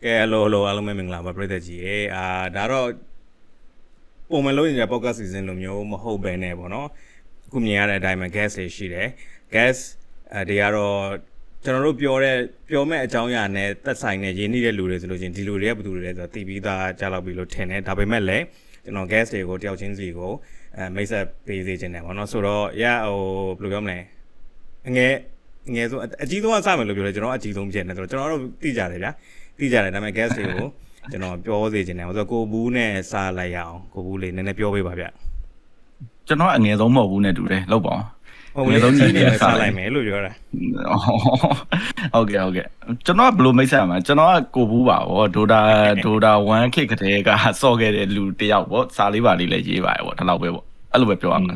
ကဲလောအားလုံးပဲမင်္ဂလာပါပရိသတ်ကြီးရေဒါတော့ပုံမှန်လို့နေတဲ့ podcast season လိုမျိုးမဟုတ်ပဲねပေါ့နော်အခုမြင်ရတဲ့အတိုင်းပဲ guest တွေရှိတယ် guest တွေကတော့ကျွန်တော်တို့ပြောမဲ့အကြောင်းအရာနဲ့သက်ဆိုင်တဲ့ရင်းနှီးတဲ့လူတွေဆိုလို့ချင်းဒီလူတွေကဘယ်သူတွေလဲဆိုတော့တည်ပြီးသားကြားလောက်ပြီလို့ထင်တယ်ဒါပေမဲ့လည်းကျွန်တော် guest တွေကိုတယောက်ချင်းစီကိုမိတ်ဆက်ပေးစေချင်တယ်ပေါ့နော်ဆိုတော့ဘယ်လိုပြောမလဲငယ်ဆိုအကြီးဆုံးအစမယ်လို့ပြောတယ်ကျွန်တော်အကြီးဆုံးဖြစ်နေဆိုတော့ကျွန်တော်တို့သိကြတယ်ဗျာသိကြတယ်ဒါပေမဲ့ guest တွေကိုကျွန်တော်ပြောစေချင်တယ်ဆိုတော့ကိုဘူးနဲ့စားလိုက်ရအောင်ကိုဘူးလေးနည်းနည်းပြောပေးပါဗျကျွန်တော်အငယ်ဆုံးမဟုတ်ဘူးနဲ့တူတယ်လောက်ပါအောင်ငယ်ဆုံးကြီးနဲ့စားလိုက်မယ်လို့ပြောတာဟုတ်ကဲ့ကျွန်တော်ကဘယ်လိုမိတ်ဆက်ရမှာကျွန်တော်ကကိုဘူးပါဗောဒိုတာ1 kick ကတည်းကစော့ခဲ့တဲ့လူတယောက်ဗောစာလေးပါလေးလည်းရေးပါတယ်ဗောဒါလောက်ပဲဗောအဲ့လိုပဲပြောရမှာ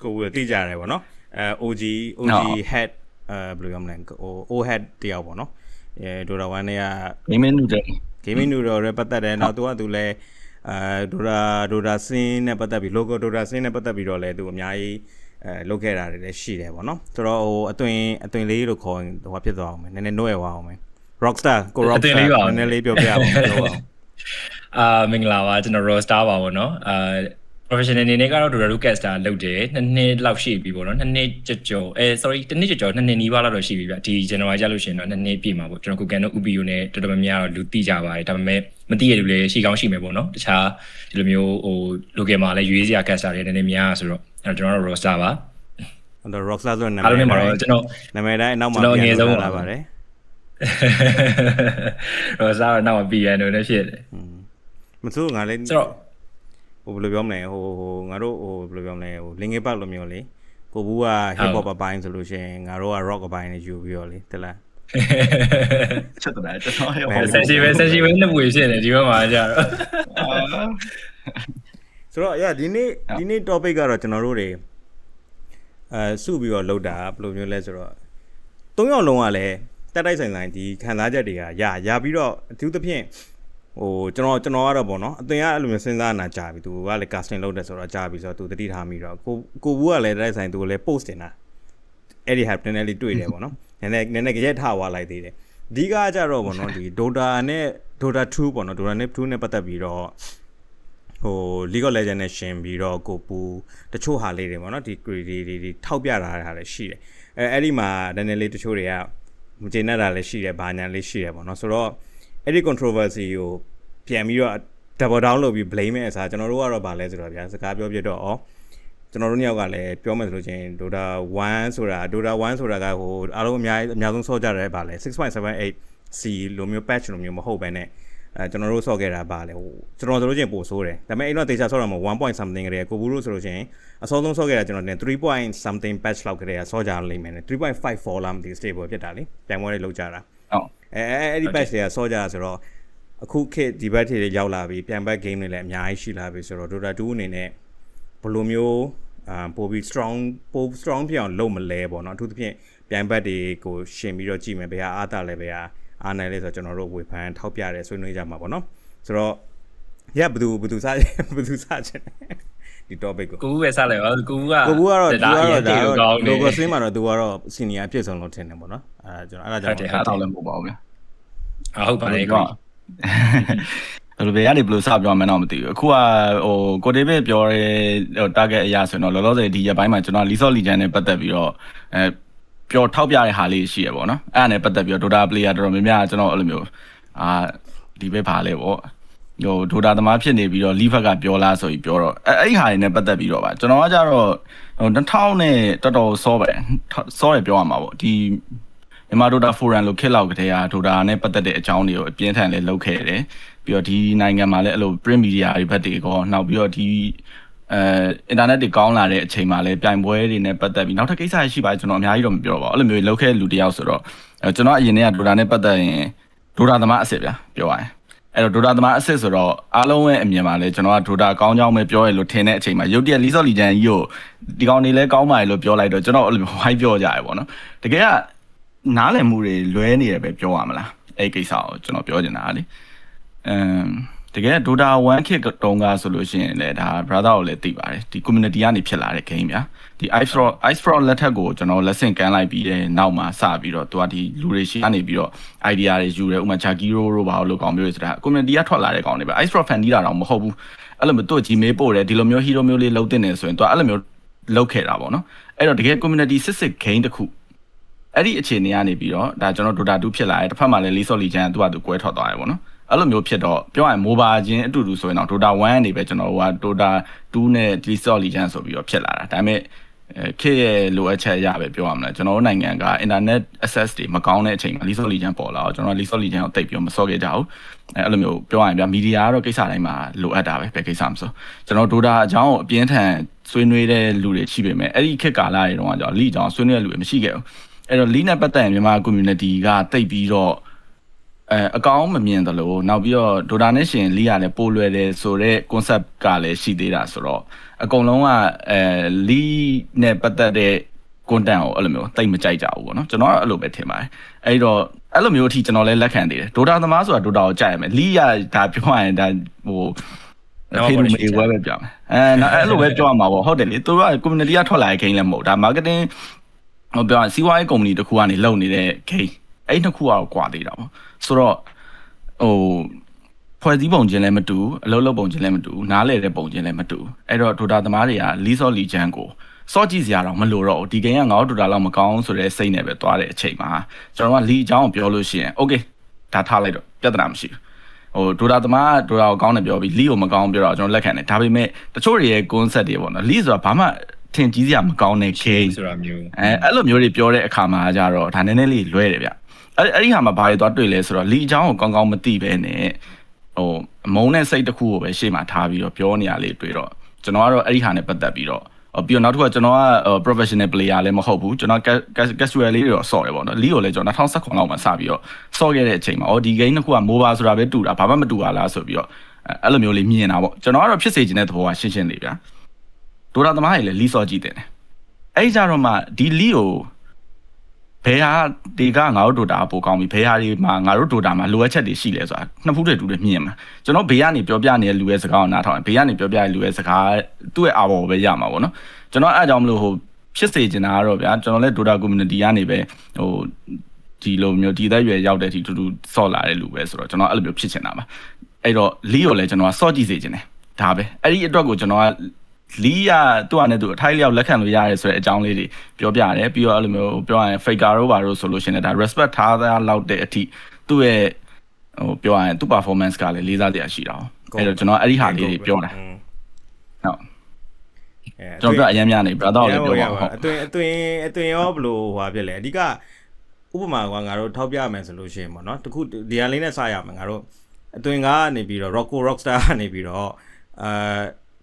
ကိုဘူးသိကြတယ်ဗောနော်OG head ဘယ်လိုပြောမလဲO head တယောက်ဗောနော်ဒိုတာ1နဲ့က gaming noodle ရပတ်သက်တယ်နောက်သူလည်းဒိုတာစင်းနဲ့ပတ်သက်ပြီး logo ဒိုတာစင်းနဲ့ပတ်သက်ပြီးတော့လည်းသူအများကြီးလုပ်ခဲ့တာတွေလည်းရှိတယ်ဗောနော်ဆိုတော့အသွင်လေးလို့ခေါ်ရင်ဟိုဖြစ်သွားအောင်မယ်နည်းနည်းနှွဲသွားအောင်မယ် rockstar ကို rockstar နည်းနည်းလေးပြောပြအောင်ပြောအောင်မင်္ဂလာပါကျွန်တော် rockstar ပါဗောနော်professional အနေနဲ့ကတော့ Dora Caster လုပ်တယ်2နှစ်လောက်ရှိပြီပေါ့နော်2နှစ်ကျော်sorry 1နှစ်ကျော်2နှစ်နီးပါးလောက်တော့ရှိပြီဗျဒီ January ကြလို့ရှိရင်တော့2နှစ်ပြည့်မှာပေါ့ကျွန်တော်ကိုကန်တို့ UPU နဲ့တော်တော်များများတော့လူသိကြပါတယ်ဒါပေမဲ့မသိရတဲ့လူလည်းရှိကောင်းရှိမယ်ပေါ့နော်တခြားဒီလိုမျိုးlocal မှာလည်းရွေးစရာ caster တွေနည်းနည်းများဆိုတော့ကျွန်တော်တို့ rockstar ပါအဲ့တော့ rockstar ဆိုတဲ့နာမည်အားလုံးမှာတော့ကျွန်တော်နာမည်တိုင်းအနောက်မှာပြန်လာပါတယ် rockstar နောက်မှာ piano နဲ့ဖြစ်တယ်မစိုးငါလည်းဆိုတော့ဘယ်လိုပြောမလဲငါတို့ဘယ်လိုပြောမလဲLinkin Park လိုမျိုးလေကိုဘူးက hip hop အပိုင်းဆိုလို့ရှိရင်ငါတို့က rock အပိုင်းနဲ့ယူပြီးတော့လေတလားချက်တယ်ကျွန်တော်ဟိုဆက်ရှိပဲနှစ်ပွေဖြစ်နေဒီဘက်မှာကြတော့ဆိုတော့ဒီနေ့ topic ကတော့ကျွန်တော်တို့တွေစုပြီးတော့လောက်တာဘယ်လိုမျိုးလဲဆိုတော့၃ယောက်လုံးကလည်းတိုက်ဆိုင်ဒီခံစားချက်တွေကရပြီးတော့အထူးသဖြင့်ကျွန်တော်ကတော့ပေါ့နော်အတင်ကအဲ့လိုမျိုးစဉ်းစားနာကြာပြီသူကလည်း casting လုပ်တယ်ဆိုတော့ကြာပြီဆိုတော့သူတတိထားမိတော့ကိုဘူးကလည်းတိုက်ဆိုင်သူကိုလည်း post တင်တာအဲ့ဒီ hype နည်းနည်းလေးတွေ့တယ်ပေါ့နော်နည်းနည်းကြက်ထားသွားလိုက်သေးတယ်အဓိကကြတော့ပေါ့နော်ဒီ Dota နဲ့ Dota 2ပေါ့နော် Dota နဲ့ 2 နဲ့ပတ်သက်ပြီးတော့League of Legends နဲ့ရှင်ပြီးတော့ကိုပူတချို့ဟာလေးတွေပေါ့နော်ဒီထောက်ပြတာလည်းရှိတယ်အဲ့ဒီမှာနည်းနည်းလေးတချို့တွေကမကျေနပ်တာလည်းရှိတယ်ဘာညာလေးရှိတယ်ပေါ့နော်ဆိုတော့အဲ့ဒီ controversy ကိုပြန်ပြီးတော့ double down လုပ်ပြီး blame ရဲ့အစားကျွန်တော်တို့ကတော့ဗာလဲဆိုတော့ဗျာစကားပြောပြတော့ကျွန်တော်တို့ညောက်ကလည်းပြောမယ်ဆိုလို့ချင်း Dota 1ဆိုတာကအားလုံးအများဆုံးဆော့ကြတယ်ဗာလဲ 6.78C လိုမျိုး patch လိုမျိုးမဟုတ်ဘဲနဲ့ကျွန်တော်တို့ဆော့ခဲ့တာဗာလဲကျွန်တော်ဆိုလို့ချင်းပို့ဆိုးတယ်ဒါပေမဲ့အဲ့တော့ data ဆော့တာမဟုတ် 1. something ကလေးကိုဘူးလို့ဆိုလို့ချင်းအစောဆုံးဆော့ခဲ့တာကျွန်တော်တင်3. something patch လောက်ကလေးဆော့ကြလိမ့်မယ်နဲ့ 3.54 လားမသိ stable ဖြစ်တာလေပြန်ပွဲလေးလောက်ကြတာဟုတ်အဲ့ဒီ patch တွေကဆော့ကြဆိုတော့အခုခေတ်ဒီဘက်တွေရောက်လာပြီပြန်ဘက် game တွေလည်းအများကြီးရှိလာပြီဆိုတော့ Dota 2အနေနဲ့ဘယ်လိုမျိုးပိုပြီး strong ဖြစ်အောင်လုပ်မလဲပေါ့နော်အထူးသဖြင့်ပြန်ဘက်တွေကိုရှင်ပြီးတော့ကြည့်မယ်ဘယ်ဟာအားတာလဲဘယ်ဟာအားနိုင်လဲဆိုတော့ကျွန်တော်တို့ဝေဖန်ထောက်ပြတယ်ဆွေးနွေးကြမှာပေါ့နော်ဆိုတော့ဘယ်သူစားချင်ဒီ topic ကိုဘူးပဲစားလိုက်ပါကိုဘူးကတော့ logo စင်းမှာတော့သူကတော့ senior အပြည့်စုံလို့ထင်တယ်ပေါ့နော်ကျွန်တော်အဲ့ဒါကြောင့်အားတော့လည်းမဟုတ်ပါဘူးဗျဟုတ်ပါတယ်ကွာဘယ်လိုပဲရနေဘယ်လိုစပြောမှန်းတော့မသိဘူးအခုကကိုဒေးဗစ်ပြောတဲ့target အရာဆိုတော့လောလောဆယ်ဒီရက်ပိုင်းမှာကျွန်တော် League of Legends နဲ့ပတ်သက်ပြီးတော့ပြောထောက်ပြတဲ့ဟာလေးရှိရပေါ့နော်အဲ့ဒါနဲ့ပတ်သက်ပြီးတော့ Dota player တော်တော်များများကျွန်တော်အဲ့လိုမျိုးဒီဘက်ပါလဲပေါ့Dota သမားဖြစ်နေပြီးတော့ League ကပြောလားဆိုပြီးပြောတော့အဲ့ဟာတွေနဲ့ပတ်သက်ပြီးတော့ပါကျွန်တော်ကကြတော့2000နဲ့တော်တော်စောတယ်ပြောရမှာပေါ့ဒီမြန်မာ Dota Forum လို့ခက်လောက်ကတည်းက Dota နဲ့ပတ်သက်တဲ့အကြောင်းတွေကိုအပြင်းထန်လေးလုပ်ခဲ့တယ်ပြီးတော့ဒီနိုင်ငံမှာလည်းအဲ့လို print media တွေဘက်တွေကောနောက်ပြီးတော့ဒီinternet တွေကောင်းလာတဲ့အချိန်မှာလည်းပြိုင်ပွဲတွေနဲ့ပတ်သက်ပြီးနောက်ထပ်ကိစ္စရရှိပါတယ်ကျွန်တော်အများကြီးတော့မပြောပါဘူးအဲ့လိုမျိုးလုပ်ခဲ့လူတယောက်ဆိုတော့ကျွန်တော်အရင်တည်းက Dota နဲ့ပတ်သက်ရင် Dota သမားအစ်စ်ဗျာပြောရရင်အဲ့တော့ Dota သမားအစ်စ်ဆိုတော့အားလုံးရဲ့အမြင်မှာလည်းကျွန်တော်က Dota ကောင်းကြောင်းပဲပြောရလို့ထင်တဲ့အချိန်မှာရုပ်တရက် League of Legends ကြီးကိုဒီကောင်တွေလည်းကောင်းပါတယ်လို့ပြောလိုက်တော့ကျွန်တော်အဲ့လိုဝိုင်းပြောကြရပေါ့နော်တကယ်ကနားလည်မှုတွေလွဲနေတယ်ပဲပြောရမလားအဲ့ကိစ္စကိုကျွန်တော်ပြောချင်တာလေတ တကယ် Dota 1 kit တုန်းကဆိုလို့ရှိရင်လည်းဒါ brother ကိုလည်းသိပါတယ်ဒီ community ကနေဖြစ်လာတဲ့ game ဗျာဒီ Ice Frog လက်ထက်ကိုကျွန်တော်လက်ဆင့်ကမ်းလိုက်ပြီးတဲ့နောက်မှာစပြီးတော့သူကဒီလူတွေရှိကနေပြီးတော့ idea တွေယူတယ်ဥပမာ Jakiro တို့ဘာလို့ကောင်မျိုးတွေဆိုတာ community ကထွက်လာတဲ့ကောင်တွေပဲ Ice Frog fan တီးတာတော့မဟုတ်ဘူးအဲ့လိုမျိုးသူ့ Gmail ပို့တယ်ဒီလိုမျိုး hero မျိုးလေးလုံးတင်နေဆိုရင်သူကအဲ့လိုမျိုးလုပ်ခဲ့တာပေါ့နော်အဲ့တော့တကယ် community စစ် game တစ်ခုအဲ့ဒီအခြေအနေကနေပြီးတော့ဒါကျွန်တော် Dota 2ဖြစ်လာတယ်တစ်ဖက်မှာလည်း League of Legends ကသူ့ကွဲထွက်သွားတယ်ပေါ့နော်အဲ့လိုမျိုးဖြစ်တော့ပြောရရင် mobile ချင်းအတူတူဆိုရင်တော့ Dota 1နေပဲကျွန်တော်တို့က Dota 2နဲ့ League of Legends ဆိုပြီးတော့ဖြစ်လာတာဒါပေမဲ့ခေတ်ရဲ့လိုအပ်ချက်အရပဲပြောရမလားကျွန်တော်တို့နိုင်ငံက internet access တွေမကောင်းတဲ့အချိန်မှာ League of Legends ပေါ်လာတော့ကျွန်တော် League of Legends ကိုတိတ်ပြီးမစော့ခဲ့ကြဘူးအဲ့လိုမျိုးပြောရရင်ဗျာ media ကတော့ကိစ္စတိုင်းမှာလိုအပ်တာပဲဘယ်ကိစ္စမဆိုကျွန်တော် Dota အကြောင်းကိုအပြင်းထန်ဆွေးနွေးတဲ့လူတွေရှိပေမဲ့အဲ့ဒီခေတ်ကာလတွေတုန်းကကျွန်တော် League အကြောင်းဆွေးနွေးတဲ့လူတွေမရှိခဲ့ဘူးအဲ့တော့ League နဲ့ပတ်သက်ရင်မြန်မာ community ကတိတ်ပြီးတော့အကောင်းမမြင်တယ်လို့နောက်ပြီးတော့ Dota နဲ့ရှင် League ကလည်းပိုလွယ်တယ်ဆိုတော့ concept ကလည်းရှိသေးတာဆိုတော့အကုန်လုံးကLeague နဲ့ပတ်သက်တဲ့ content ကိုအဲ့လိုမျိုးတိတ်မကြိုက်ကြဘူးပေါ့နော်ကျွန်တော်ကအဲ့လိုပဲထင်ပါတယ်အဲ့တော့အဲ့လိုမျိုးအထိကျွန်တော်လည်းလက်ခံသေးတယ် Dota သမားဆိုတာ Dota ကိုကြိုက်ရမယ် League ကဒါပြောရရင်ဒါဟိုဖေးလို့မေးဝဲပဲပြောမယ်အဲ့လိုပဲပြောရမှာပေါ့ဟုတ်တယ်လေသူက community ကထွက်လာတဲ့ game လည်းမဟုတ်ဒါ marketing ဟိုပြောရင်စီးပွားရေး company တစ်ခုကနေလုပ်နေတဲ့ game အဲ့နှစ်ခုကတော့ကွာသေးတာပေါ့ဆိုတော့ဟိုဖွဲ့စည်းပုံချင်းလည်းမတူအလုပ်လုပ်ပုံချင်းလည်းမတူနားလည်တဲ့ပုံချင်းလည်းမတူအဲ့တော့ Dota သမားတွေက League of Legends ကိုစော့ကြည့်စရာတော့မလိုတော့ဘူးဒီ game ကငါတို့ Dota လောက်မကောင်းဆိုတဲ့စိတ်နဲ့ပဲသွားတဲ့အချိန်မှာကျွန်တော်က League အကြောင်းကိုပြောလို့ရှိရင် okay ဒါထားလိုက်တော့ပြဿနာမရှိဘူးဟို Dota သမား Dota ကိုကောင်းတယ်ပြောပြီး League ကိုမကောင်းပြောတော့ကျွန်တော်လက်ခံတယ်ဒါပေမဲ့တချို့တွေရဲ့ concept တွေပေါ့နော် League ဆိုတာဘာမှထင်ကြီးစရာမကောင်းတဲ့ game ဆိုတာမျိုးအဲ့လိုမျိုးတွေပြောတဲ့အခါမှာကြတော့ဒါနည်းနည်းလေးလွဲတယ်ဗျအဲ့ဒီဟာမှာဘာတွေသွားတွေ့လဲဆိုတော့ League အကြောင်းကိုကောင်းကောင်းမသိပဲနဲ့ဟိုမုန်းတဲ့စိတ်တစ်ခုကိုပဲရှေ့မှာထားပြီးတော့ပြောနေရလေးတွေ့တော့ကျွန်တော်ကတော့အဲ့ဒီဟာနဲ့ပတ်သက်ပြီးတော့ပြီးတော့နောက်တစ်ခုကကျွန်တော်က professional player လည်းမဟုတ်ဘူးကျွန်တော် casual လေးတွေတော့ဆော့ရပေါ့နော် League ကိုလည်းကျွန်တော်2019လောက်မှာစပြီးတော့ဆော့ခဲ့တဲ့အချိန်မှာဒီ game တစ်ခုက mobile ဆိုတာပဲတူတာဘာမှမတူပါလားဆိုပြီးတော့အဲ့လိုမျိုးလေးမြင်တာပေါ့ကျွန်တော်ကတော့ဖြစ်စေချင်တဲ့သဘောကရှင်းရှင်းလေးဗျာ Dota သမားတွေလည်း League ဆော့ကြည့်တယ်အဲ့ကြတော့မှဒီ League ကိုဘယ်ဟာဒီကငါတို့ Dota ပိုကောင်းပြီဘယ်ဟာဒီမှာငါတို့ Dota မှာလိုအပ်ချက်တွေရှိလဲဆိုတာနှစ်ဖူးတွေတူတယ်မြင်မှာကျွန်တော်ဘေးကနေပြောပြနေတဲ့လူရဲ့စကားကိုနားထောင်ဘေးကနေပြောပြတဲ့လူရဲ့စကားသူ့ရဲ့အာဘော်ကိုပဲရမှာပေါ့နော်ကျွန်တော်အဲ့အကြောင်းမလို့ဟိုဖြစ်စေချင်တာကတော့ဗျာကျွန်တော်လည်း Dota community ကနေပဲဟိုဒီလိုမျိုးဒီသက်ရွယ်ရောက်တဲ့အထိတူတူဆော့လာတဲ့လူပဲဆိုတော့ကျွန်တော်အဲ့လိုမျိုးဖြစ်ချင်တာပါအဲ့တော့ League ကိုလည်းကျွန်တော်ကဆော့ကြည့်စေချင်တယ်ဒါပဲအဲ့ဒီအတွက်ကိုကျွန်တော်ကLeague ကသူ့အနေနဲ့သူအထိုက်လျောက်လက်ခံလို့ရတယ်ဆိုတဲ့အကြောင်းလေးတွေပြောပြရတယ်ပြီးတော့အဲ့လိုမျိုးပြောရရင် faker တို့ဘာလို့ဆိုလို့ရှိရင်ဒါ respect ထားတာလောက်တဲ့အထိသူ့ရဲ့ဟိုပြောရရင်သူ့ performance ကလည်းလေးစားစရာရှိတာ။အဲ့တော့ကျွန်တော်အဲ့ဒီဟာလေးတွေပြောတာ။ဟုတ်။ကျွန်တော်ပြောအရင်များနေ brother ကိုလည်းပြောပါဟုတ်။အတွင်ရောဘလို့ဟွာဖြစ်လဲအဓိကဥပမာကငါတို့ထောက်ပြမယ်ဆိုလို့ရှိရင်ပေါ့နော်တခုဒီဟာလေးနဲ့စရမယ်ငါတို့အတွင်ကနေပြီးတော့ Rockstar ကနေပြီးတော့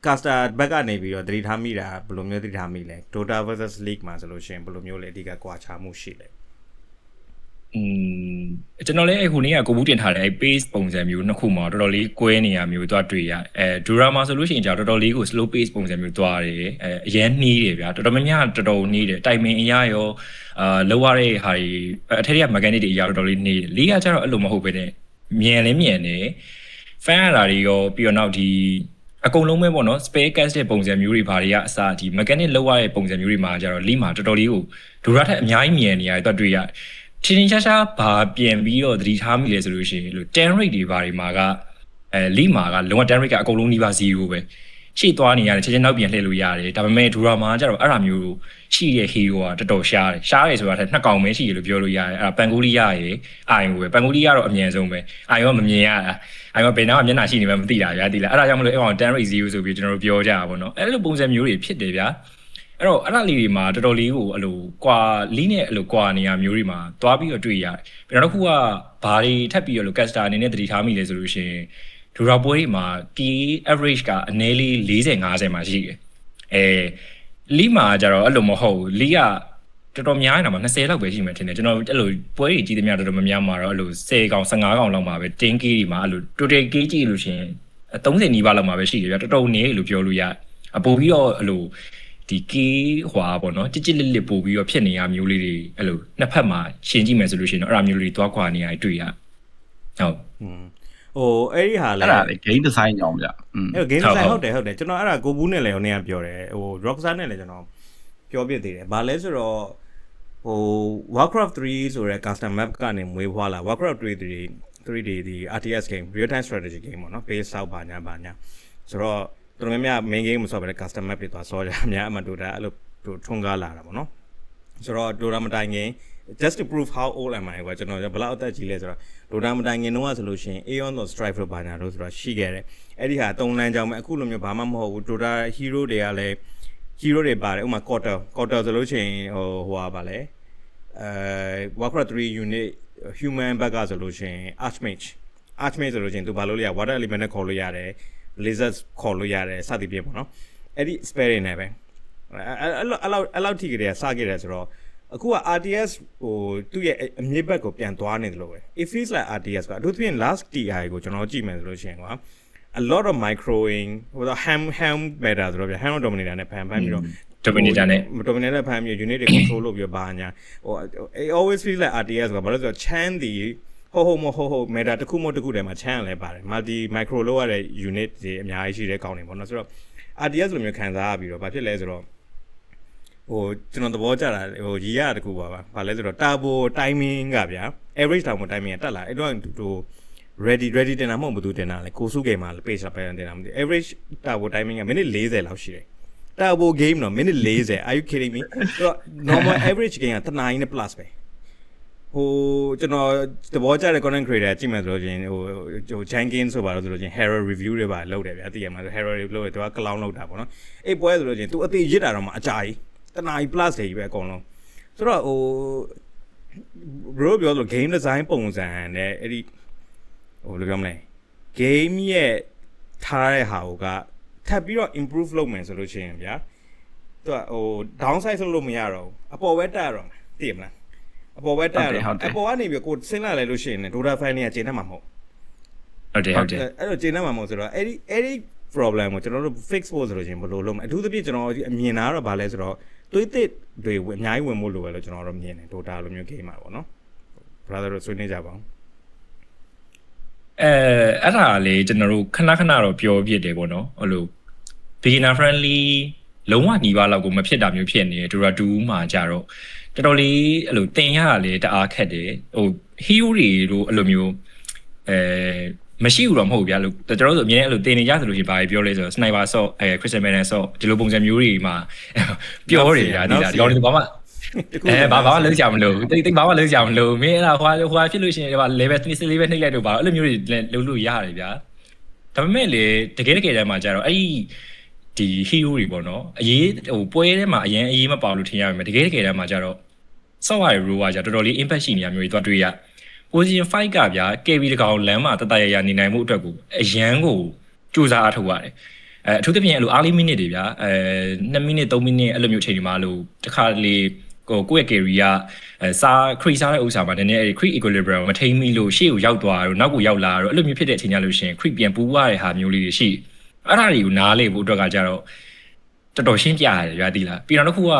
caster back ကနေပြီးတော့သတိထားမိတာဘယ်လိုမျိုးသတိထားမိလဲ Dota versus League မှာဆိုလို့ရှိရင်ဘယ်လိုမျိုးလဲအဓိကကွာခြားမှုရှိလဲကျွန်တော်လည်းအခုနေ့ကကိုဘူးတင်ထားတဲ့ pace ပုံစံမျိုးနှစ်ခုမှာတော်တော်လေးကွဲနေရမျိုးသွားတွေ့ရDura မှာဆိုလို့ရှိရင်ကြာတော်တော်လေးကို slow pace ပုံစံမျိုးသွားတယ်အရင်နှီးတယ်ဗျာတော်တော်များများတော်တော်နှီးတယ်တိုင်မင်အရာရောလောက်ရတဲ့ဟာတွေအထက်ထက် mechanic တွေအရာတော်တော်လေးနှီးတယ်လေးကကျတော့အဲ့လိုမဟုတ်ပဲနဲ့မြန်လဲမြန်တယ် fan ရတာတွေရောပြီးတော့နောက်ဒီအကုန်လုံးပဲပေါ့နော် spare cast တဲ့ပုံစံမျိုးတွေဘာတွေကအစားဒီ mechanic လောက်ရတဲ့ပုံစံမျိုးတွေမှာကျတော့ League မှာတော်တော်လေးကို Dura ထက်အများကြီးမြန်နေရတယ်တွေ့ရချင်းရှားရှားဘာပြင်ပြီးတော့သတိထားမိလဲဆိုလို့ရှိရင်လို့ 10 rate တွေဘာတွေမှာကLeague မှာကလုံးဝ10 rate ကအကုန်လုံးနှီးပါ0ပဲရှေ့သွားနေရတယ်ချက်ချင်းနောက်ပြန်လှည့်လို့ရတယ်ဒါပေမဲ့ Dura မှာကျတော့အဲ့ဒါမျိုးရှိတဲ့ hero ကတော်တော်ရှားတယ်ဆိုတာထက်နှစ်ကောင်ပဲရှိရလို့ပြောလို့ရတယ်အဲ့ဒါပန်ကူလီယာရဲ့အိုင်ပဲပန်ကူလီယာတော့အမြန်ဆုံးပဲအိုင်ရောမမြင်ရတာအိုင်ရောဘယ်တော့မှမျက်နှာရှိနေမှမသိတာဗျာသိလားအဲ့ဒါကြောင့်မလို့အဲ့ကောင်10 rate 0ဆိုပြီးကျွန်တော်တို့ပြောကြတာပေါ့နော်အဲ့လိုပုံစံမျိုးတွေဖြစ်တယ်ဗျာအဲ့တော့အဲ့ဒါလေးတွေမှာတော်တော်လေးကိုအဲ့လိုကွာလီးနဲ့အဲ့လိုကွာနေရမျိုးတွေမှာတွားပြီးတော့တွေ့ရတယ်ပြီးတော့တစ်ခုကဘာတွေထပ်ပြီးတော့လို့ caster အနေနဲ့သတိထားမိလဲဆိုလို့ရှိရင်ဒူရာပွဲတွေမှာ key average ကအနည်းလေး40 50မှာရှိတယ်လီးမှာကျတော့အဲ့လိုမဟုတ်ဘူးလီးကတော်တော်များနေတာမှာ20လောက်ပဲရှိမှထင်တယ်ကျွန်တော်အဲ့လိုပွဲတွေကြီးသမျှတော်တော်များမှာတော့အဲ့လို10ကောင်15ကောင်လောက်မှာပဲ10 key တွေမှာအဲ့လို total key ကြည့်လို့ရှိရင်30နီးပါးလောက်မှာပဲရှိတယ်ဗျာတော်တော်နေလို့ပြောလို့ရအပို့ပြီးတော့အဲ့လိုဒီကေးဟွာပေါ့နော်ကြစ်လစ်ပို့ပြီးတော့ဖြစ်နေရမျိုးလေးတွေအဲ့လိုနှစ်ဖက်မှာရှင်းကြည့်မယ်ဆိုလို့ရှိရင်တော့အဲ့အမျိုးလေးတွေသွားခွာနေရတွေ့ရ အဲ့ဒီဟာလဲ အဲ့ဒါလေ game design ကြောင့်ဗျအဲ့ game design ဟုတ်တယ်ကျွန်တော်အဲ့ဒါကိုဘူးနဲ့လည်းနေရပြောတယ်Rockstar နဲ့လည်းကျွန်တော်ပြောပြသေးတယ်ဘာလဲဆိုတော့Warcraft 3ဆိုတဲ့ custom map ကနေမွေးဖွားလာ Warcraft 3D ဒီ RTS game real time strategy game ပေါ့နော် base ဆောက်ပါညာဆိုတော့တော်တော်များ main game မဆော့ဘဲ custom map တွေသွားဆော့ကြအများအမှDota အဲ့လိုထွန်းကားလာတာပေါ့နော်ဆိုတော့ Dota မတိုင်ခင် just to prove how old am I ကွာကျွန်တော်ဘယ်လောက်အသက်ကြီးလဲဆိုတော့ Dota မတိုင်ခင်တော့ဆိုလို့ရှိရင် Aeon or Strife လို့ဘာညာလို့ဆိုတော့ရှိခဲ့တယ်အဲ့ဒီဟာ3လမ်းကြောင်းပဲအခုလိုမျိုးဘာမှမဟုတ်ဘူး Dota hero တွေကလည်း hero တွေပါတယ်ဥပမာ Quarter ဆိုလို့ရှိရင်ဟိုဟာပါလဲWarcraft 3 unit human ဘက်ကဆိုလို့ရှိရင် Archmage ဆိုလို့ရှိရင်သူဘာလို့လဲ water element နဲ့ခေါ်လို့ရတယ် blizzard ခေါ်လို့ရတယ်စသည်ဖြင့်ပေါ့နော်အဲ့ဒီ spell တွေနဲ့ပဲအဲ့လောက်ထိကြတဲ့စခဲ့တယ်ဆိုတော့အခုက RTS သူ့ရဲ့အမြင့်ဘက်ကိုပြန်သွားနေတယ်လို့ပဲ it feels like RTS ကအထူးသဖြင့် last TI ကိုကျွန်တော်ကြည့်မယ်ဆိုလို့ရှိရင်ကွာ a lot of microing ဟို ham better ဆိုတော့ဗျ ham dominator နဲ့ဖန်ပြီးတော့ dominator နဲ့ဖန်ပြီး unit တွေ control လုပ်ပြီးဘာညာit always feels like RTS ကဘာလို့ဆိုတော့ chan ဒီဟို meta တစ်ခုမှတစ်ခုတည်းမှာ chan လည်းပါတယ် multi micro လောက်ရတဲ့ unit တွေအများကြီးရှိတဲ့ကောင်းနေပေါ့နော်ဆိုတော့ RTS လိုမျိုးခံစားရပြီးတော့ဘာဖြစ်လဲဆိုတော့ကျွန်တော်သဘောကျတာရီရတခုပါဘာလဲဆိုတော့ turbo timing ကဗျာ average turbo timing ကတက်လာအဲ့တော့ready တင်တာမဟုတ်ဘူးသူတင်တာလေကိုစုဂိမ်းမှာ page လာပြန်တင်တာမသိ average turbo timing ကမိနစ်40လောက်ရှိတယ် turbo game တော့မိနစ်40 are you kidding me ဆိုတော့ normal average game ကတနာရီနဲ့ plus ပဲကျွန်တော်သဘောကျတဲ့ content creator ကြည့်မှဆိုလို့ချင်းJenkins ဆိုပါတော့ဆိုလို့ချင်း hero review တွေပါလုပ်တယ်ဗျာသိရမှာဆို hero review လုပ်တယ်သူက clown လုပ်တာပေါ့နော်အဲ့ပွဲဆိုလို့ချင်းသူအသေးရစ်တာတော့မှအကြာကြီးတနာရီ plus တွေပဲအကုန်လုံးဆိုတော့bro ပြောလို့ game design ပုံစံနဲ့အဲ့ဒီလိုပြောမလဲ game ရဲ့ထားတဲ့ဟာကထပ်ပြီးတော့ improve လုပ်မယ်ဆိုလို့ရှိရင်ဗျာသူကdownside ဆိုလို့မရတော့ဘူးအပေါ်ပဲတက်ရတော့မှာသိရမလားအပေါ်ပဲတက်ရတော့အပေါ်ကနေပြီးကိုဆင်းလာလိုက်လို့ရှိရင် Dota file တွေကကျင်းတတ်မှာမဟုတ်ဟုတ်တယ်အဲ့တော့ကျင်းတတ်မှာမဟုတ်ဆိုတော့အဲ့ဒီ problem ကိုကျွန်တော်တို့ fix ဖို့ဆိုလို့ရှိရင်ဘယ်လိုလုပ်မလဲအထူးသဖြင့်ကျွန်တော်အမြင်တာတော့ဗာလဲဆိုတော့သွေးသစ်တွေအများကြီးဝင်ဖို့လိုပဲလို့ကျွန်တော်တို့မြင်တယ် Dota လိုမျိုး game မှာပေါ့နော် brother တို့ဆွေးနွေးကြပါအောင်အဲ့ဒါလေကျွန်တော်တို့ခဏတော့ပြောပြတယ်ပေါ့နော်ဟိုလို beginner friendly လုံးဝညီပါလောက်ကိုမဖြစ်တာမျိုးဖြစ်နေတယ် Dota 2မှာကြတော့တော်တော်လေးအဲ့လိုတင်ရတာလေတအားခက်တယ်hero တွေတို့အဲ့လိုမျိုးမရှိဘူးတော့မဟုတ်ဘူးဗျာလို့ကျွန်တော်တို့ဆိုအမြင်နဲ့အဲ့လိုတင်နေကြဆိုလို့ရှိရင်ဘာပြောလဲဆိုတော့ sniper shot crystal man shot ဒီလိုပုံစံမျိုးတွေမှာပြောတယ်ဗျာဒီကောင်တွေဘာမှဘာလုံးကြမလို့တိတ်ဘာမှလုံးကြမလို့မင်းအဲ့ဒါဟိုဖြစ်လို့ရှိရင်ဘာ level 2 level နှိပ်လိုက်တော့ဘာအဲ့လိုမျိုးတွေလုံးလို့ရတယ်ဗျာဒါပေမဲ့လေတကယ်တမ်းမှာကြတော့အဲ့ဒီ hero တွေပေါ့နော်အရေးပွဲထဲမှာအရင်အရေးမပါလို့ထင်ရပါမယ်တကယ်တမ်းမှာကြတော့ software rover ကြတော်တော်လေး impact ရှိနေရမျိုးတွေတွေ့ရ position 5ကဗျာ KB တကောင်လမ်းမှာတတရနေနိုင်မှုအတွက်ကိုအရန်ကိုစူးစမ်းအထောက်ရတယ်အထူးသဖြင့်အဲ့လို early minute တွေဗျာ2 minute 3 minute အဲ့လိုမျိုးချိန်ဒီမှာလို့တခါလေကိုယ့်ရဲ့ carry ကcrease စားတဲ့ဥစ္စာမှာနည်းနည်းအဲ့ creep equilibrium မထိန်းမိလို့ရှေ့ကိုရောက်သွားတော့နောက်ကိုရောက်လာတော့အဲ့လိုမျိုးဖြစ်တဲ့အချိန်ကြလို့ရှိရင် creep ပြန်ပူရတဲ့ဟာမျိုးလေးတွေရှိအဲ့ဒါတွေကိုနားလေဖို့အတွက်ကကြတော့တော်တော်ရှင်းပြရတယ်ဗျာဒီလားပြီးတော့တစ်ခုက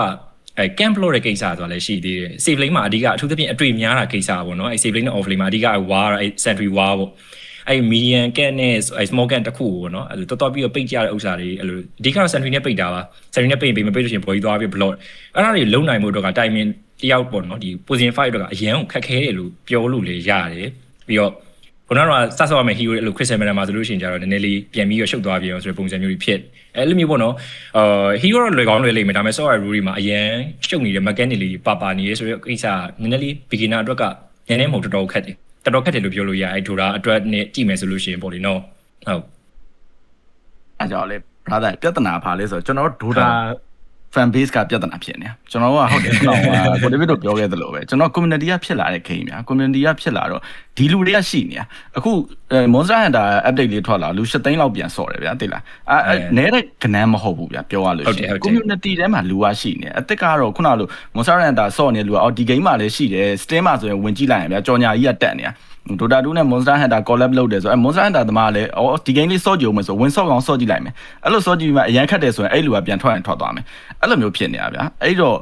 camp လို့တဲ့ကိစ္စဆိုတာလည်းရှိသေးတယ် save lane မှာအဓိကအထူးသဖြင့်အတွေ့များတာကိစ္စပေါ့နော် save lane နဲ့ off lane မှာအဓိက war sentry war ပေါ့ medium can နဲ့ small can တခုပေါ့နော်အဲ့လိုတော်ပြီးတော့ပိတ်ကြတဲ့ဥစ္စာတွေအဲ့လိုအဓိက sentry နဲ့ပိတ်တာပါ sentry နဲ့ပိတ်မပိတ်လို့ရှိရင်ပေါ်ကြီးသွားပြီး block အဲ့ဒါတွေလုံနိုင်မှုအတွက်က timing တယောက်ပေါ့နော်ဒီ position 5အတွက်ကအရန်ကိုခက်ခဲတယ်လို့ပြောလို့လေရတယ်ပြီးတော့ခုနကတော့စဆော့ရမယ့် hero အဲ့လို crystal man မှာဆိုလို့ရှိရင်ကြတော့နည်းနည်းလေးပြန်ပြီးတော့ရှုပ်သွားပြီးအောင်ဆိုတဲ့ပုံစံမျိုးတွေဖြစ်အဲ့လိုမျိုးပေါ့နော် hero လွယ်ကောင်းလွယ်လိမ့်မယ်ဒါပေမဲ့ software rule တွေမှာအရန်ရှုပ်နေတဲ့ mechanic လေးပါနေရဲဆိုတဲ့ကိစ္စနည်းနည်းလေး beginner အတွက်ကနည်းနည်းမဟုတ်တော်တော်ခက်တယ်လို့ပြောလို့ရအဲ့ Dota အတွက်နဲ့ကြည့်မယ်ဆိုလို့ရှိရင်ပေါ့လေနော်ဟုတ်အဲ့ကြောင့်လေ brother ပြဿနာပါလဲဆိုတော့ကျွန်တော်တို့ Dota fan base ကပြဿနာဖြစ်နေတာကျွန်တော်ကဟုတ်တယ်တော့ကိုဒေးဗစ်တို့ပြောခဲ့သလိုပဲကျွန်တော် community ကဖြစ်လာတဲ့ခိမ်းဗျာ community ကဖြစ်လာတော့ဒီလူတွေကရှိနေတာအခု Monster Hunter update လေးထွက်လာလူ7သိန်းလောက်ပြန်ဆော့တယ်ဗျာသိလားနဲတဲ့ကနန်းမဟုတ်ဘူးဗျာပြောရလို့ရှိရင် community ထဲမှာလူကရှိနေအစ်စ်ကတော့ခုနကလို Monster Hunter ဆော့နေလူကဒီ game မှာလည်းရှိတယ် Steam မှာဆိုရင်ဝင်ကြည့်လိုက်ရင်ဗျာကြော်ညာကြီးကတက်နေတာDota 2နဲ့ Monster Hunter collab လုပ်တယ်ဆိုတော့Monster Hunter သမားလည်းဒီ game လေးဆော့ကြည့်အောင်ဆိုဝင်ဆော့ကောင်ဆော့ကြည့်လိုက်မယ်အဲ့လိုဆော့ကြည့်ပြီးမှအရန်ခတ်တယ်ဆိုရင်အဲ့လူကပြန်ထွက်သွားမယ်အဲ့လိုမျိုးဖြစ်နေတာဗျာအဲ့တော့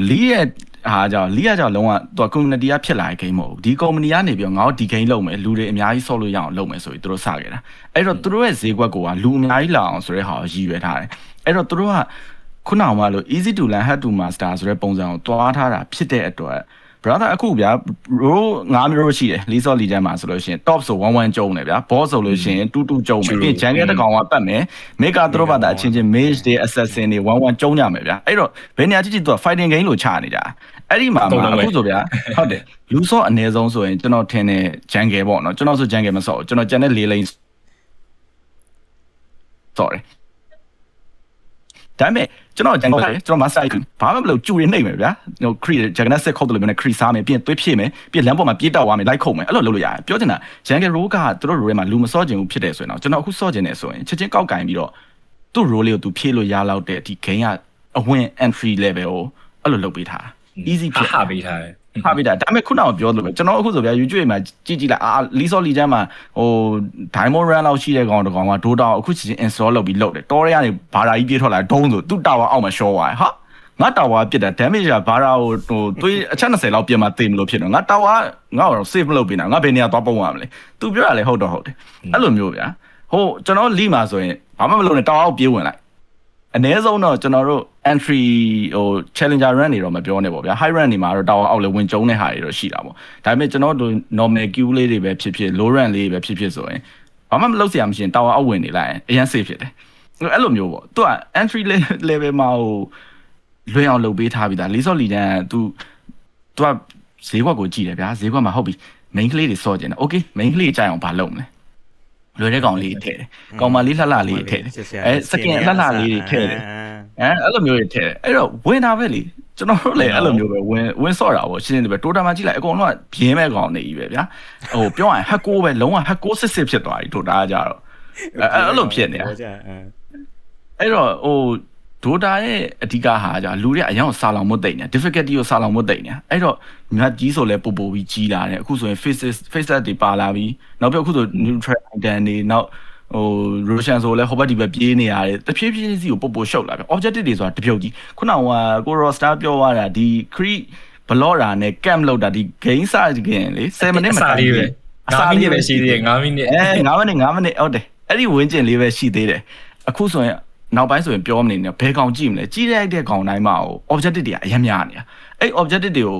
လီးရဲ့ ဟာကြောင့်လီကကြောင့်လုံးဝသူက community ကဖြစ်လာတဲ့ game မဟုတ်ဘူးဒီ community ကနေပြီးတော့ငါတို့ဒီ game လုပ်မယ်လူတွေအများကြီးဆော့လို့ရအောင်လုပ်မယ်ဆိုပြီးသူတို့စခဲ့တာအဲ့တော့သူတို့ရဲ့ဈေးကွက်ကလူအများကြီးလာအောင်ဆိုတဲ့ဟာကိုရည်ရွယ်ထားတယ်အဲ့တော့သူတို့ကခုနကမှလို့ easy to learn hard to master ဆိုတဲ့ပုံစံကိုတွားထားတာဖြစ်တဲ့အတွက် brother အခုဗျာ row 9မျိုးရှိတယ် League Legend မှာဆိုလို့ရှိရင် top ဆို11ကျုံတယ်ဗျာ boss ဆိုလို့ရှိရင်22ကျုံမယ်ပြီး jungle တစ်ကောင်ကပတ်မယ် mega သူတို့ဘာသာအချင်းချင်း mage တွေ assassin တွေ11ကျုံကြမယ်ဗျာအဲ့တော့ဘယ်နေရာကြည့်ကြည့်သူက fighting game လို့ချနေကြအဲ့ဒီမှာအခုဆိုဗျာဟုတ်တယ်လူဆော့အနည်းဆုံးဆိုရင်ကျွန်တော်ထင်တယ် jungle ပေါ့နော်ကျွန်တော်ဆို jungle မဆော့ကျွန်တော်ကျန်တဲ့4 lane sorry ဒါပေမဲ့ကျွန်တော်ဂျန်ဂယ်ကျွန်တော် master ဘာမှမလုပ်ကျူရနေမယ်ဗျာဟို creed ဂျန်ဂယ်ဆက်ခုတ်တယ်လို့မျိုးနဲ့ creed စားမယ်ပြီးရင်သွေးဖြည့်မယ်ပြီးရင်လမ်းပေါ်မှာပြေးတောက်သွားမယ်လိုက်ခုတ်မယ်အဲ့လိုလုပ်လို့ရတယ်ပြောချင်တာဂျန်ဂယ် role ကသူတို့ role ထဲမှာလူမစော့ကျင်ဘူးဖြစ်တယ်ဆိုရင်တော့ကျွန်တော်အခုစော့ကျင်နေဆိုရင်ချက်ချင်းကောက်ကင်ပြီးတော့သူ့ role လေးကိုသူဖြည့်လို့ရလောက်တဲ့ဒီ game ကအဝင် entry level ကိုအဲ့လိုလုပ်ပေးထား easy ဖြစ်ဟာပေးထားတယ်ဟာပေးတာဒါပေမဲ့ခုနကပြောလို့ပဲကျွန်တော်အခုဆိုဗျာ YouTube မှာကြည့်လိုက်League Legend မှာဟို Diamond Run လောက်ရှိတဲ့ကောင်တကောင်က Dota ကိုအခုချင်း install လုပ်ပြီးလုပ်တယ်တော်ရကနေဘာသာကြီးပြေးထွက်လာဒုံးဆိုသူ့ tower အောက်မှာ short သွားတယ်ဟာငါ tower ပြစ်တာ damage ကဘာသာကိုဟိုသွေးအချက်20လောက်ပြင်မှာသိမလို့ဖြစ်တော့ငါ tower ငါ့ကို save မလုပ်ပေးတာငါဘယ်နေရာသွားပုံရမလဲသူပြောရလဲဟုတ်တော့ဟုတ်တယ်အဲ့လိုမျိုးဗျာဟိုကျွန်တော် League မှာဆိုရင်ဘာမှမလုပ်နဲ့ tower ကိုပြေးဝင်လိုက်အနည်းဆုံးတော့ကျွန်တော်တို့ entry ဟို challenger run တွေတော့မပြောနဲ့ပေါ့ဗျာ high run တွေမှာတော့ tower အောက်လေဝင်ကျုံတဲ့ဟာတွေတော့ရှိတာပေါ့ဒါပေမဲ့ကျွန်တော်တို့ normal queue လေးတွေပဲဖြစ်ဖြစ် low run လေးပဲဖြစ်ဖြစ်ဆိုရင်ဘာမှမလုပ်စရာမရှိရင် tower အောက်ဝင်နေလိုက်အရင် safe ဖြစ်တယ်အဲ့လိုမျိုးပေါ့သူက entry level မှာဟိုလွင်အောင်လုပ်ပေးထားပြီးသားLeague Legend ကသူကဈေးကွက်ကိုကြည့်တယ်ဗျာဈေးကွက်မှာဟုတ်ပြီ main ကလေးတွေစော့ကျင်တယ် okay main ကလေးကြိုက်အောင်ဘာလုပ်မလဲလွယ်တဲ့ကောင်လေးထည့်တယ်ကောင်မလေးလှလှလေးထည့်တယ်စကင်လှလှလေးတွေထည့်တယ်အဲ့လိုမျိုးတွေထည့်တယ်အဲ့တော့ဝင်တာပဲလေကျွန်တော်တို့လည်းအဲ့လိုမျိုးပဲဝင်ဆော့တာပေါ့ရှင်းနေတယ်ပဲတိုတာမှာကြည့်လိုက်အကုန်လုံးကပြင်းမဲ့ကောင်နေကြီးပဲဗျာဟိုပြောရရင်ဟက်ကိုပဲလုံးဝဟက်ကိုစစ်ဖြစ်သွားပြီတိုတာကကြတော့အဲ့လိုဖြစ်နေတာအဲ့တော့ဟိုDota ရဲ့အဓိကဟာကြာလူတွေအရင်ကစာလောင်မွတ်တိတ်နေ difficulty ကိုစာလောင်မွတ်တိတ်နေအဲ့တော့မြတ်ကြီးဆိုလဲပို့ပြီးကြီးလာတယ်အခုဆိုရင် faces တွေပါလာပြီးနောက်ပြီးအခုဆို neutral item တွေနောက်ဟို Roshan ဆိုလဲဟိုဘက်ဒီဘက်ပြေးနေရတယ်တဖြည်းဖြည်းစီကိုပို့ရှုပ်လာပြီ objective တွေဆိုတာတပြုတ်ကြီးခုနကကို Rockstar ပြောသွားတာဒီ Creed Blotter နဲ့ camp လောက်တာဒီ game စခင်လေ7 minute မတိုင်ဘူး9မိနစ်ပဲရှိသေးတယ်9မိနစ်9မိနစ်ဟုတ်တယ်အဲ့ဒီဝင်းကျင်လေးပဲရှိသေးတယ်အခုဆိုရင်နောက်ပိုင်းဆိုရင်ပြောမနေနဲ့ဘယ်ကောင်ကြည့်မလဲကြီးတဲ့ကောင်တိုင်းမှာဟို objective တွေကအများများနေတာအဲ့ objective တွေကို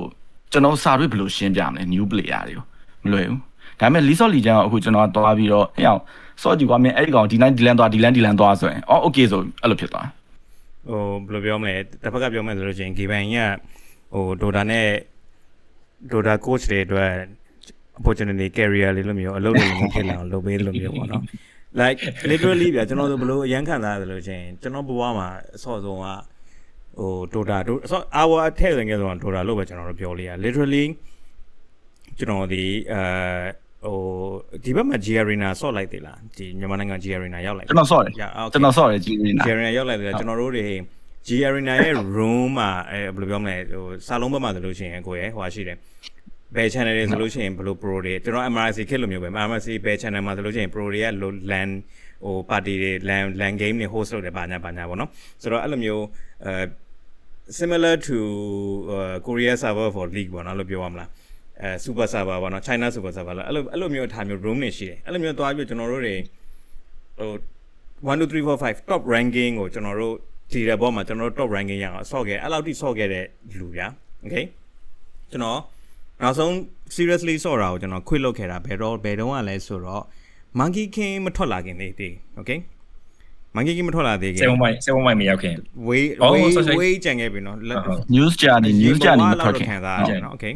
ကျွန်တော်စာတွေ့ဘယ်လိုရှင်းပြမလဲ new player တွေကိုမလွယ်ဘူးဒါပေမဲ့ League Legend ကအခုကျွန်တော်တွားပြီးတော့ဟဲ့အောင်စော့ကြည့်ကွာမင်းအဲ့ဒီကောင်ဒီလန်သွားဒီလန်သွားဆိုရင်အော် okay ဆိုအဲ့လိုဖြစ်သွားဟိုဘယ်လိုပြောမလဲတစ်ဖက်ကပြောမယ်ဆိုလို့ရှိရင် Gaben ကဟို Dota နဲ့ Dota coach တွေအတွက် opportunity career လေးလိုမျိုးအလုပ်တွေလုပ်ဖြစ်လာအောင်လုပ်ပေးလို့မျိုးပေါ့နော်like literally ဗျာကျွန်တော်တို့ဘလို့အရန်ခံစားရတယ်လို့ချင်းကျွန်တော်ဘဝမှာအစောဆုံးကဟို Dota အစော hour အထက်ဝင်ခဲ့ဆိုတော့ Dota လို့ပဲကျွန်တော်တို့ပြောလေးရ literally ကျွန်တော်ဒီဟိုဒီဘက်မှာ G Arena ဆော့လိုက်သေးလားဒီမြန်မာနိုင်ငံ G Arena ရောက်လိုက်ကျွန်တော်ဆော့တယ်G Arena ရောက်လိုက်တယ်ကျွန်တော်တို့တွေ G Arena ရဲ့ room မှာဘယ်လိုပြောမလဲဟိုစာလုံးဘက်မှာဆိုလို့ရှိရင်ကိုရဲ့ဟိုဟာရှိတယ်ဘယ် channel တွေဆိုလို့ရှိရင်ဘယ်လို pro တွေကျွန်တော် MRC ခက်လို့မျိုးပဲ MRC ဘယ် channel မှာဆိုလို့ရှိရင် pro တွေက LAN ဟို party တွေ LAN game တွေ host လုပ်တယ်ဘာညာပေါ့နော်ဆိုတော့အဲ့လိုမျိုးsimilar to Korea server for league ပေါ့နော်လို့ပြောရမလားsuper server ပေါ့နော် China super server လားအဲ့လိုမျိုးအထားမျိုး room တွေရှိတယ်အဲ့လိုမျိုးသွားပြီးကျွန်တော်တို့တွေဟို1 2 3 4 5 top ranking ကိုကျွန်တော်တို့ဒီတဲ့ဘောမှာကျွန်တော်တို့ top ranking ရအောင်ဆော့ခဲ့အဲ့လောက်ထိဆော့ခဲ့တဲ့လူဗျာ okay ကျွန်တော်နောက်ဆုံး seriously ဆော့တာကိုကျွန်တော် quit လုပ်ခဲ့တာဘယ်တော့ကလဲဆိုတော့ Monkey King မထွက်လာခင်သေး okay Monkey King မထွက်လာသေးခင်7 မိုင်မရောက်ခင် way ကြံခဲ့ပြီနော် news journey မထွက်ခင်ခံစားရတယ်နော် okay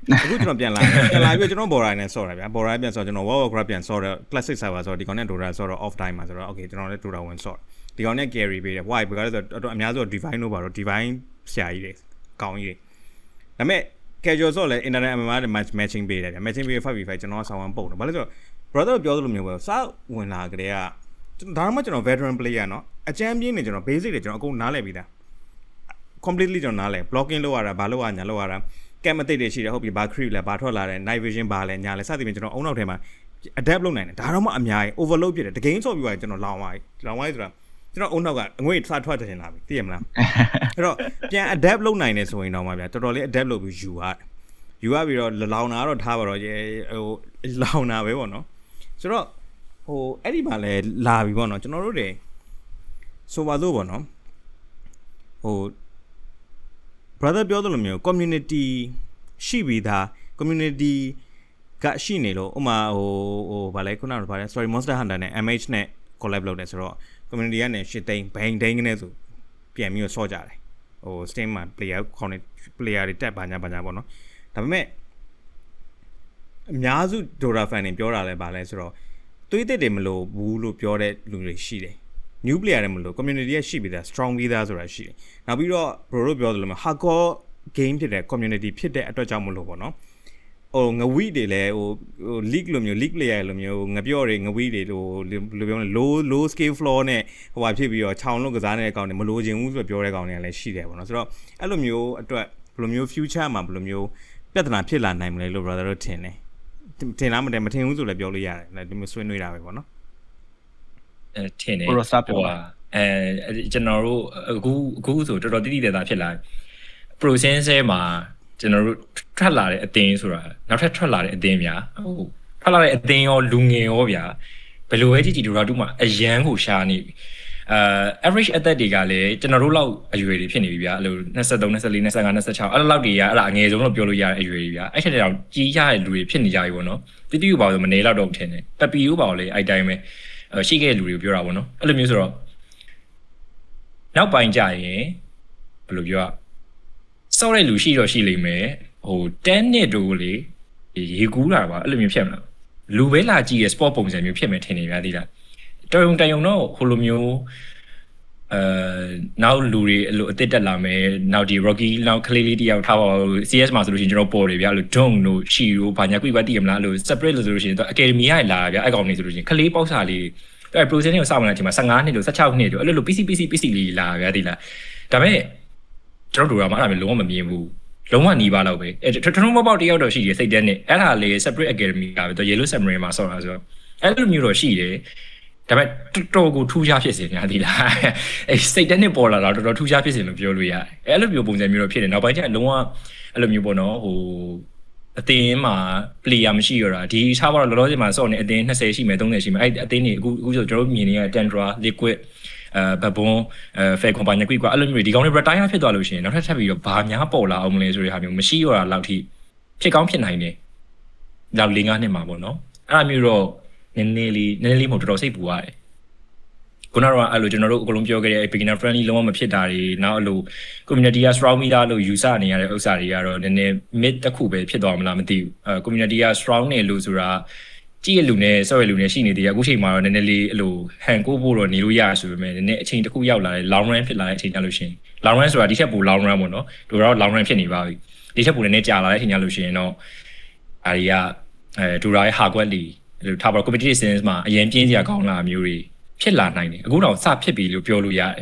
အခုကျွန်တော်ပြန်လာပြီးကျွန်တော် border နဲ့ဆော့တာဗျာ border ပြန်ဆော့ကျွန်တော် Warcraft ပြန်ဆော့တော့ classic server ဆိုတော့ဒီကောင်နဲ့ Dota ဆော့တော့ off time မှာဆိုတော့ okay ကျွန်တော်လည်း Dota ဝင်ဆော့ဒီကောင်နဲ့ carry ပေးတယ် why because တော့အများစု divine လို့ပါတော့ divine ဆရာကြီးတွေကောင်းကြီးတွေဒါပေမဲ့ casual ဆိုလဲ internet MMA တွေ matching ပေးတယ်ဗျာ matching ပေး 5v5 ကျွန်တော်ဆောင်းအောင်ပုံတယ်ဘာလို့ဆိုတော့ brother ပြောသလိုမျိုးပဲစဝင်လာကြတဲ့ကဒါမှကျွန်တော် veteran player เนาะအချမ်းပြင်းနေကျွန်တော် basic တွေကျွန်တော်အကုန်နားလည်ပြီးသား completely ကျွန်တော်နားလည် blocking လုပ်ရတာဘာလုပ်ရညာလုပ်ရတာ cam အသစ်တွေရှိတယ်ဟုတ်ပြီဘာ creep လဲဘာထွက်လာတယ် night vision ဘာလဲညာလဲစသဖြင့်ကျွန်တော်အုံနောက်ထဲမှာ adapt လုပ်နိုင်တယ်ဒါတော့မှအများကြီး overload ဖြစ်တယ်တကယ်ဆော့ပြီးသွားရင်ကျွန်တော်လောင်သွားပြီဆိုတာ ကျွန်တော်အုံနောက်ကငွေစထွက်တင်လာပြီသိရမလားအဲ့တော့ပြန် adapt လုပ်နိုင်နေဆိုရင်တော့မှဗျာတော်တော်လေး adapt လုပ်ပြီးယူပြီးတော့လောင်တာတော့ထားပါတော့ဟိုလောင်တာပဲပေါ့နော်ဆိုတော့ဟိုအဲ့ဒီမှာလဲလာပြီပေါ့နော်ကျွန်တော်တို့တွေဆိုပါလို့ပေါ့နော်ဟို brother ပြောသလိုမျိုး community ရှိပြီးသား community ကရှိနေလို့ဥမာဟိုဗာလဲခုနကဗာလဲ sorry Monster Hunter နဲ့ MH နဲ့ collab လုပ်တယ်ဆိုတော့ community ကနေရှစ်သိန်းဘိန်းဒိန်းကနေဆိုပြန်ပြီးတော့ဆော့ကြတယ်ဟို Steam မှာ player ခေါင်းနေ player တွေတက်ပါညာပေါ့နော်ဒါပေမဲ့အများစု Dota fan တွေပြောတာလဲဗာလဲဆိုတော့သွေးသစ်တွေမလို့ဘူးလို့ပြောတဲ့လူတွေရှိတယ် new player တွေမလို့ community ရဲ့ရှိပြီးသား strong ပြီးသားဆိုတာရှိတယ်နောက်ပြီးတော့ bro တို့ပြောသလိုမျိုး hardcore game ဖြစ်တဲ့ community ဖြစ်တဲ့အတွက်ကြောင့်မလို့ပေါ့နော်ဟိုငဝိတွေလည်းဟို league လိုမျိုး league player လိုမျိုးငပြော့တွေငဝိတွေဟိုလိုပြောလဲ low scale floor နဲ့ဟိုဟာဖြစ်ပြီးတော့ခြောင်လုံးကစားနေတဲ့အကောင်တွေမလိုချင်ဘူးဆိုပြောတဲ့ကောင်တွေကလည်းရှိတယ်ပေါ့နော်ဆိုတော့အဲ့လိုမျိုးအတွက်ဘယ်လိုမျိုး future မှာဘယ်လိုမျိုးပြဿနာဖြစ်လာနိုင်မလဲလို့ brother တို့ထင်လားမထင်ဘူးဆိုလည်းပြောလို့ရတယ်ဒီမျိုးဆွေးနွေးတာပဲပေါ့နော်ထင်တယ်ကျွန်တော်တို့အခုဆိုတော်တော်တိတိကျကျဖြစ်လာ process ထဲမှာကျွန်တော်တို့ထွက်လာတဲ့အသင်းဆိုတာနောက်ထပ်ထွက်လာတဲ့အသင်းဗျာဟုတ်ထွက်လာတဲ့အသင်းရောလူငယ်ရောဗျာဘယ်လိုပဲကြည့်Dota 2မှာအရန်ကိုရှာနေပြီaverage အသက်တွေကလည်းကျွန်တော်တို့လောက်အရွယ်တွေဖြစ်နေပြီဗျာအဲ့လို23 24 25 26အဲ့လောက်တွေကအဲ့ဒါအငယ်ဆုံးလို့ပြောလို့ရတဲ့အရွယ်တွေဗျာအဲ့ထက်တောင်ကြီးရတဲ့လူတွေဖြစ်နေကြပြီပေါ့နော်တိတိကျပါဆိုမနေတော့တော့ထင်တယ်ပပီယူပါလေအဲ့တိုင်းပဲရှိခဲ့တဲ့လူတွေကိုပြောတာပေါ့နော်အဲ့လိုမျိုးဆိုတော့နောက်ပိုင်းကြရင်ဘယ်လိုပြောစောတဲ့လူရှိတော့ရှိလိမ့်မယ်ဟို10နှစ်တို့လေရေကူးတာပါအဲ့လိုမျိုးဖြစ်မလားလူပဲလာကြည့်ရ sport ပုံစံမျိုးဖြစ်မယ်ထင်နေဗျာသိလားတယုံတော့ဟိုလိုမျိုးနောက်လူတွေအဲ့လိုအစ်စ်တက်လာမယ်နောက်ဒီ Rocky နောက်ကလေးလေးတယောက်ထားပါ CS မှာဆိုလို့ရှိရင်ကျွန်တော်ပေါ်တယ်ဗျာအဲ့လို Dong တို့ Shi တို့ဘာညာကွိကွာတည်ရမလားအဲ့လို separate လို့ဆိုလို့ရှိရင်တော့ Academy ရလာဗျာအဲ့ကောင်နေဆိုလို့ရှိရင်ခလေးပေါက်စာလေးအဲ့ process ကိုစမှလာချိန်မှာ15နှစ်လို့16နှစ်လို့အဲ့လို PC လေးလာဗျာသိလားဒါပေမဲ့ကျွန်တော်တို့ကမှအဲ့ဒါမျိုးလုံးဝမမြင်ဘူးလုံးဝနီးပါတော့ပဲထထုံးပေါက်တယောက်တော့ရှိတယ်စိတ်တက်နဲ့အဲ့ဒါလေ separate academy ကပဲတော့ Yellow Submarine မှာဆော့တာဆိုတော့အဲ့လိုမျိုးတော့ရှိတယ်ဒါပေမဲ့တော်ကိုထူးခြားဖြစ်စေများသီလားအဲ့စိတ်တက်နဲ့ပေါ်လာတော့တော်တော်ထူးခြားဖြစ်စေလို့ပြောလို့ရတယ်အဲ့လိုမျိုးပုံစံမျိုးတော့ဖြစ်တယ်နောက်ပိုင်းကျရင်လုံးဝအဲ့လိုမျိုးပေါ့နော်ဟိုအသင်းမှာ player မရှိရတာဒီထားပါတော့လောလောဆယ်မှာဆော့နေအသင်း20ရှိမယ်30ရှိမယ်အဲ့အသင်းတွေအခုဆိုကျွန်တော်တို့မြင်နေရ Tundra Liquidဘဘွန်ဖဲကွန်ပါနီကွီကွာအဲ့လိုမျိုးဒီကောင်တွေ retire ဖြစ်သွားလို့ရှိရင်နောက်ထပ်ထပ်ပြီးတော့ဘာများပေါ်လာအောင်မလဲဆိုတဲ့ဟာမျိုးမရှိရတာလောက်ထိဖြစ်ကောင်းဖြစ်နိုင်တယ်နောက်၄-၅နှစ်မှာပေါ့နော်အဲ့လိုမျိုးတော့နည်းနည်းလေးမဟုတ်တော်တော်စိတ်ပူရတယ်ခုနကတော့အဲ့လိုကျွန်တော်တို့အကုန်လုံးပြောခဲ့တဲ့ beginner friendly လုံးဝမဖြစ်တာတွေနောက်အဲ့လို community က strong မိသားလို့ယူဆနေရတဲ့ဥစ္စာတွေကတော့နည်းနည်း mid တစ်ခုပဲဖြစ်သွားမလားမသိဘူးcommunity က strong နေလို့ဆိုတာကြည့်ရလူနဲ့ဆော့ရလူနဲ့ရှိနေသေးတယ်အခုချိန်မှာတော့နည်းနည်းလေးအဲ့လိုဟန်ကိုဖို့တော့နေလို့ရဆိုပေမဲ့နည်းနည်းအချိန်တစ်ခုရောက်လာတယ် long run ဖြစ်လာတဲ့အချိန်ကြလို့ရှိရင် long run ဆိုတာဒီထက်ပို long run ပေါ့နော်တို့တော့ long run ဖြစ်နေပါပြီဒီထက်ပိုနည်းနည်းကြာလာတဲ့အချိန်ကြလို့ရှိရင်တော့အားရီကဒူရာရဲ့ဟာကွက်လီအဲ့လိုထားပါ competitive sense မှာအရင်ပြင်းစရာကောင်းလာမျိုးတွေဖြစ်လာနိုင်တယ်အခုတော့စဖြစ်ပြီလို့ပြောလို့ရတယ်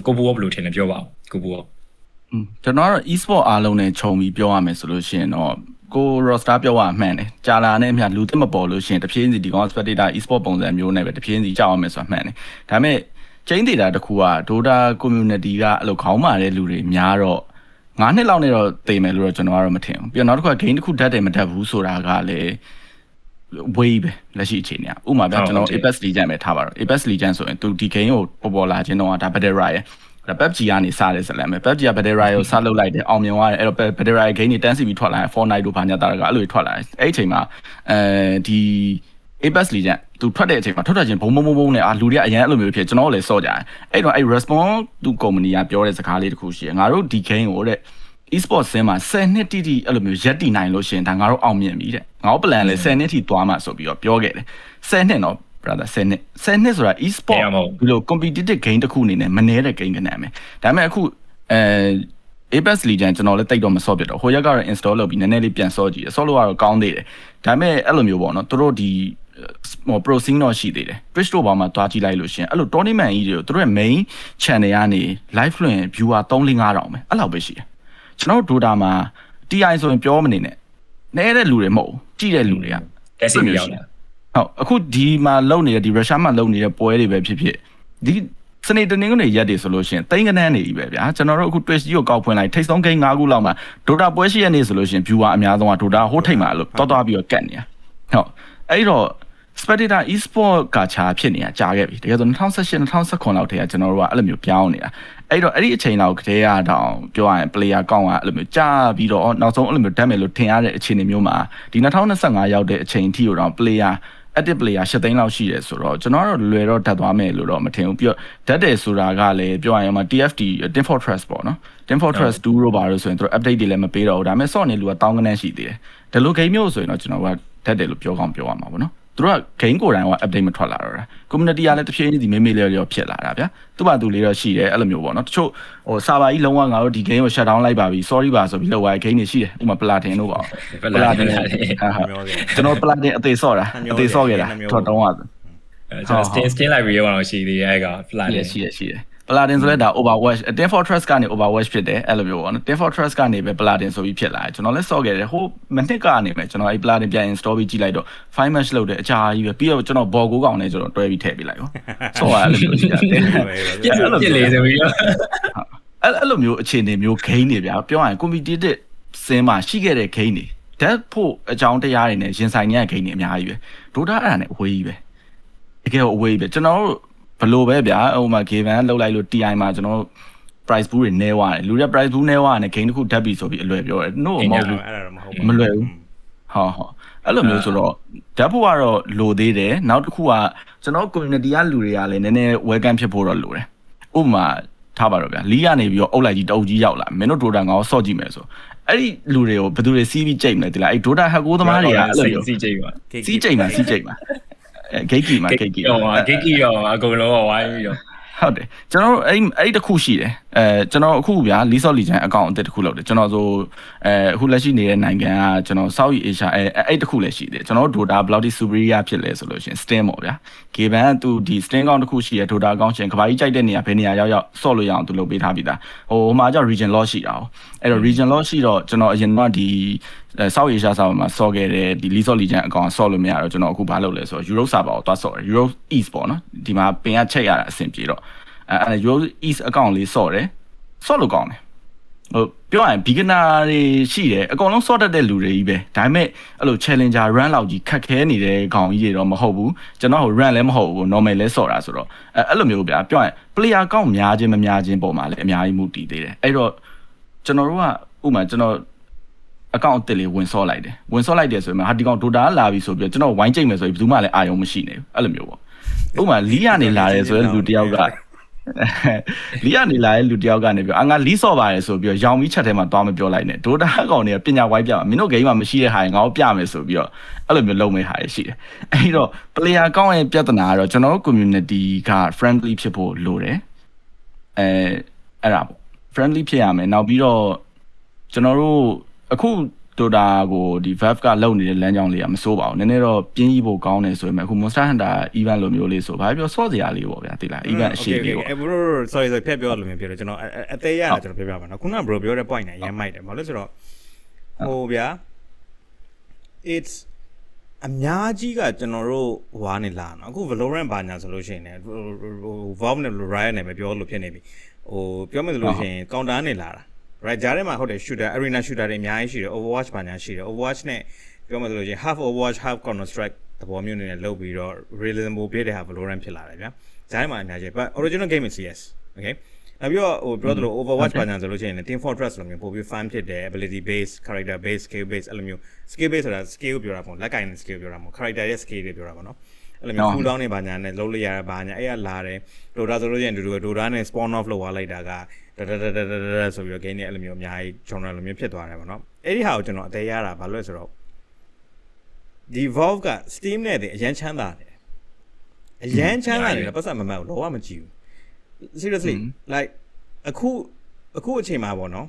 ကိုဘူဘယ်လိုထင်လဲပြောပါဦးကိုဘူကျွန်တော်ကတော့ e-sport အားလုံးနဲ့ခြုံပြီးပြောရမယ်ဆိုလို့ရှိရင်တော့ကို roster ပြောရမှန်တယ်ကြာလာနဲ့အမျှလူတက်မပေါ်လို့ရှိရင်တဖြည်းဖြည်းဒီကောင် spectator e-sport ပုံစံမျိုးနဲ့ပဲတဖြည်းဖြည်းကြောက်အောင်မယ်ဆိုတာမှန်တယ်ဒါပေမဲ့ chain data တစ်ခုက Dota community ကအဲ့လိုခေါင်းမာတဲ့လူတွေများတော့9နှစ်လောက်နဲ့တော့တည်မယ်လို့တော့ကျွန်တော်ကတော့မထင်ဘူးပြီးတော့နောက်တစ်ခုက game တစ်ခုဓာတ်တယ်မဓာတ်ဘူးဆိုတာကလည်းဝေးပဲလက်ရှိအခြေအနေကဥပမာပြကျွန်တော် Apex Legends ပဲထားပါတော့ Apex Legends ဆိုရင်သူဒီ game ကိုပေါ်လာခြင်းတော့ဒါ Battle Royale ဒါ PUBG ကနေစတယ်ဇလန်ပဲ PUBG က Battle Royale ကိုစလုပ်လိုက်တယ်အောင်မြင်သွားတယ်အဲ့တော့ Battle Royale game တွေတန်းစီပြီးထွက်လာတယ် Fortnite တို့ဘာညာတာကအဲ့လိုထွက်လာတယ်အဲ့အချိန်မှာဒီ Apex Legends သူထွက်တဲ့အချိန်မှာထွက်ချင်းဘုံနဲ့လူတွေကအရင်အဲ့လိုမျိုးဖြစ်ကျွန်တော်လည်းစော့ကြတယ်အဲ့တော့အဲ့ response to company ကပြောတဲ့စကားလေးတစ်ခုရှိတယ်ငါတို့ဒီ game ကိုတဲ့ e-sport ဆင်းမှာ10နှစ်တိတိအဲ့လိုမျိုးရက်တည်နိုင်လို့ရှိရင်ဒါငါတို့အောင်မြင်ပြီတဲ့ငါတို့ plan လဲ10နှစ်ထိသွားမှာဆိုပြီးတော့ပြောခဲ့တယ်10နှစ်တော့ brother 10နှစ်ဆိုတာ e-sport ဒီလို competitive game တစ်ခုအနေနဲ့မနည်းတဲ့ game ကနေမယ်ဒါပေမဲ့အခုApex Legends ကျွန်တော်လည်းတိတ်တော့မဆော့ပြတော့ဟိုရက်ကတော့ install လုပ်ပြီးနည်းနည်းလေးပြန်ဆော့ကြည့်ဆော့လို့ကတော့ကောင်းသေးတယ်ဒါပေမဲ့အဲ့လိုမျိုးပေါ့နော်သူတို့ဒီpro scene တော့ရှိသေးတယ် Twitch တို့ဘာမှတွားကြည့်လိုက်လို့ရှင်အဲ့လို tournament ကြီးတွေကိုသူတို့ရဲ့ main channel ကနေ live လွှင့် viewer 3-5 တောင်ပဲအဲ့လောက်ပဲရှိတယ်ကျွန်တော်တို့ Dota မှာ TI ဆိုရင်ပြောမနေနဲ့နေတဲ့လူတွေမဟုတ်ကြည့်တဲ့လူတွေကတက်စီရောက်လာဟုတ်အခုဒီမှာလုံနေတဲ့ဒီ Russia မှာလုံနေတဲ့ပွဲတွေပဲဖြစ်ဖြစ် ဒီစနေတနင်္ဂနွေရက်တွေဆိုလို့ရှိရင်တိန်ကနန်းနေပြီပဲဗျာကျွန်တော်တို့အခု Twitch ကြီးကိုကောက်ဖွင့်လိုက်ထိတ်ဆုံးဂိမ်း9ခုလောက်မှာ Dota ပွဲရှိရနေဆိုလို့ရှိရင် viewer အများဆုံးက Dota ဟိုထိတ်မှာလို့တော်ပြီးတော့ကတ်နေတာဟုတ်အဲ့တော့ Spectator e-sport ကချာဖြစ်နေတာကြာခဲ့ပြီတကယ်ဆို2018 2019လောက်တည်းကကျွန်တော်တို့ကအဲ့လိုမျိုးပြောင်းနေတာအဲ့တော့အဲ့ဒီအချိန်လောက်ကတည်းကတောင်ပြောရရင် player ကောင်းကအဲ့လိုမျိုးကြာပြီးတော့နောက်ဆုံးအဲ့လိုမျိုးတက်မယ်လို့ထင်ရတဲ့အခြေအနေမျိုးမှာဒီ2025ရောက်တဲ့အချိန်ထိတော့ player active player 7သိန်းလောက်ရှိတယ်ဆိုတော့ကျွန်တော်တို့လွယ်တော့ဓာတ်သွားမယ်လို့တော့မထင်ဘူးပြီးတော့ဓာတ်တယ်ဆိုတာကလည်းပြောရရင်မှာ TFT Team Fortress ပေါ့နော် Team Fortress 2လို့ပါလို့ဆိုရင်သူတို့ update တွေလည်းမပေးတော့ဘူးဒါပေမဲ့ sort နေလူကတောင်းကနန်းရှိသေးတယ်ဒီလို game မျိုးဆိုရင်တော့ကျွန်တော်ကဓာတ်တယ်လို့ပြောကောင်းပြောရမှာပေါ့နော်သူတို့က game ကိုယ်တိုင်က update မထွက်လာတော့တာ community ကလည်းတစ်ဖြည်းဖြည်းဒီမေးမေးလေးရောဖြစ်လာတာဗျာသူ့ဘာသူလေးတော့ရှိတယ်အဲ့လိုမျိုးပေါ့နော်တချို့ဟို server ကြီးလုံးဝငါတို့ဒီ game ကို shut down လိုက်ပါပြီ sorry ပါဆိုပြီးလောက်သွား game တွေရှိတယ်ဥပမာ platin တို့ပါplatin ကျွန်တော် platin အသေးဆော့တာအသေးဆော့ခဲ့တာထွက်တော့อ่ะကျွန်တော် skin library ရောအောင်ရှိသေးတယ်အဲ့က platin ရှိတယ်Paladin ဆိုလဲဒါ Overwatch Team Fortress ကနေ Overwatch ဖြစ်တယ်အဲ့လိုမျိုးပေါ့နော် Team Fortress ကနေပဲ Paladin ဆိုပြီးဖြစ်လာတယ်ကျွန်တော်လည်းဆော့ခဲ့တယ်ဟိုမနစ်ကနေပဲကျွန်တော်အဲ့ Paladin ပြန် install ပြီးကြည့်လိုက်တော့ 5 match လုပ်တယ်အကြာကြီးပဲပြီးတော့ကျွန်တော်ဘော်ကိုကောင်နဲ့ကျွန်တော်တွဲပြီးထည့်ပေးလိုက်ရောဆော့ရအဲ့လိုမျိုးကြီးတယ်ပြစ်လေဆိုပြီးတော့အဲ့လိုမျိုးအခြေအနေမျိုး game တွေဗျာပြောရရင် competitive စင်းမှာရှိခဲ့တဲ့ game တွေဓာတ်ဖို့အကြောင်းတရားတွေနဲ့ရင်ဆိုင်နေရတဲ့ game တွေအများကြီးပဲ Dota အဲ့ဒါနဲ့အဝေးကြီးပဲတကယ်အဝေးကြီးပဲကျွန်တော်တို့ဘလို့ပဲဗျာဟိုမှာ game လောက်လိုက်လို့ TI မှာကျွန်တော် price pool တွေနဲသွားတယ်လူတွေ price pool နဲသွားတယ် game တစ်ခုဓာတ်ပြီဆိုပြီးအလွယ်ပြောတယ် no မဟုတ်ဘူးအဲ့ဒါတော့မဟုတ်ဘူးမလွယ်ဘူးဟုတ်အဲ့လိုမျိုးဆိုတော့ဓာတ်ဖို့ကတော့လိုသေးတယ်နောက်တစ်ခုကကျွန်တော် community ကလူတွေကလည်းနည်းနည်း welcome ဖြစ်ဖို့တော့လိုတယ်ဥပမာထားပါတော့ဗျာလီးကနေပြီးတော့အုပ်လိုက်ကြီးတအုပ်ကြီးရောက်လာမင်းတို့ Dota ငါ့ကိုဆော့ကြည့်မယ်ဆိုအဲ့ဒီလူတွေကိုဘယ်သူတွေစီးပြီးကြိတ်မလဲဒီလားအဲ့ Dota ဟက်ကိုသမားတွေကအဲ့လိုမျိုးစီးကြိတ်ပါစီးကြိတ်မှာဂိတ်ကီမှာဂိတ်ကီရောအကုန်လုံးဝိုင်းပြီးတော့ဟုတ်တယ်ကျွန်တော်တို့အဲ့တစ်ခုရှိတယ်ကျွန်တော်အခုဗျာ League of Legends အကောင့်အသစ်တစ်ခုလုပ်တယ်ကျွန်တော်ဆိုအခုလက်ရှိနေတဲ့နိုင်ငံကကျွန်တော် South East Asia အဲ့တစ်ခုလည်းရှိတယ်ကျွန်တော်တို့ Dota ဘယ်လောက်ထိ superior ဖြစ်လဲဆိုလို့ရှိရင် Steam ပေါ့ဗျာ Game ကသူဒီ Steam ကောင်တစ်ခုရှိတယ် Dota ကောင်ရှင်ကဘာကြီးကြိုက်တဲ့နေရာဘယ်နေရာရောက်ဆော့လို့ရအောင်သူလုပ်ပေးထားပြီးသားဟိုမှာကြောင့် region loss ရှိတာ哦အဲ့တော့ region loss ရှိတော့ကျွန်တော်အရင်ကဒီSouth Asia server မှာဆော့ခဲ့တဲ့ဒီ League of Legends အကောင့်ဆော့လို့မရတော့ကျွန်တော်အခုဘာလုပ်လဲဆိုတော့ Europe server ကိုသွားဆော့တယ် Europe East ပေါ့နော်ဒီမှာပင်ကချက်ရတာအဆင်ပြေတော့အဲ့ Europe East အကောင့်လေးဆော့တယ်ဆော့လို့ကောင်းတယ်ဟိုပြောရရင် beginner တွေရှိတယ်အကုန်လုံးဆော့တတ်တဲ့လူတွေကြီးပဲဒါပေမဲ့အဲ့လို challenger run လောက်ကြီးခက်ခဲနေတဲ့ကောင်ကြီးတွေတော့မဟုတ်ဘူးကျွန်တော်ဟို run လည်းမဟုတ်ဘူး normal လည်းဆော့တာဆိုတော့အဲ့လိုမျိုးဗျာပြောရရင် player ကောင်းများခြင်းမများခြင်းပုံမှာလည်းအများကြီးမှုတည်သေးတယ်အဲ့တော့ကျွန်တော်တို့ကဥပမာကျွန်တော်အကောင့်အသစ်လေးဝင်ဆော့လိုက်တယ်ဆိုရင်ဟာဒီကောင် Dota လာပြီဆိုပြီးကျွန်တော်ဝိုင်းကြိတ်မယ်ဆိုပြီးဘယ်သူမှလည်းအာရုံမရှိနေဘူးအဲ့လိုမျိုးပေါ့ဥပမာလီးကနေလာတယ်ဆိုရင်လူတယောက်ကလီးကနေလာတဲ့လူတယောက်ကနေပြောငါလီးဆော့ပါတယ်ဆိုပြီးရောင်ပြီးချက်ထဲမှာသွားမပြောလိုက်နဲ့ Dota ကောင်တွေကပညာဝိုင်းပြမင်းတို့ဂိမ်းမှာမရှိတဲ့ဟာငါ့ကိုပြမယ်ဆိုပြီးတော့အဲ့လိုမျိုးလုပ်မဲ့ဟာရှိတယ်အဲ့တော့ player ကောင်းရဲ့ပြဿနာကတော့ကျွန်တော်တို့ community က friendly ဖြစ်ဖို့လိုတယ်အဲ့ဒါပေါ့ friendly ဖြစ်ရမယ်နောက်ပြီးတော့ကျွန်တော်တို့အခု Dota ကိုဒီ Valve ကလုပ်နေတဲ့လမ်းကြောင်းလေးကမစိုးပါဘူးနည်းနည်းတော့ပြင်းကြီးဖို့ကောင်းတယ်ဆိုပေမဲ့အခု Monster Hunter event လိုမျိုးလေးဆိုဘာပြောဆော့စရာလေးပေါ့ဗျာသိလား event အရှိလေးပေါ့bro sorry ဖျက်ပြောလို့မျိုးပြောတယ်ကျွန်တော်အသေးရတာကျွန်တော်ပြောပြပါနော်ခုနက bro ပြောတဲ့ point နဲ့ရမ်းမိုက်တယ်ဘာလို့လဲဆိုတော့ဟိုဗျာ it's အများကြီးကကျွန်တော်တို့ဟွာနေလာနော်အခု Valorant ဘာညာဆိုလို့ရှိရင်လည်း Valve နဲ့ Riot နဲ့ပဲပြောလို့ဖြစ်နေပြီဟိုပြောမယ်ဆိုလို့ရှိရင် counter နဲ့လာတာright ဂျားထဲမှာဟုတ်တယ် shooter arena shooter တွေအများကြီးရှိတယ် Overwatch ဘာညာရှိတယ် Overwatch နဲ့ပြောမှဆိုလို့ရှိရင် half Overwatch half Counter Strike သဘောမျိုးနဲ့လုပ်ပြီးတော့ realism ပိုပြည့်တဲ့ဟာ Valorant ဖြစ်လာတယ်ဗျာဂျားထဲမှာအများကြီး but original game is CS okay နောက်ပြီးတော့ဟိုပြောသလို Overwatch ဘာညာဆိုလို့ရှိရင် Team Fortress လိုမျိုးပိုပြီး fun ဖြစ်တယ် ability base character base skill base အဲ့လိုမျိုး skill base ဆိုတာ skill ပြောတာပေါ့လက်ကင် skill ပြောတာမဟုတ် character ရဲ့ skill တွေပြောတာပေါ့နော်အဲ့လိုမျိုး cool down နေဘာညာနဲ့လုံးလိုက်ရတာဘာညာအဲ့ရလာတယ် Dota ဆိုလို့ရှိရင်Dota နဲ့ spawn off လုပ်သွားလိုက်တာကဆိုပြီးတော့ game နဲ့အဲ့လိုမျိုးအများကြီး genre လိုမျိုးဖြစ်သွားတယ်ပေါ့နော်အဲ့ဒီဟာကိုကျွန်တော်အသေးရတာဘာလို့လဲဆိုတော့ဒီ Valve က Steam နဲ့တင်အရန်ချမ်းသာတယ်အရန်ချမ်းသာတယ်ပတ်စံမမှတ်ဘူးလောကမကြည့်ဘူး seriously like အခုအချိန်မှာပေါ့နော်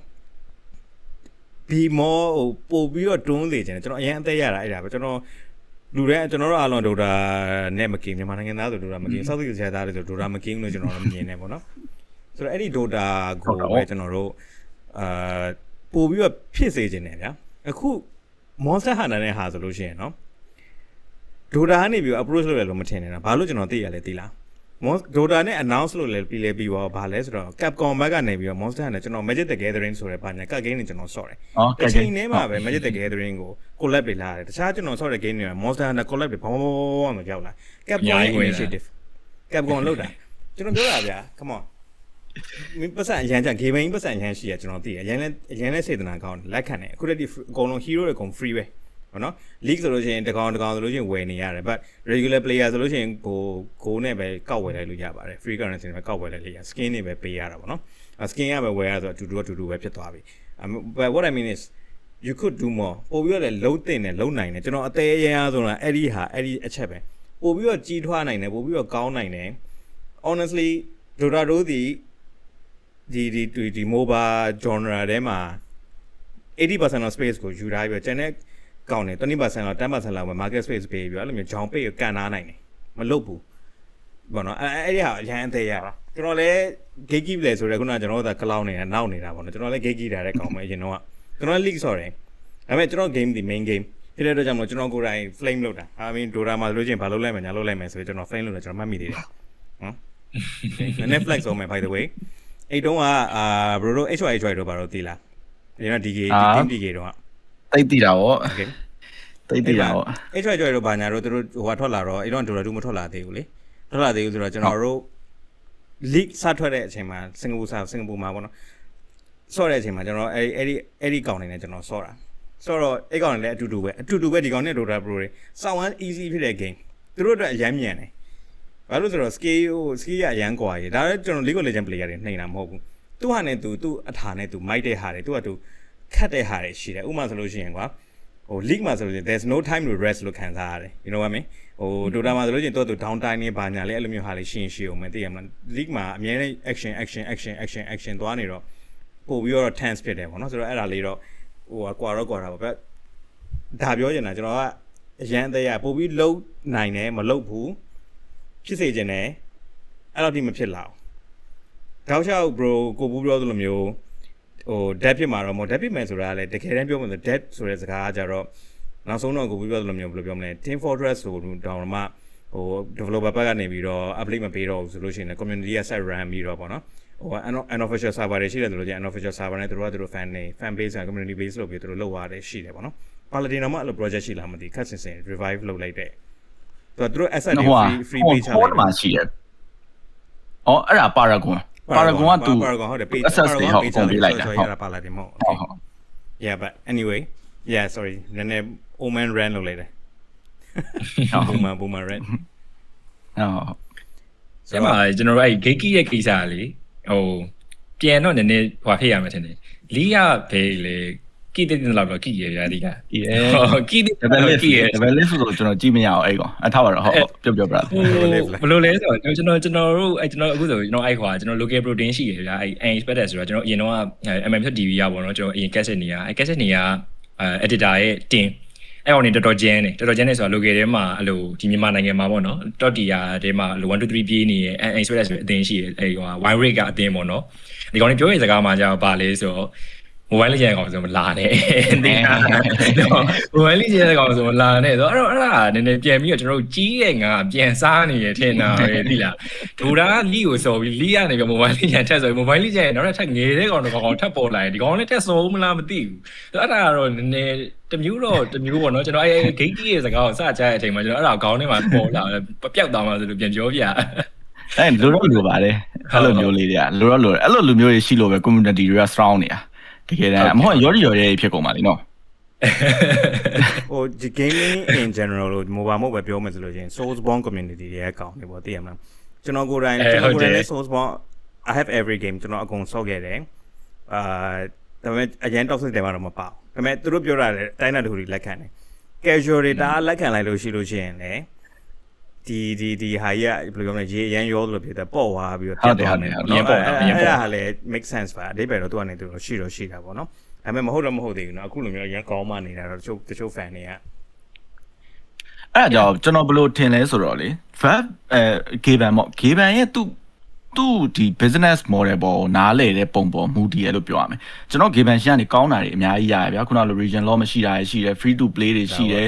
ဒီမောဟိုပို့ပြီးတော့တွန်းနေကြတယ်ကျွန်တော်အရန်အသေးရတာအဲ့ဒါပဲကျွန်တော်လူတွေကျွန်တော်တို့အားလုံး Dota နဲ့မကင်းမြန်မာနိုင်ငံသားဆို Dota မကင်း South East Asia သားတွေဆို Dota မကင်းလို့ကျွန်တော်တို့မြင်နေပေါ့နော်ဆိုတော့အဲ့ဒီ Dota ကိုပဲကျွန်တော်တို့ပို့ပြီးတော့ဖြစ်စေခြင်းတယ်ဗျာအခု Monster Hunter နဲ့ဟာဆိုလို့ရှိရင်နော် Dota ကနေပြီး approach လုပ်ရလို့မထင်နေတာဘာလို့ကျွန်တော်သိရလဲသိလား Dota နဲ့ announce လုပ်လဲပြီးပြီးတော့ဗာလဲဆိုတော့ Capcom ဘက်ကနေပြီးတော့ Monster Hunter ကျွန်တော် Magic the Gathering ဆိုတဲ့ဘာညာကတ် game တွေကျွန်တော်ဆော့တယ်။တစ်ချိန်တည်းမှာပဲ Magic the Gathering ကို collab တွေလာတယ်။တခြားကျွန်တော်ဆော့တဲ့ game တွေက Monster Hunter collab တွေဘောင်းမကြောက်လာ။ Capcom initiative Capcom လောက်တာကျွန်တော်ပြောတာဗျာ come on မင်းပတ်စံအရန်ချ game ပတ်စံအရန်ရှိရကျွန်တော်သိတယ်။အရန်လဲစေတနာကောင်းလက်ခံတယ်။အခုတည်းအကုန်လုံး hero တွေအကုန် free ပဲ။ဟုတ်နော် league ဆိုလို့ရှိရင်တကောင်ဆိုလို့ရှိရင်ဝယ်နေရတယ် but regular player ဆိုလို့ရှိရင်ကိုနဲ့ပဲကောက်ဝယ်လိုက်လို့ရပါတယ် free currency နဲ့ပဲကောက်ဝယ်လိုက်လို့ရ skin တွေပဲပေးရတာပေါ့နော် skin ရပဲဝယ်ရဆိုတော့အတူတူပဲဖြစ်သွားပြီ but what I mean is you could do more ပို့ပြီးတော့လည်းလုံးတင်တယ်လုံးနိုင်တယ်ကျွန်တော်အသေးအရန်ဆိုတာအဲ့ဒီအချက်ပဲပို့ပြီးတော့ကြီးထွားနိုင်တယ်ပို့ပြီးတော့ကောင်းနိုင်တယ် honestly Dota တို့ဒီ mobile genre ထဲမှာ 80% of space ကိုယူထားပြီးတော့ကျန်တဲ့ကောင်းတယ် 20% လောက် 10% လောက်ပဲ market space ပေးပြီးတော့အဲ့လိုမျိုးဂျောင်ပေးကိုကန်ထားနိုင်တယ်မလုပ်ဘူးဘောနော်အဲ့ဒီဟာအရန်အသေးရတာကျွန်တော်လည်း gate keep လေဆိုတော့ခုနကကျွန်တော်တို့က cloud နေတာနောက်နေတာပေါ့နော်ကျွန်တော်လည်း gate keep တာတဲ့ကောင်းမယ်အရင်တော့ကျွန်တော် league ဆော်တယ်ဒါပေမဲ့ကျွန်တော် game ဒီ main game ဖြစ်တဲ့အတွက်ကြောင့်မလို့ကျွန်တော်ကိုယ်တိုင် flame လုပ်တာ I mean Dota မှာဆိုလို့ချင်းဘာလုပ်လိုက်မှညာလုပ်လိုက်မယ်ဆိုတော့ကျွန်တော် flame လုပ်တာကျွန်တော်မှတ်မိသေးတယ်နော် Netflix ဆုံးမယ် by the way အဲ့တုန်းကဘရိုတို့ HY တို့ဘာလို့သိလားဒီက DK team DK တော့တိတ်တည်တာဗော okayတိတ်တည်တာဗော HY တို့ဘာညာတို့တို့ဟိုထွက်လာတော့အဲ့တော့ Dota 2မထွက်လာသေးဘူးလေထွက်လာသေးဘူးဆိုတော့ကျွန်တော်တို့ league စထွက်တဲ့အချိန်မှာစင်ကာပူမှာပေါ့နော်ဆော့တဲ့အချိန်မှာကျွန်တော်အဲ့ဒီကောင်နေနဲ့ကျွန်တော်ဆော့တာဆော့တော့အဲ့ကောင်လည်းအတူတူပဲဒီကောင်နဲ့ Dota Pro တွေစောင်းဝမ်း easy ဖြစ်တဲ့ game သူတို့အတွက်အရမ်းမြန်တယ်ဘာလို့ဆိုတော့ skill ရအရန်กว่าရေဒါလည်းကျွန်တော် League of Legends player တွေနှိမ့်တာမဟုတ်ဘူးသူ့ဟာနဲ့သူ့အထာနဲ့သူမိုက်တဲ့ဟာတွေသူကသူခတ်တဲ့ဟာတွေရှိတယ်ဥပမာဆိုလို့ရှိရင်ကွာဟို League မှာဆိုလို့ရှိရင် there's no time to rest လို့ခံစားရတယ် you know what I mean ဟို Dota မှာဆိုလို့ရှိရင်သူ down time နေပါညာလေအဲ့လိုမျိုးဟာလေးရှင်းအောင်မသိရမလား League မှာအများနဲ့ action သွားနေတော့ပို့ပြီးတော့ tense ဖြစ်တယ်ပေါ့နော်ဆိုတော့အဲ့ဒါလေးတော့ဟိုကွာတာပေါ့ဗျဒါပြောချင်တာကျွန်တော်ကအရန်အသေးရပို့ပြီးလုံးနိုင်တယ်မလုံးဘူးဖြစ်စေချင်တယ်အဲ့လိုတိမဖြစ်လာအောင်တောက်လျှောက် bro ကိုဘူးပြောသလိုမျိုးဟို dead ဖြစ်မှာတော့မဟုတ် dead ဖြစ်မယ်ဆိုတာလည်းတကယ်တမ်းပြောမှဆို dead ဆိုတဲ့စကားကကြတော့နောက်ဆုံးတော့ကိုဘူးပြောသလိုမျိုးဘယ်လိုပြောမလဲ Team Fortress ဆိုတောင်မှဟို developer ဘက်ကနေပြီးတော့ update မပေးတော့ဘူးဆိုလို့ရှိရင်လည်း community က set run ပြီးတော့ပေါ့နော်ဟို unofficial server တွေရှိတယ်ဆိုလို့ကျ unofficial server နဲ့တို့ fan base က community base လို့ပြီးတို့လောက်ရတယ်ရှိတယ်ပေါ့နော် Paladin တော့မှအဲ့လို project ရှိလားမသိခက်စင် revive လုပ်လိုက်တဲ့တို့ asset တွေ free page ချလိုက်မှာရှိတယ်အော်အဲ့ဒါ Paragon ကသူ Paragon ဟုတ်တယ် page တွေဟုတ်ကုန်ပေးလိုက်တာ ဟုတ် Paladin မဟုတ် okay yeah but anyway yeah sorry နည်းနည်း Omen Ran လုပ်လိုက်တယ် Boomer Ran ဆရာမကျွန်တော်တို့အဲ့ Geki ရဲ့ကိစ္စလေဟိုပြန်တော့နည်းနည်းဟွာဖြစ်ရမှာထင်တယ်လီးရပဲလေကိတဲ့တင်လောက်တော့ကိရရဒီကကိတဲ့ကိရ level လေးဆိုတော့ကျွန်တော်ကြည့်မရအောင်အဲ့ကောင်အထားပါတော့ဟုတ်ပြောပြပါဘယ်လိုလဲဆိုတော့ကျွန်တော်တို့အဲ့ကျွန်တော်အခုဆိုကျွန်တော်အဲ့ခွာကျွန်တော် local protein ရှိရဗျာအဲ့ unexpected ဆိုတော့ကျွန်တော်အရင်တော့ MM.TV ရပါတော့ကျွန်တော်အရင် cassette နေရအဲ့ cassette နေရeditor ရဲ့တင်အဲ့ကောင်နေတော်တော်ကျန်းနေဆိုတော့ local ထဲမှာအဲ့လိုဒီမြန်မာနိုင်ငံမှာပေါ့နော် .tr ထဲမှာ1 2 3ပြေးနေရဲ့ unexpected ဆိုတဲ့အသင်းရှိရဲ့အဲ့ဟို wine rate ကအသင်းပေါ့နော်ဒီကောင်နေပြောရေးစကားမှာကြာပါလေဆိုတော့Mobile Legends ကောင်ဆိုမလာနဲ့တင်တာ Mobile Legends ကောင်ဆိုမလာနဲ့ဆိုတော့အဲ့ဒါနည်းနည်းပြန်ပြီးတော့ကျွန်တော်တို့ကြီးရဲ့ငါပြန်စားနေရထင်တာပဲသိလားဒိုတာလီကိုစော်ပြီးလီကနေပြီး Mobile Legends ထက်ဆို Mobile Legends နောက်ထပ်ငယ်တဲ့ကောင်တော့ကောင်ထပ်ပေါ်လာတယ်ဒီကောင်လည်းထက်စော်ဦးမလားမသိဘူးအဲ့ဒါကတော့နည်းနည်းတမျိုးပေါ့နော်ကျွန်တော်အဲ့ Gate ရဲ့စကားကိုစကြားတဲ့အချိန်မှာကျွန်တော်အဲ့ဒါခေါင်းထဲမှာပေါ်လာပျောက်သွားမှဆိုလို့ပြန်ပြောပြအဲ့လိုလိုပါတယ်အဲ့လိုမျိုးလေးတွေကလိုအဲ့လိုလူမျိုးတွေရှိလို့ပဲ community တွေက strong နေတာတကယ်တမ်းမဟုတ်ရော်ဖြစ်ကုန်ပါလိမ့်နော်ဟိုဒီ gaming in general လို့ mobile ပဲပြောမယ်ဆိုလို့ချင်း Soulsborne community တွေရဲ့အကောင့်တွေပေါ့သိရမလားကျွန်တော်ကိုယ်တိုင်လည်း Soulsborne I have every game ကျွန်တော်အကုန်ဆော့ခဲ့တယ်ဒါပေမဲ့အရင် toxic တွေမှာတော့မပါဘူးဒါပေမဲ့သူတို့ပြောတာလည်းတိုင်းတာတူတွေလက်ခံတယ် casual တွေဒါလက်ခံလိုက်လို့ရှိလို့ရှိရင်လည်းဒီဟာကြီးကဘယ်လိုပြောမလဲရေအရန်ရောလို့ဖြစ်တယ်ပေါ့သွားပြီးတော့ပြတ်သွားတယ်နော်အဲ့ဒါဟာလည်း make sense ပါအဓိပ္ပာယ်တော့သူကနေသူတော့ရှိတာပေါ့နော်ဒါပေမဲ့မဟုတ်သေးဘူးနော်အခုလိုမျိုးအရန်ကောင်းမှနေတာတော့တချို့ fan တွေကအဲ့ဒါကြောင့်ကျွန်တော်ဘယ်လိုထင်လဲဆိုတော့လေ Gaben ပေါ့ Gaben ရဲ့သူဒီ business model ပေါ်နားလေတဲ့ပုံပေါ်မူတည်ရလို့ပြောရမယ်ကျွန်တော် Gaben ရှင်းကနေကောင်းတာတွေအများကြီးရရဗျာခုနက region law မရှိတာရှိတယ် free to play တွေရှိတယ်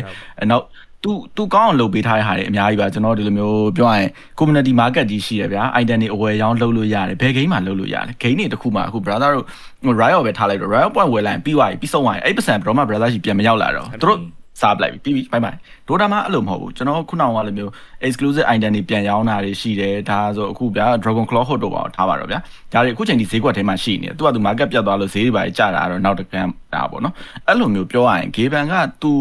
နောက် तू ကောင်းအောင်လုပ်ပေးထားတဲ့ဟာတွေအများကြီးပါကျွန်တော်ဒီလိုမျိုးပြောရရင် community market ကြီးရှိရဗျာ item တွေအဝယ်ရောင်းလုပ်လို့ရတယ်ဘယ် game မှာလုပ်လို့ရတယ် game တွေတစ်ခုမှာအခု brother တို့ riot ပဲထားလိုက်တော့ riot point ဝယ်လိုက်ပြီးသွားပြီပြီးဆုံးသွားရင်အဲ့% ဘယ်တော့မှ brother ရှိပြန်မရောက်လာတော့သူတို့စားပလိုက်ပြီးဘိုင်ဒိုတာမှာအဲ့လိုမဟုတ်ဘူးကျွန်တော်ခုနကလိုမျိုး exclusive item တွေပြန်ရောင်းတာတွေရှိတယ်ဒါဆိုအခုဗျာ Dragon Claw ဟုတ်တော့ပါထားပါတော့ဗျာဒါတွေအခုချိန်ဒီဈေးကွက်ထဲမှာရှိနေတယ်သူကသူ market ပြတ်သွားလို့ဈေးတွေပါကျတာတော့နောက်တစ်ခါဒါပေါ့နော်အဲ့လိုမျိုးပြောရရင် Gaben ကသူ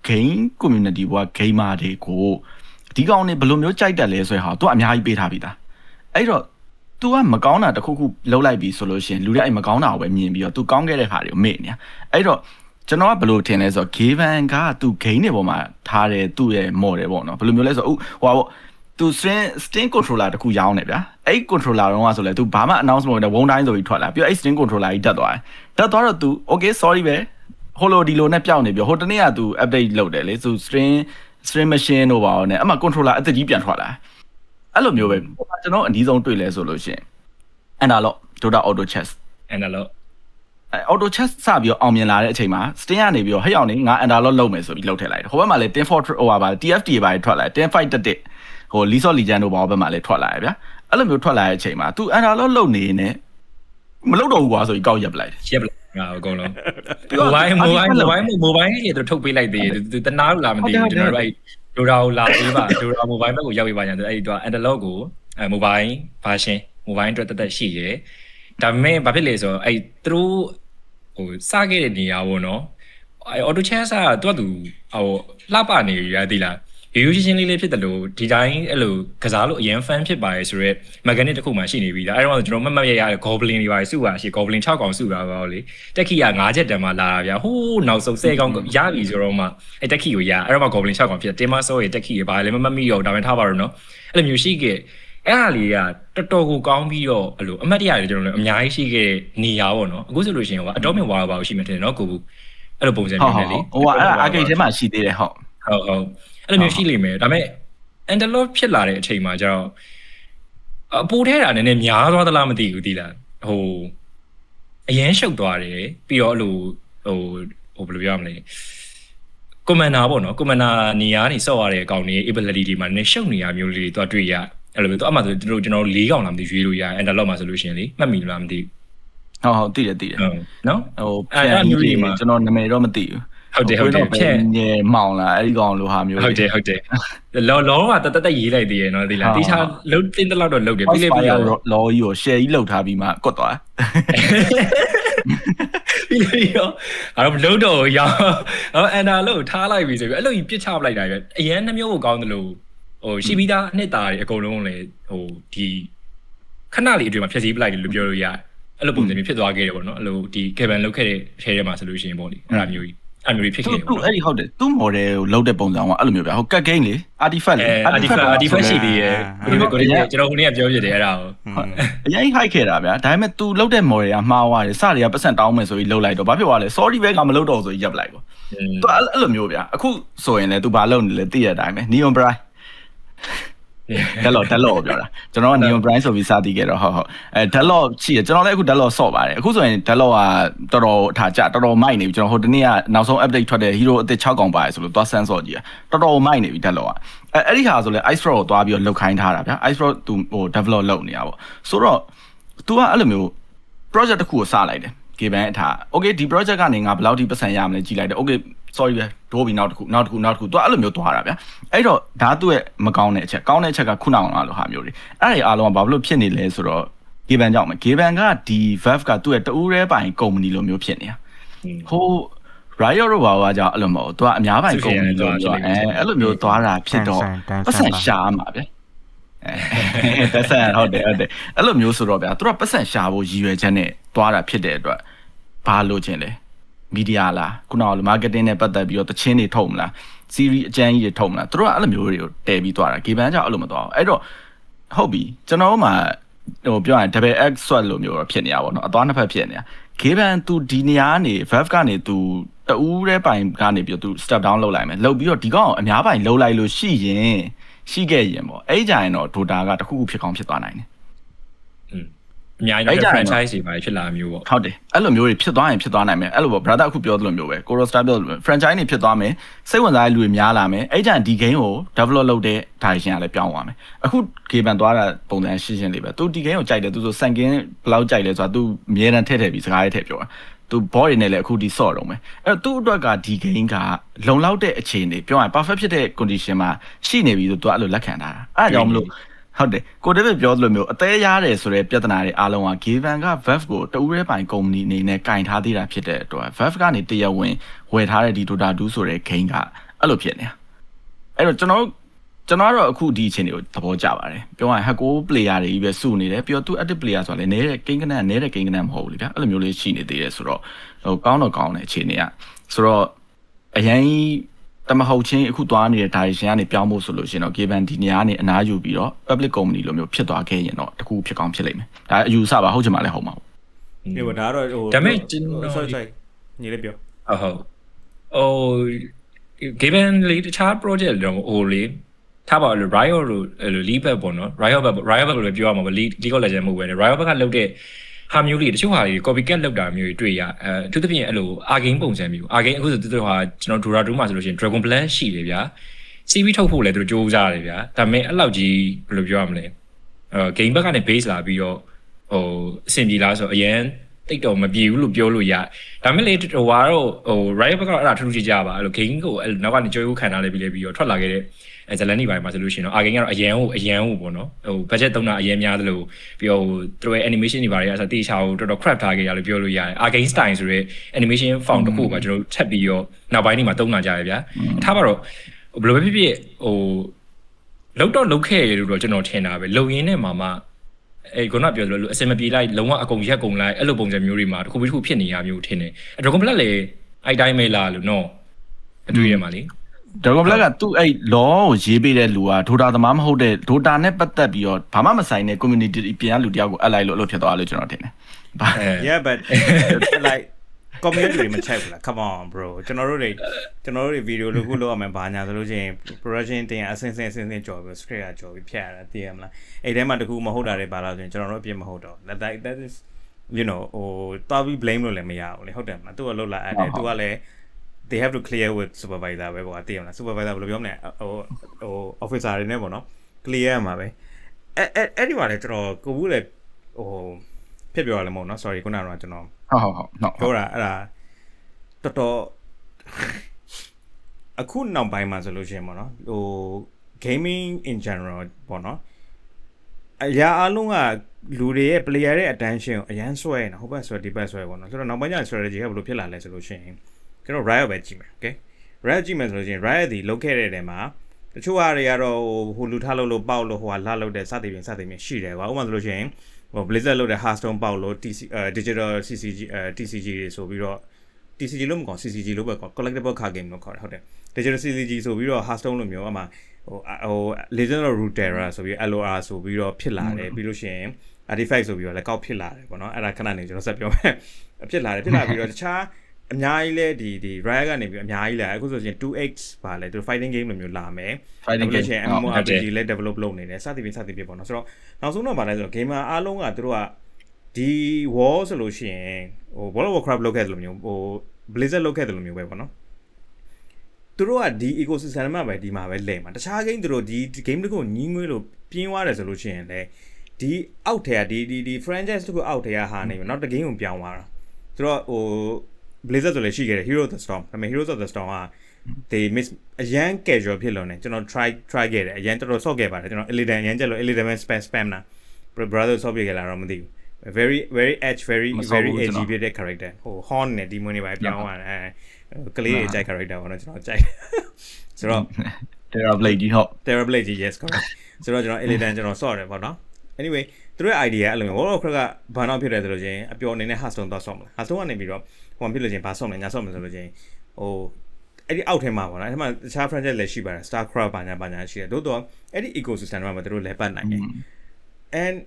game community ဘော gamer တွေကိုဒီကောင်နေဘယ်လိုမျိုးကြိုက်တက်လဲဆိုရင်ဟာသူကအများကြီးပေးထားပြီးသားအဲ့တော့ तू ကမကောင်းတာတစ်ခုခုလုံးလိုက်ပြီဆိုလို့ရှိရင်လူတွေအဲ့မကောင်းတာကိုပဲမြင်ပြီးတော့ तू ကောင်းခဲ့တဲ့ခါတွေကိုမေ့နေတာအဲ့တော့ကျွန်တော်ကဘယ်လိုထင်လဲဆိုတော့ Gaben က तू game တွေပေါ်မှာထားတယ်သူ့ရဲ့ model ပေါ့နော်ဘယ်လိုမျိုးလဲဆိုတော့ဟိုပါပေါ့ तू string controller တခုရောင်းတယ်ဗျာအဲ့ controller တော့ကဆိုလဲ तू ဘာမှ announcement နဲ့ဝုန်းတိုင်းဆိုပြီးထွက်လာပြီးတော့အဲ့ string controller ကြီးတက်သွားတော့ तू okay sorry ပဲဟိုလိုဒီလိုနဲ့ပြောင်းနေပြီးဟိုတနေ့က तू update လုပ်တယ်လေ तू string machine တို့ပါတော့နဲ့အမှ controller အသစ်ကြီးပြန်ထွက်လာအဲ့လိုမျိုးပဲကျွန်တော်အနည်းဆုံးတွေ့လဲဆိုလို့ရှိရင် analog Dota auto chess analog auto chess စပြီးတော့အောင်မြင်လာတဲ့အချိန်မှာ sting ကနေပြီးတော့ဟဲ့အောင်နေငါ analog လုပ်မယ်ဆိုပြီးလုပ်ထည့်လိုက်တယ်ဟိုဘက်မှာလည်း 10 for over ပါ TFT ပါထွက်လာတယ်10 fight တက်ဟို League of Legends တို့ဘာဘက်မှာလည်းထွက်လာရဗျာအဲ့လိုမျိုးထွက်လာတဲ့အချိန်မှာ तू analog လုပ်နေနေမလုပ်တော့ဘူးကွာဆိုပြီးကောက်ရက်ပလိုက်ရက်ပလိုက်ငါအကုန်လုံး mobile တွေထုတ်ပေးလိုက်သေးတယ်သူတနာလို့လာမသိဘူးကျွန်တော်တို့အဲ့ Dota ကိုလာပေးပါ Dota mobile ဘက်ကိုရောက်ပေးပါညာဆိုအဲ့ဒီတော့ analog ကိုmobile version mobile အတွက်တက်ရှိရယ်ဒါပေမဲ့ဘာဖြစ်လဲဆိုတော့အဲ့သူတို့ဟိုစခဲ့တဲ့နေရာပေါ့နော်အဲ့ auto chess ကသူကသူဟိုလှပနေရသိလားရိုးရိုးချင်းချင်းလေးဖြစ်တယ်လို့ဒီတိုင်းအဲ့လိုကစားလို့အရင် fan ဖြစ်ပါရဲ့ဆိုတော့ mechanic တစ်ခုမှရှိနေပြီဒါအဲ့တော့ကျွန်တော်မှတ်ရရ goblin တွေပါစုပါရှိ goblin 6កောင်စုတာပါလေတက်ခီက9ချက်တန်မှလာတာဗျာဟိုးနောက်ဆုံး10កောင်ရပြီဆိုတော့မှအဲ့တက်ခီကိုရအဲ့တော့မှ goblin 6កောင်ဖြစ်တယ်တင်မဆောရဲ့တက်ခီရပါလေမမှတ်မိတော့ဒါပဲထားပါတော့နော်အဲ့လိုမျိုးရှိခဲ့အဲ့ဟာလေးကတော်တော်ကိုကောင်းပြီးတော့အဲ့လိုအမှတ်တရတွေကျွန်တော်လည်းအများကြီးရှိခဲ့နေရပါတော့အခုဆိုလို့ရှိရင်ဟိုအတော်မြင်ဝါပါရှိမှထင်တယ်နော်ကိုဘူးအဲ့လိုပုံစံမျိုးနဲ့လေဟိုအဲ့ arcade ထဲမှာရှိသေးတယ်ဟုတ်အဲ့လိုမျိုးရှိလိမ့်မယ်ဒါပေမဲ့ analog ဖြစ်လာတဲ့အချိန်မှာကျတော့အပိုးထဲတာနည်းနည်းများသွားသလားမသိဘူးသိလားဟိုအရင်ရှုပ်သွားတယ်ပြီးတော့အဲ့လိုဟိုဘယ်လိုပြောရမလဲcommander ပေါ့နော် commander နေရာနေဆော့ရတဲ့အကောင်တွေ ability တွေမှာနည်းရှုပ်နေရမျိုးလေးတွေတွေ့ရအဲ့လိုမျိုးတော့အမှဆိုကျွန်တော်၄កောင်လာမသိရွေးလို့ရ analog မှာဆိုလို့ရှိရင်လေမှတ်မိလားမသိဘူးဟုတ်သိတယ်နော်ဟိုအဲ့မျိုးတွေမှာကျွန်တော်နာမည်တော့မသိဘူးဟုတ်တယ်ဖြက်ညမောင်လားအဲ့ဒီကောင်လိုဟာမျိုးဟုတ်တယ်လောကတရေးလိုက်သေးရနော်ဒီလားတိချာလုံးတင်းတလောက်တော့လုပ်တယ်ပြီးလေပြီးတော့လောကြီးကို share ကြီးလောက်ထားပြီးမှကွတ်သွားပြီးလေရောအဲ့တော့လုံးတော့ရောအန်တာလို့ထားလိုက်ပြီဆိုပြီးအဲ့လိုကြီးပြစ်ချပလိုက်တာပဲအရန်နှမျိုးကိုကောင်းတယ်လို့ဟိုရှိပြီးသားအနှစ်သာတွေအကုန်လုံးလည်းဟိုဒီခဏလေးအတွင်းမှာဖြည့်ဆည်းပလိုက်တယ်လို့ပြောလို့ရတယ်အဲ့လိုပုံစံမျိုးဖြစ်သွားခဲ့တယ်ပေါ့နော်အဲ့လိုဒီ Gaben လောက်ခဲ့တဲ့ share ထဲမှာဆိုလို့ရှိရင်ပေါ့လေအဲ့လိုမျိုးအဲ့မျိုးဖြစ်ခဲ့တယ်သူအဲ့ဒီဟုတ်တယ်သူ့ model ကိုလောက်တဲ့ပုံစံကအဲ့လိုမျိုးဗျာဟို cut game လေ artifact လေ artifact ရှိသေးရဲ့ဒီလိုကိုကျွန်တော်ခုနေ့ကပြောပြတယ်အဲ့ဒါကိုအရင် high ခဲ့တာဗျာဒါပေမဲ့ तू လောက်တဲ့ model ကမှားသွားတယ်စတွေကပတ်စံတောင်းမယ်ဆိုပြီးလောက်လိုက်တော့ဘာဖြစ်သွားလဲ sorry ပဲကမလောက်တော့ဆိုပြီးရပ်လိုက်ပေါ့ तू အဲ့လိုမျိုးဗျာအခုဆိုရင်လည်း तू ဘာလုပ်နေလဲသိရတဲ့အတိုင်းပဲ Neon Bright တက်လော့ပြောတာကျွန်တော်က Neon Bright ဆိုပြီးစသည်ခဲ့တော့ဟုတ်တက်လော့ရှိတယ်ကျွန်တော်လည်းအခုတက်လော့ဆော့ပါတယ်အခုဆိုရင်တက်လော့ကတော်တော်ထားကြတော်တော်မိုက်နေပြီကျွန်တော်ဟိုတနေ့ကနောက်ဆုံး update ထွက်တဲ့ hero အသစ်6កောင်ပါတယ်ဆိုလို့သွားဆန်းဆော့ကြည့်တော်တော်မိုက်နေပြီတက်လော့ကအဲ့ဒီဟာဆိုလဲ Ice Pro ကိုသွားပြီးတော့လုတ်ခိုင်းထားတာဗျာ Ice Pro သူဟို develop လုပ်နေတာပေါ့ဆိုတော့ तू ကအဲ့လိုမျိုး project တစ်ခုကိုစလိုက်တယ် Gaben အထား okay ဒီ project ကနေငါဘယ်လောက်ထိပတ်စံရမလဲကြည့်လိုက်တယ် okay sorry ပဲဒိုးပြီးနောက်တစ်ခုသူအဲ့လိုမျိုးသွားတာဗျာအဲ့တော့ဒါသူ့ရဲ့မကောင်းတဲ့အချက်ကခုနအောင်လားလို့ဟာမျိုးတွေအဲ့ဒီအားလုံးကဘာလို့ဖြစ်နေလဲဆိုတော့ Gaben ကြောင့်မယ် Gaben ကဒီ Valve ကသူ့ရဲ့တူးရဲပိုင်ကုမ္ပဏီလိုမျိုးဖြစ်နေတာဟို Riot တို့ဘာကြောင့်အဲ့လိုမဟုတ်သူကအများပိုင်ကုမ္ပဏီလိုမျိုးအဲ့လိုမျိုးသွားတာဖြစ်တော့ပတ်စံရှာမှာဗျာပတ်စံဟုတ်တယ်အဲ့လိုမျိုးဆိုတော့ဗျာသူကပတ်စံရှာဖို့ရည်ရွယ်ချက်နဲ့သွားတာဖြစ်တဲ့အတွက်ဘာလို့ချင်းလဲမီဒီယာလားခုနကလို marketing နဲ့ပတ်သက်ပြီးတော့တချင်းတွေထုတ်မလား series အကျန်းကြီးတွေထုတ်မလားသူတို့ကအဲ့လိုမျိုးတွေကိုတည်ပြီးသွားတာ Gaben ကြောင့်အဲ့လိုမသွားဘူးအဲ့တော့ဟုတ်ပြီကျွန်တော်တို့မှဟိုပြောရရင် double x sword လိုမျိုးတော့ဖြစ်နေရပါတော့အသွားနှစ်ဖက်ဖြစ်နေတာ Gaben သူဒီနေရာကနေ Valve ကနေသူတူးတဲ့ပိုင်ကနေပြီးတော့သူ step down လုပ်လိုက်မယ်လုပ်ပြီးတော့ဒီကောင်အများပိုင်လှုပ်လိုက်လို့ရှိခဲ့ရင်ပေါ့အဲ့ကြရင်တော့ Dota ကတခုခုဖြစ်ကောင်းဖြစ်သွားနိုင်တယ် အများကြီးတော့ franchise တွေပါဖြစ်လာမျိုးပေါ့ဟုတ်တယ်အဲ့လိုမျိုးတွေဖြစ်သွားရင်ဖြစ်သွားနိုင်မယ်အဲ့လိုပေါ့ brother အခုပြောသလိုမျိုးပဲ Coral Star ပြောသလို franchise တွေဖြစ်သွားမယ်စိတ်ဝင်စားတဲ့လူတွေများလာမယ်အဲ့ကြဒီ game ကို develop လုပ်တဲ့ direction ကလည်းပြောင်းသွားမယ်အခု game ban သွားတာပုံစံရှင်းရှင်းလေးပဲသူဒီ game ကိုကြိုက်တယ်သူဆိုစံကင်းဘယ်လောက်ကြိုက်လဲဆိုတာသူအမြဲတမ်းထည့်ပြီးစကားရေးထည့်ပြောတာသူ board တွေနဲ့လည်းအခုဒီ sort တော့မယ်အဲ့တော့သူ့အတွက်ကဒီ game ကလုံလောက်တဲ့အခြေအနေပြောရင် perfect ဖြစ်တဲ့ condition မှာရှိနေပြီဆိုသူအဲ့လိုလက်ခံထားတာအဲ့ဒါကြောင့်မလို့ဟုတ်တယ်ကိုဒေးဗစ်ပြောသလိုမျိုးအသေးရတယ်ဆိုတဲ့ပြဿနာတွေအားလုံးက Given က Valve ကိုတဦးရဲပိုင်ကုမ္ပဏီအနေနဲ့ကင်ထားသေးတာဖြစ်တဲ့အတွက် Valve ကနေတရားဝင်ဝယ်ထားတဲ့ဒီ Dota 2ဆိုတဲ့ game ကအဲ့လိုဖြစ်နေတာအဲ့တော့ကျွန်တော်ကတော့အခုဒီအချိန်တွေကိုသဘောကျပါတယ်ပြောရရင် Hack 9 player တွေကြီးပဲစုနေတယ်ပြီးတော့သူ active player ဆိုတာလည်းနည်းတဲ့ game ကနည်းတဲ့ game ကနည်းမဟုတ်ဘူးလေဗျာအဲ့လိုမျိုးလေးရှိနေသေးတယ်ဆိုတော့ဟိုကောင်းတော့ကောင်းတဲ့အခြေအနေကဆိုတော့အရင်တမဟုတ်ချင်းအခုသွားနေတဲ့ direction ကနေပြောင်းဖို့ဆိုလို့ရှိရင်တော့ Given ဒီနေရာကနေအနားယူပြီးတော့ public company လိုမျိုးဖြစ်သွားခဲ့ရင်တော့တခုဖြစ်ကောင်းဖြစ်လိမ့်မယ်ဒါအယူဆပါဟုတ်ချင်ပါလဲဟုတ်မှာပေါ့ဒီဒါတော့ဟိုဒါပေမဲ့ကျွန်တော် sorry ညီလေးပြောဟုတ်ဟို Given လေတခြား project တော့ဟိုလေထားပါလို့ Riot လို့ League ပေါ့နော် Riot လို့လည်းပြောရမှာပဲ League of Legends မဟုတ်ပဲ Riot ကလုပ်တဲ့ဟာမျိုးတွေတချို့ဟာတွေ copycat လောက်တာမျိုးတွေတွေ့ရသူသဖြင့်အဲ့လို Arcane ပုံစံမျိုး Arcane အခုဆိုသူတို့ဟာကျွန်တော် Dota 2မှာဆိုလို့ရှိရင် Dragon Blast ရှိတယ်ဗျာ CV ထုတ်ဖို့လည်းသူတို့စူးစမ်းတယ်ဗျာဒါပေမဲ့အဲ့လောက်ကြီးဘယ်လိုပြောရမလဲgame ဘက်ကနေ base လာပြီးတော့ဟိုအဆင်ပြေလားဆိုအရင်တိတ်တော့မပြေဘူးလို့ပြောလို့ရဒါပေမဲ့လေဟိုကတော့ဟို Riot ဘက်ကတော့အဲ့ဒါထူးထူးခြားပါအဲ့လို game ကိုနောက်ကနေကြိုးခံထားလိုက်ပြီးတော့ထွက်လာခဲ့တဲ့ဇလန်နီပိုင်းမှာဆိုလို့ရှိရင်တော့ Arcane ကတော့အရန်ဟိုပေါ့နော်ဟို budget သုံးတာအရန်များသလိုပြီးတော့သူတို့ရဲ့ animation တွေပါတယ်အဲ့ဒါတေချာကိုတော်တော် crap ထားခဲ့ရလို့ပြောလို့ရတယ် Arcane style ဆိုတဲ့ animation font တစ်ခုပါကျွန်တော်ထပ်ပြီးတော့နောက်ပိုင်းတွေမှာသုံးလာကြရဗျာထားပါတော့ဘယ်လိုပဲဖြစ်ဖြစ်ဟိုလောက်ခဲ့ရလို့တော့ကျွန်တော်ထင်တာပဲလုံရင်းနဲ့မှာအဲ့ခုနပြောသလိုအစင်မပြေလိုက်လုံးဝအကုန်ရက်ကုန်လိုက်အဲ့လိုပုံစံမျိုးတွေမှာတစ်ခုပြီးတစ်ခုဖြစ်နေရမျိုးထင်တယ် Dragon Blast လေအဲ့တိုင်းပဲလားလို့နော်အတွေ့ရမှာလေ Dragon Blast ကသူ့အဲ့ law ကိုရေးပေးတဲ့လူက Dota သမားမဟုတ်တဲ့ Dota နဲ့ပတ်သက်ပြီးတော့ဘာမှမဆိုင်တဲ့ community ပြန်လူတယောက်ကိုအပ်လိုက်လို့ဖြစ်သွားလို့ကျွန်တော်ထင်တယ် Yeah but like community တွေမချိုက်ဘူးလား come on bro ကျွန်တော်တို့တွေဗီဒီယိုလို့ခုလောက်အောင်ဘာညာဆိုလို့ချင်း production တင်အစင်းကြော်ပြီး script ကကြော်ပြီးဖြတ်ရတာသိရမလားအဲ့ထဲမှာတခုမဟုတ်တာတွေပါလားဆိုရင်ကျွန်တော်တို့အပြစ်မဟုတ်တော့ that is you know ဟိုတော်ပြီး blame လို့လည်းမရဘူးလေဟုတ်တယ်မလားသူကလောက်လာအဲ့တယ်သူကလည်း they have to clear with supervisor ပဲပေါ့သိရမလား supervisor ဘယ်လိုပြောမလဲဟို officer တွေနဲ့ပေါ့နော် clear မှာပဲအဲ့ဒီမှာလည်းကျွန်တော်ကိုဘူးလည်းဟိုဖြစ်ပြောရလဲမဟုတ်နော် sorry ခုနကတော့ကျွန်တော်ဟုတ်ပြောတာအဲ့ဒါတော်အခုနောက်ပိုင်းမှာဆိုလို့ရှိရင်ပေါ့နော်ဟို gaming in general ပေါ့နော်အရာအလုံးကလူတွေရဲ့ player ရဲ့ attention ကိုအရန်ဆွဲနေတာဟိုဘက်ဆွဲဒီဘက်ဆွဲပေါ့နော်ဆိုတော့နောက်ပိုင်းကျ strategy ကဘယ်လိုဖြစ်လာလဲဆိုလို့ရှိရင်ကျွန်တော် Riot ပဲကြည့်မယ် okay Riot ကြည့်မယ်ဆိုလို့ရှိရင် Riot ဒီလုတ်ခဲ့တဲ့နေရာမှာတချို့ဟာတွေကတော့ဟိုလူထားလို့ပေါက်လို့ဟိုဟာလှလို့တဲ့စသည်ဖြင့်ရှိတယ်ကွာဥပမာဆိုလို့ရှိရင်ဟို Blizzard လုပ်တဲ့ Hearthstone ပေါက်လို့ digital CCG TCG တွေဆိုပြီးတော့ TCG လို့မကော CCG လို့ပဲကော collectible card game လို့ခေါ်တယ်ဟုတ်တယ် digital CCG ဆိုပြီးတော့ Hearthstone လို့မျိုးအမှဟို Legend of Runeterra ဆိုပြီး LOR ဆိုပြီးတော့ဖြစ်လာတယ်ပြီးလို့ရှိရင် artifact ဆိုပြီးတော့လည်းကောက်ဖြစ်လာတယ်ပေါ့နော်အဲ့ဒါခဏနေကျွန်တော်ဆက်ပြောမယ်ဖြစ်လာပြီးတော့တခြားအများကြီးလဲဒီ Riot ကနေပြီးအများကြီးလာအခုဆိုရင် 2X ပါလဲသူ fighting game လိုမျိုးလာမယ် fighting game MMORPG လဲ develop လုပ်နေတယ်စသည်ဖြင့်ပေါ့နော်ဆိုတော့နောက်ဆုံးတော့ဗာလဲဆိုတော့ gamer အားလုံးကသူတို့ကဒီ wall ဆိုလို့ရှိရင်ဟို World of Warcraft လုပ်ခဲ့တယ်လို့မျိုးဟို Blizzard လုပ်ခဲ့တယ်လို့မျိုးပဲပေါ့နော်သူတို့ကဒီ ecosystem မှာပဲဒီမှာပဲလဲမှာတခြား game သူတို့ဒီ game တခုညီးငွေးလို့ပြင်းသွားတယ်ဆိုလို့ရှိရင်လဲဒီအောက်ထဲကဒီ franchise တခုအောက်ထဲကဟာနေပြီနောက်တ game ကိုပြောင်းသွားတာဆိုတော့ဟိုBlizzard ဆိုလည်းရှိခဲ့တယ် Heroes of the Storm ဒါပေမဲ့ Heroes of the Storm က they miss အရန် casual ဖြစ်လို့နေကျွန်တော် try ခဲ့တယ်အရန်တော်တော်ဆော့ခဲ့ပါတယ်ကျွန်တော် Illidan အရန်ကြက်လို့ Illidan spam နာ brother ဆော့ပြခဲ့လာတော့မသိဘူး very edge very edgy ဖြစ်တဲ့ character ဟို horn နဲ့ demon တွေပါပြောင်းသွားတယ်ကလေးတွေကြိုက် character ပေါ့နော်ကျွန်တော်ကြိုက်ဆိုတော့ Terrorblade ကြီးဟုတ် Terrorblade ကြီး yes correct ဆိုတော့ကျွန်တော် Illidan ကျွန်တော်ဆော့တယ်ပေါ့နော် anyway သူတို့ရဲ့ idea အဲ့လိုမျိုး World of Warcraft ကဘာနောက်ဖြစ်တယ်ဆိုလို့ချင်းအပျော်အနေနဲ့ Hearthstone တော့ဆော့မလား Hearthstone ကနေပြီးတော့ဟိုဖြစ်လို့ချင်းဘာဆော့မလဲညာဆော့မလဲဆိုလို့ချင်းဟိုအဲ့ဒီအောက်ထဲမှာပေါ့နော်အဲ့မှာတခြား franchise လည်းရှိပါတယ် StarCraft ဘာညာရှိတယ်တို့တော့အဲ့ဒီ ecosystem မှာသူတို့လည်းပတ်နိုင်တယ် and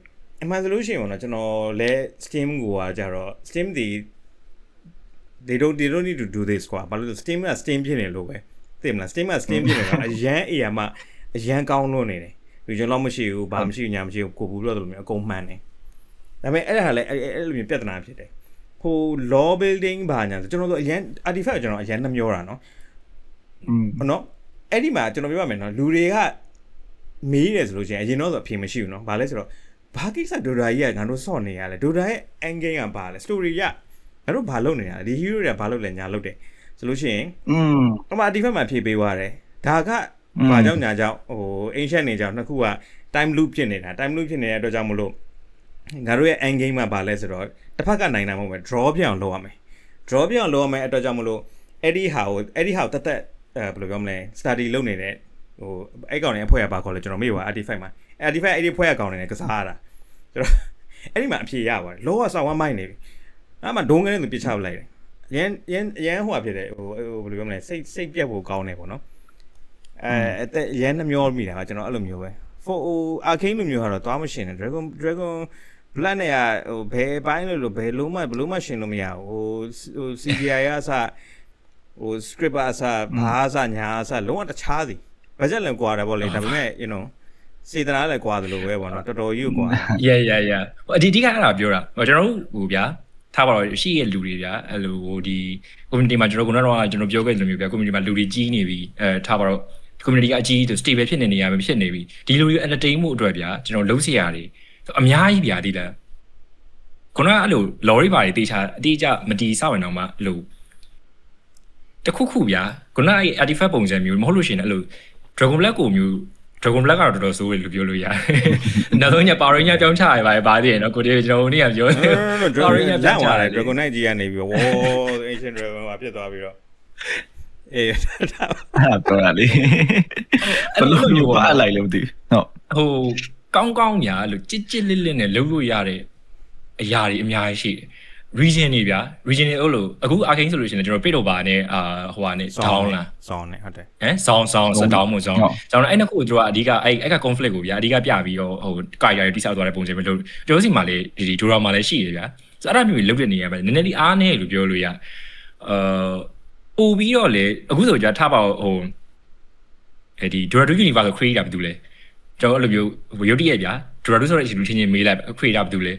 အမှန်ဆိုလို့ရှိရင်ပေါ့နော်ကျွန်တော်လည်း Steam ကိုကြတော့ Steam ဒီ they don't need to do this ကွာဘာလို့လဲ Steam က Steam ဖြစ်နေလို့ပဲသိမလား Steam က Steam ဖြစ်နေတာအရန်အေးရမှာအရန်ကောင်းလို့နေတယ် region လောက်မရှိဘူးဘာမရှိညာမရှိဘူးကိုဘူးတော့လို့မျိုးအကုန်မှန်တယ် ဒါပေမဲ့အဲ့ဒါလည်းအဲ့လိုမျိုးပြဿနာဖြစ်တယ်ဟို law building ဘာညာကျွန်တော်တို့အရင် artifact ကျွန်တော်အရင်နှမျောတာနော်နော်အဲ့ဒီမှာကျွန်တော်ပြောရမယ်နော်လူတွေကမေးတယ်ဆိုလို့ရှိရင်အရင်တော့ဆိုအဖြေမရှိဘူးနော်ဘာလဲဆိုတော့ဘာကိစ္စဒိုဒါကြီးကငါတို့ဆော့နေရလဲဒိုဒါရဲ့ endgame ကဘာလဲ story ကငါတို့ဘာလုပ်နေရလဲဒီ hero တွေကဘာလုပ်လဲညာလုပ်တယ်ဆိုလို့ရှိရင်ဟိုမှာ artifact မှာဖြေပေးသွားတယ်ဒါကဘာကြောင့်ညာကြောင့်ဟို ancient နေကြောင့်နှစ်ခုက time loop ဖြစ်နေတာ time loop ဖြစ်နေတဲ့အတွက်ကြောင့်မလို့ငါတို့ရဲ့ end game မှာဘာလဲဆိုတော့တစ်ဖက်ကနိုင်တာမဟုတ်ပဲ draw ပြအောင်လုပ်ရမယ် draw ပြအောင်လုပ်ရမယ်အတွက်ကြောင့်မလို့အဲ့ဒီဟာကိုတက်ဘယ်လိုပြောမလဲ study လုပ်နေတဲ့ဟိုအဲ့ကောင်တွေအဖွဲရပါခေါ်လဲကျွန်တော်မေ့ပါ artifact မှာ artifact အဲ့ဒီဖွဲရကောင်တွေနဲ့ကစားရတာကျွန်တော်အဲ့ဒီမှာအဖြေရပါတယ်လောကဆောင်းဝမ်းမိုင်းနေပြီအဲ့မှာဒုံးငယ်နဲ့ပြစ်ချပလိုက်တယ်ရန်ဟိုဖြစ်တယ်ဟိုဘယ်လိုပြောမလဲစိတ်ပြက်ဖို့ကောင်းတယ်ပေါ့နော်ရန်နှမျောမိတာကကျွန်တော်အဲ့လိုမျိုးပဲဟို arcane လိုမျိုးကတော့သွားမရှင်နဲ့ dragon blood နဲ့ဟိုဘယ်ပိုင်းလို့ဘယ်လုံးမှရှင်လို့မရဘူးဟို CGI အစဟို script အစဘာအစညာအစလုံးဝတခြားစီ budget လည်းကွာတယ်ပေါ့လေဒါပေမဲ့ you know စေတနာလည်းကွာတယ်လို့ပဲပေါ့နော်တော်တော်ကြီးကွာ yeah အဒီကအဲ့ဒါပြောတာကျွန်တော်ဟိုဗျာထားပါတော့ရှိရဲ့လူတွေဗျာအဲ့လိုဟိုဒီ community မှာကျွန်တော်ကတော့ကျွန်တော်ပြောခဲ့တယ်လို့မျိုးဗျာ community မှာလူတွေကြီးနေပြီထားပါတော့ community ကအကြီးဆို stable ဖြစ်နေရမယ်ဖြစ်နေပြီဒီလူတွေ entertain မှုအတွက်ဗျာကျွန်တော်လုံးစရာတွေအများကြီးဗျာဒီလားခုနကအဲ့လို lorry ပါတွေတေချာအတိအကျမတီးဆောက်ရင်တော့မှအဲ့လိုတခုဗျာခုနကအဲ့ artifact ပုံစံမျိုးမဟုတ်လို့ရှိရင်အဲ့လို dragon black ကိုမျိုး dragon black ကတော့တော်တော်ဆိုးတယ်လို့ပြောလို့ရတယ်နောက်ဆုံးည power ranger ပြောင်းချရပါသေးတယ်နော်ကိုတေကျွန်တော်တို့နေ့ကပြောတယ် power ranger ပြောင်းချတယ် dragon knight ကြီးကနေပြီးတော့ ancient dragon မှာဖြစ်သွားပြီးတော့အေးပြောရလေဘယ်လိုမျိုးပါလိုက်လို့မသိဟုတ်ဟိုကောင်းညာလို့ကြစ်လစ်နဲ့လုပ်လို့ရတဲ့အရာတွေအများကြီးရှိတယ် region တွေဗျာ region တွေအဲ့လိုအခု arcane ဆိုလို့ရှိရင်ကျွန်တော် pit over နဲ့ဟိုဟာနဲ့ down လား sound နဲ့ဟုတ်တယ်sound စတောင်းမို့ sound ကျွန်တော်အဲ့နှစ်ခုတို့ကအဓိကအဲ့က conflict ကိုဗျာအဓိကပြပြီးတော့ဟို career တွေတိစောက်သွားတဲ့ပုံစံမျိုးလို့ကျွန်တော်စီမှာလေဒီ Dora မှာလည်းရှိတယ်ဗျာဆိုအဲ့ဒါမျိုးလုပ်တဲ့နေရာမှာနည်းနည်းလေးအားနည်းလို့ပြောလို့ရပို့ပြီးတော့လေအခုဆိုကြထားပါဟိုအဲ့ဒီ Dora Universe ကို create တာဘာတူလဲကျွန်တော်အဲ့လိုမျိုးရုပ်တရက်ဗျာ Dora ဆိုတဲ့အချိန်ချင်းမေးလိုက် create တာဘာတူလဲဘယ